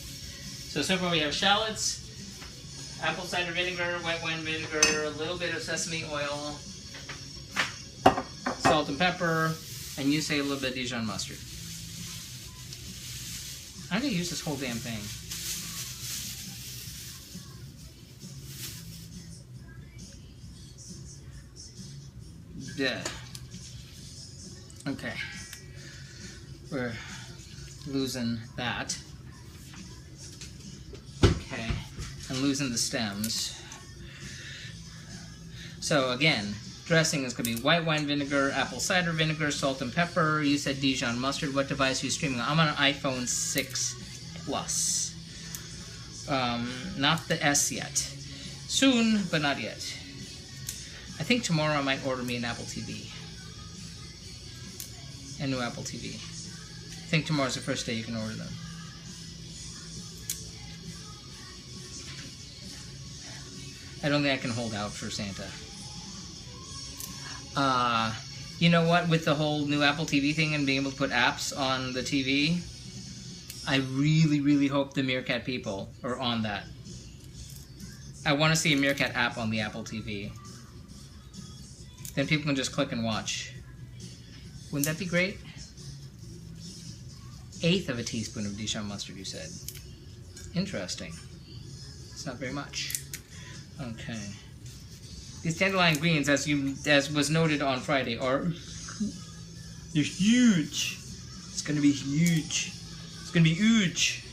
[SPEAKER 1] So far we have shallots, apple cider vinegar, white wine vinegar, a little bit of sesame oil, salt and pepper, and you say a little bit of Dijon mustard. I'm going to use this whole damn thing. Yeah. Okay. We're losing that. Okay. And losing the stems. So again, dressing is going to be white wine vinegar, apple cider vinegar, salt and pepper. You said Dijon mustard. What device are you streaming on? I'm on an iPhone 6 Plus. Not the S yet. Soon, but not yet. I think tomorrow I might order me an Apple TV. A new Apple TV. I think tomorrow's the first day you can order them. I don't think I can hold out for Santa. You know what? With the whole new Apple TV thing and being able to put apps on the TV, I really, really hope the Meerkat people are on that. I want to see a Meerkat app on the Apple TV. Then people can just click and watch. Wouldn't that be great? 1/8 of a teaspoon of Dijon mustard, you said. Interesting. It's not very much. Okay. These dandelion greens, as was noted on Friday, they're huge. It's gonna be huge. It's gonna be huge.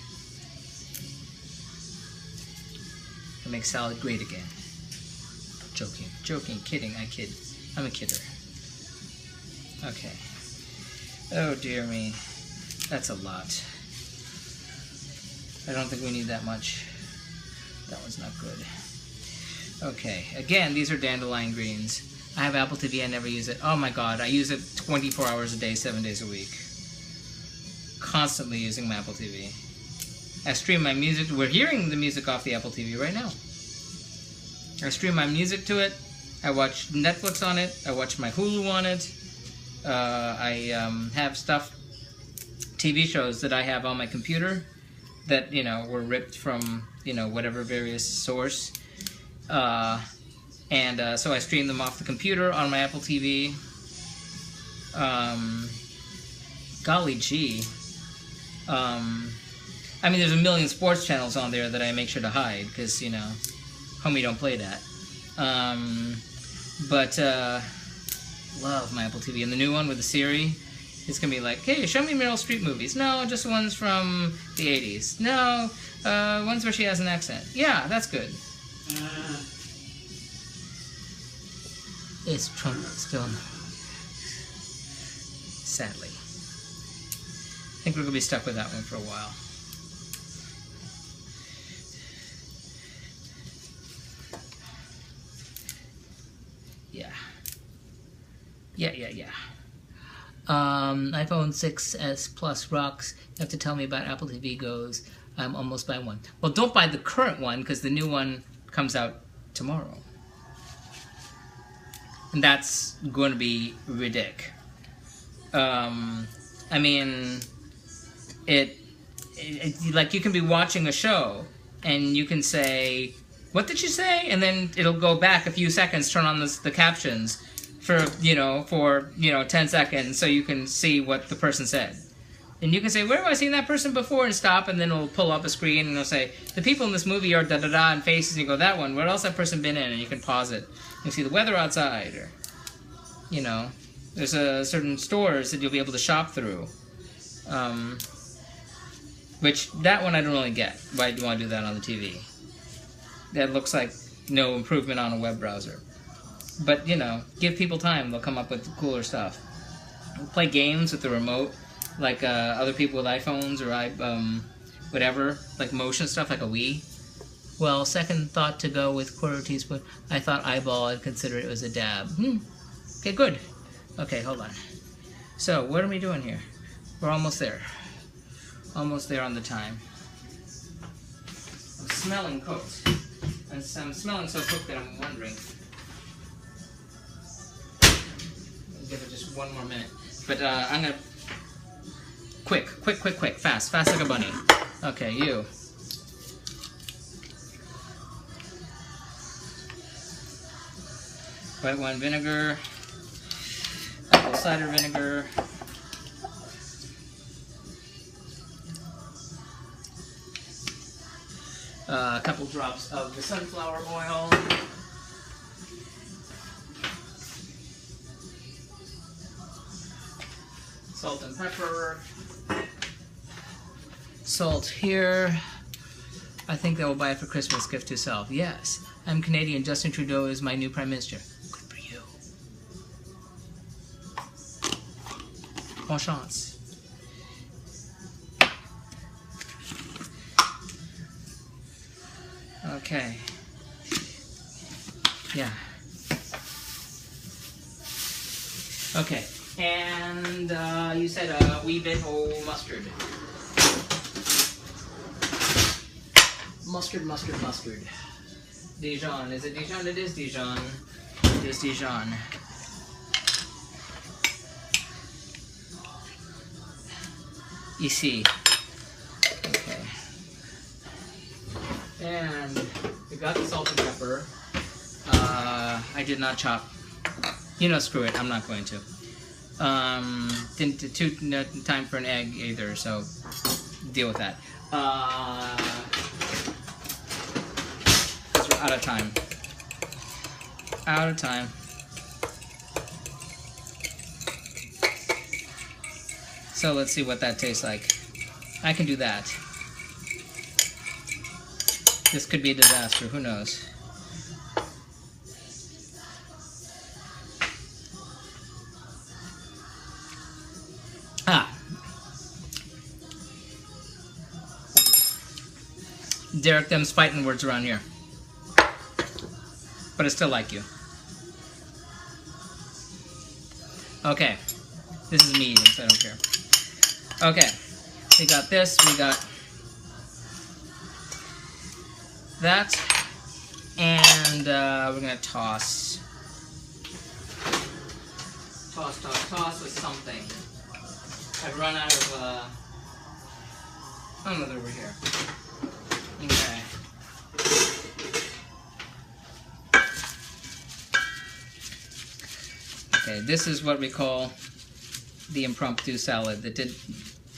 [SPEAKER 1] It'll make salad great again. Joking, joking, kidding. I kid. I'm a kidder. Okay. Oh dear me. That's a lot. I don't think we need that much. That one's not good. Okay. Again, these are dandelion greens. I have Apple TV. I never use it. Oh my god. I use it 24 hours a day, 7 days a week. Constantly using my Apple TV. I stream my music. We're hearing the music off the Apple TV right now. I stream my music to it. I watch Netflix on it. I watch my Hulu on it. I have stuff, TV shows that I have on my computer that, you know, were ripped from, you know, whatever various source. So I stream them off the computer on my Apple TV. Golly gee. I mean, there's a million sports channels on there that I make sure to hide because, you know, homie don't play that. Love my Apple TV. And the new one with the Siri, it's going to be like, hey, show me Meryl Streep movies. No, just ones from the 80s. No, ones where she has an accent. Yeah, that's good. Is Trump still? Sadly. I think we're going to be stuck with that one for a while. Yeah. Yeah. iPhone 6s Plus rocks. You have to tell me about Apple TV goes. I'm almost buying one. Well, don't buy the current one because the new one comes out tomorrow. And that's going to be ridiculous. I mean, it like you can be watching a show and you can say, "What did you say?" And then it'll go back a few seconds, turn on the captions for 10 seconds so you can see what the person said. And you can say, "Where have I seen that person before?" and stop, and then it'll pull up a screen and it'll say, "The people in this movie are da-da-da," and faces, and you go, "That one, where else that person been in?" And you can pause it. You can see the weather outside, or, there's certain stores that you'll be able to shop through. Which, that one I don't really get. Why do you want to do that on the TV? That looks like no improvement on a web browser. But, give people time. They'll come up with cooler stuff. Play games with the remote, like other people with iPhones or whatever, like motion stuff, like a Wii. Well, second thought to go with quarter teaspoon. I thought eyeball, I'd consider it was a dab. Okay, good. Okay, hold on. So, what are we doing here? We're almost there. Almost there on the time. I'm smelling cooked. And I'm smelling so cooked that I'm wondering. I'll give it just one more minute. But I'm gonna... Quick. Fast like a bunny. Okay, you. White wine vinegar. Apple cider vinegar. A couple drops of the sunflower oil. Salt and pepper. Salt here. I think I will buy it for Christmas gift to self. Yes. I'm Canadian. Justin Trudeau is my new Prime Minister. Good for you. Bon chance. Okay. Yeah. Okay. And you said a wee bit of mustard. Mustard. Dijon. Is it Dijon? It is Dijon. It is Dijon. Ici. Okay. And we got the salt and pepper. I did not chop. Screw it. I'm not going to. Didn't time for an egg either, so deal with that. We're out of time. So let's see what that tastes like. I can do that. This could be a disaster, who knows? Derek, them's fighting words around here. But I still like you. Okay. This is me eating, so I don't care. Okay. We got this, we got that, and we're gonna toss with something. I've run out of, oh no, they're over here. Okay. Okay, this is what we call the impromptu salad that did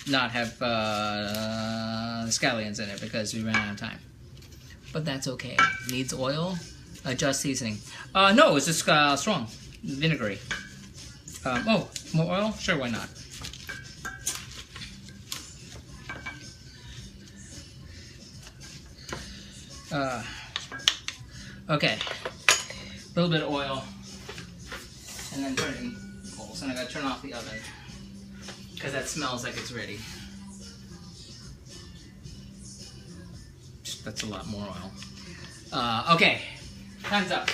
[SPEAKER 1] not have scallions in it because we ran out of time. But that's okay. Needs oil. Adjust seasoning. No, it's just strong, vinegary. Oh, more oil? Sure, why not? Okay, a little bit of oil. and then put it in bowls. And I gotta turn off the oven because that smells like it's ready. That's a lot more oil. Okay, time's up.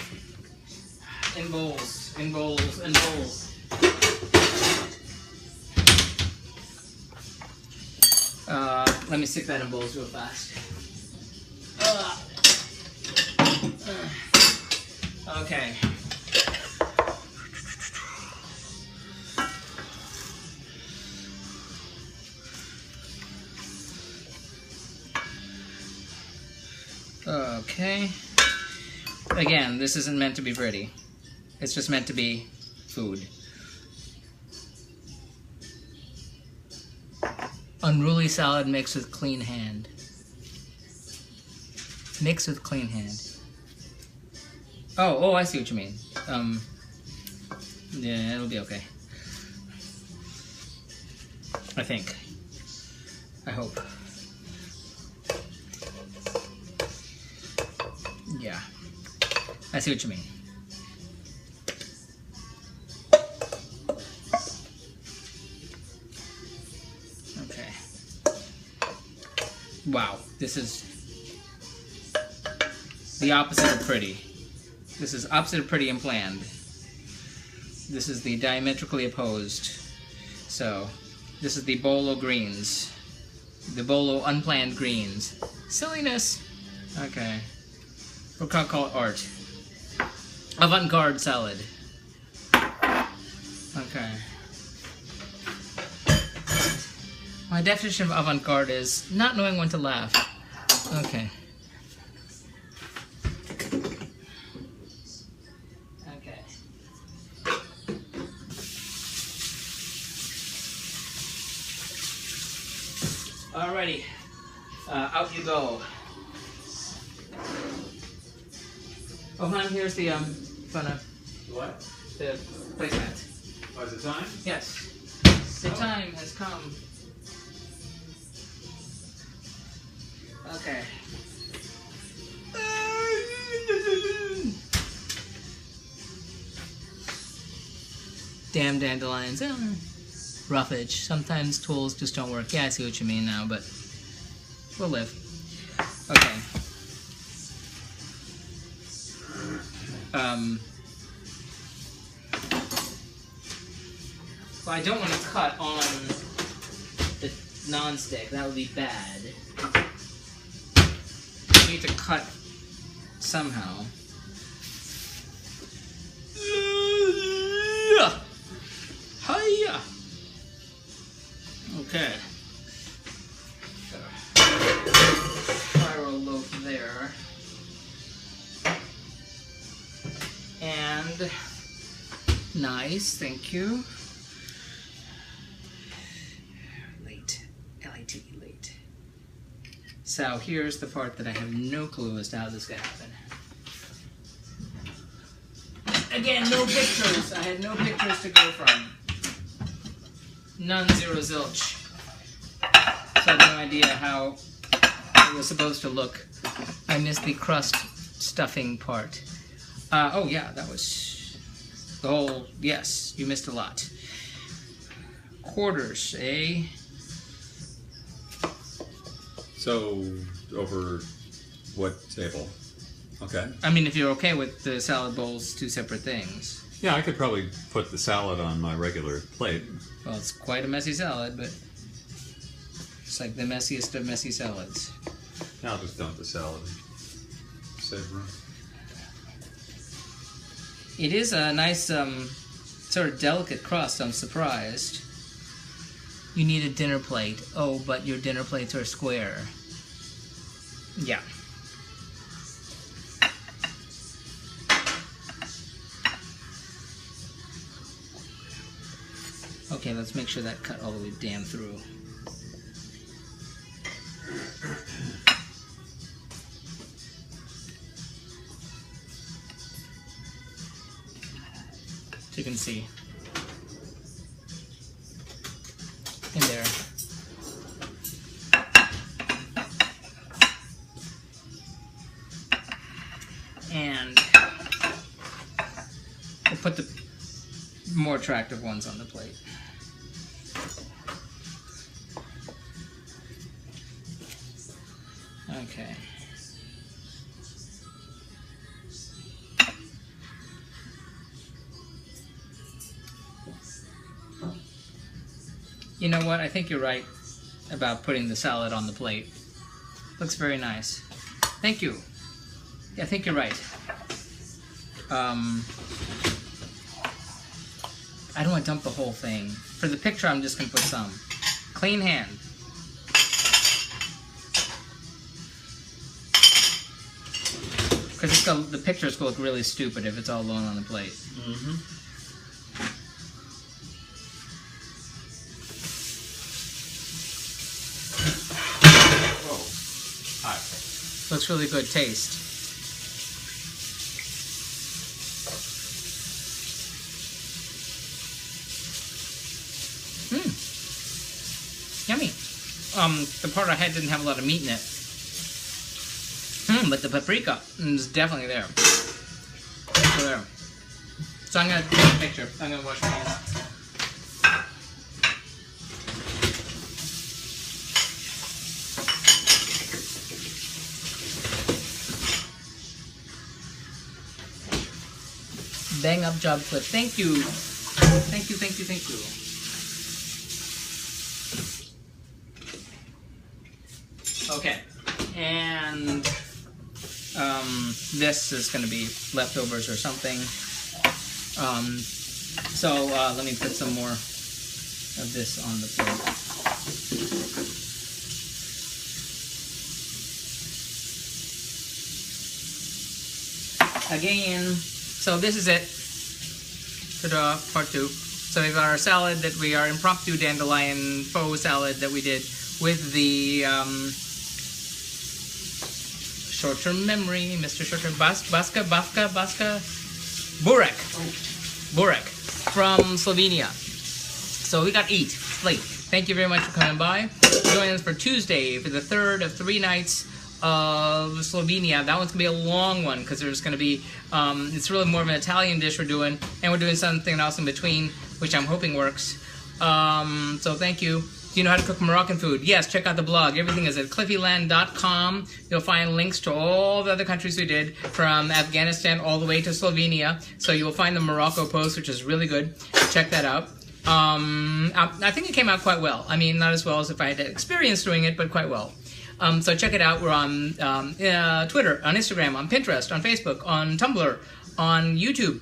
[SPEAKER 1] In bowls, in bowls, in bowls. Let me stick that in bowls real fast. Okay. Okay. Again, this isn't meant to be pretty. It's just meant to be food. Unruly salad mixed with clean hand. Mix with clean hand. Oh, I see what you mean. Yeah, it'll be okay. I think. I hope. Yeah. I see what you mean. Okay. Wow, this is the opposite of pretty. This is opposite of pretty and planned. This is the diametrically opposed. So, this is the bolo greens. The bolo unplanned greens. Silliness! Okay. We'll call it art. Avant-garde salad. Okay. My definition of avant-garde is not knowing when to laugh. Okay. Okay. Alrighty. Out you go. Oh, hon, here's the,
[SPEAKER 2] What?
[SPEAKER 1] the placemat.
[SPEAKER 2] Oh, is it time?
[SPEAKER 1] Yes. The time has come. Okay. Damn dandelions. Roughage. Sometimes tools just don't work. Yeah, I see what you mean now, but we'll live. Okay. Well, I don't want to cut on the non-stick. That would be bad. I need to cut somehow. Hiya! Okay. Spiral loaf there. And nice, thank you. Late. L-A-T-E, late. So here's the part that I have no clue as to how this is going to happen. Again, no pictures. I had no pictures to go from. None, zero, zilch. So I have no idea how it was supposed to look. I missed the crust stuffing part. Oh yeah, that was the whole, yes, you missed a lot. Quarters, eh?
[SPEAKER 2] So, over what table? Okay.
[SPEAKER 1] I mean, if you're okay with the salad bowls, two separate things.
[SPEAKER 2] Yeah, I could probably put the salad on my regular plate.
[SPEAKER 1] Well, it's quite a messy salad, but it's like the messiest of messy salads.
[SPEAKER 2] I'll just dump the salad. Save room.
[SPEAKER 1] It is a nice, sort of delicate crust. I'm surprised. You need a dinner plate. Oh, but your dinner plates are square. Yeah. Okay, let's make sure that cut all the way damn through. So you can see. In there. And we'll put the more attractive ones on the plate. Okay. You know what? I think you're right about putting the salad on the plate. Looks very nice. Thank you. Yeah, I think you're right. I don't want to dump the whole thing. For the picture, I'm just going to put some. Clean hand. Because the pictures will look really stupid if it's all alone on the plate.
[SPEAKER 2] Mm-hmm. Whoa. Hot.
[SPEAKER 1] Looks really good taste. Yummy. The part I had didn't have a lot of meat in it. But the paprika is definitely there. So there. So I'm gonna take a picture. I'm gonna wash my hands. Bang up job clip. Thank you. Thank you, thank you, thank you. Okay, and this is going to be leftovers or something. So let me put some more of this on the plate. Again, so this is it for the part 2. So we've got our salad that we are impromptu dandelion faux salad that we did with the short-term memory, Mr. Short-term Baranski Burek from Slovenia. So we got to eat. Late. Thank you very much for coming by. Join us for Tuesday for the 3rd of 3 nights of Slovenia. That one's gonna be a long one because there's gonna be it's really more of an Italian dish we're doing, and we're doing something else in between, which I'm hoping works. So thank you. Do you know how to cook Moroccan food? Yes, check out the blog. Everything is at cliffyland.com. You'll find links to all the other countries we did, from Afghanistan all the way to Slovenia. So you will find the Morocco post, which is really good. Check that out. I think it came out quite well. I mean, not as well as if I had experience doing it, but quite well. So check it out. We're on Twitter, on Instagram, on Pinterest, on Facebook, on Tumblr, on YouTube.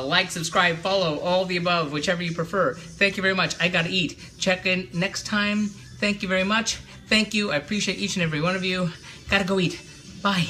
[SPEAKER 1] Like, subscribe, follow, all the above, whichever you prefer. Thank you very much. I gotta eat. Check in next time. Thank you very much. Thank you. I appreciate each and every one of you. Gotta go eat. Bye.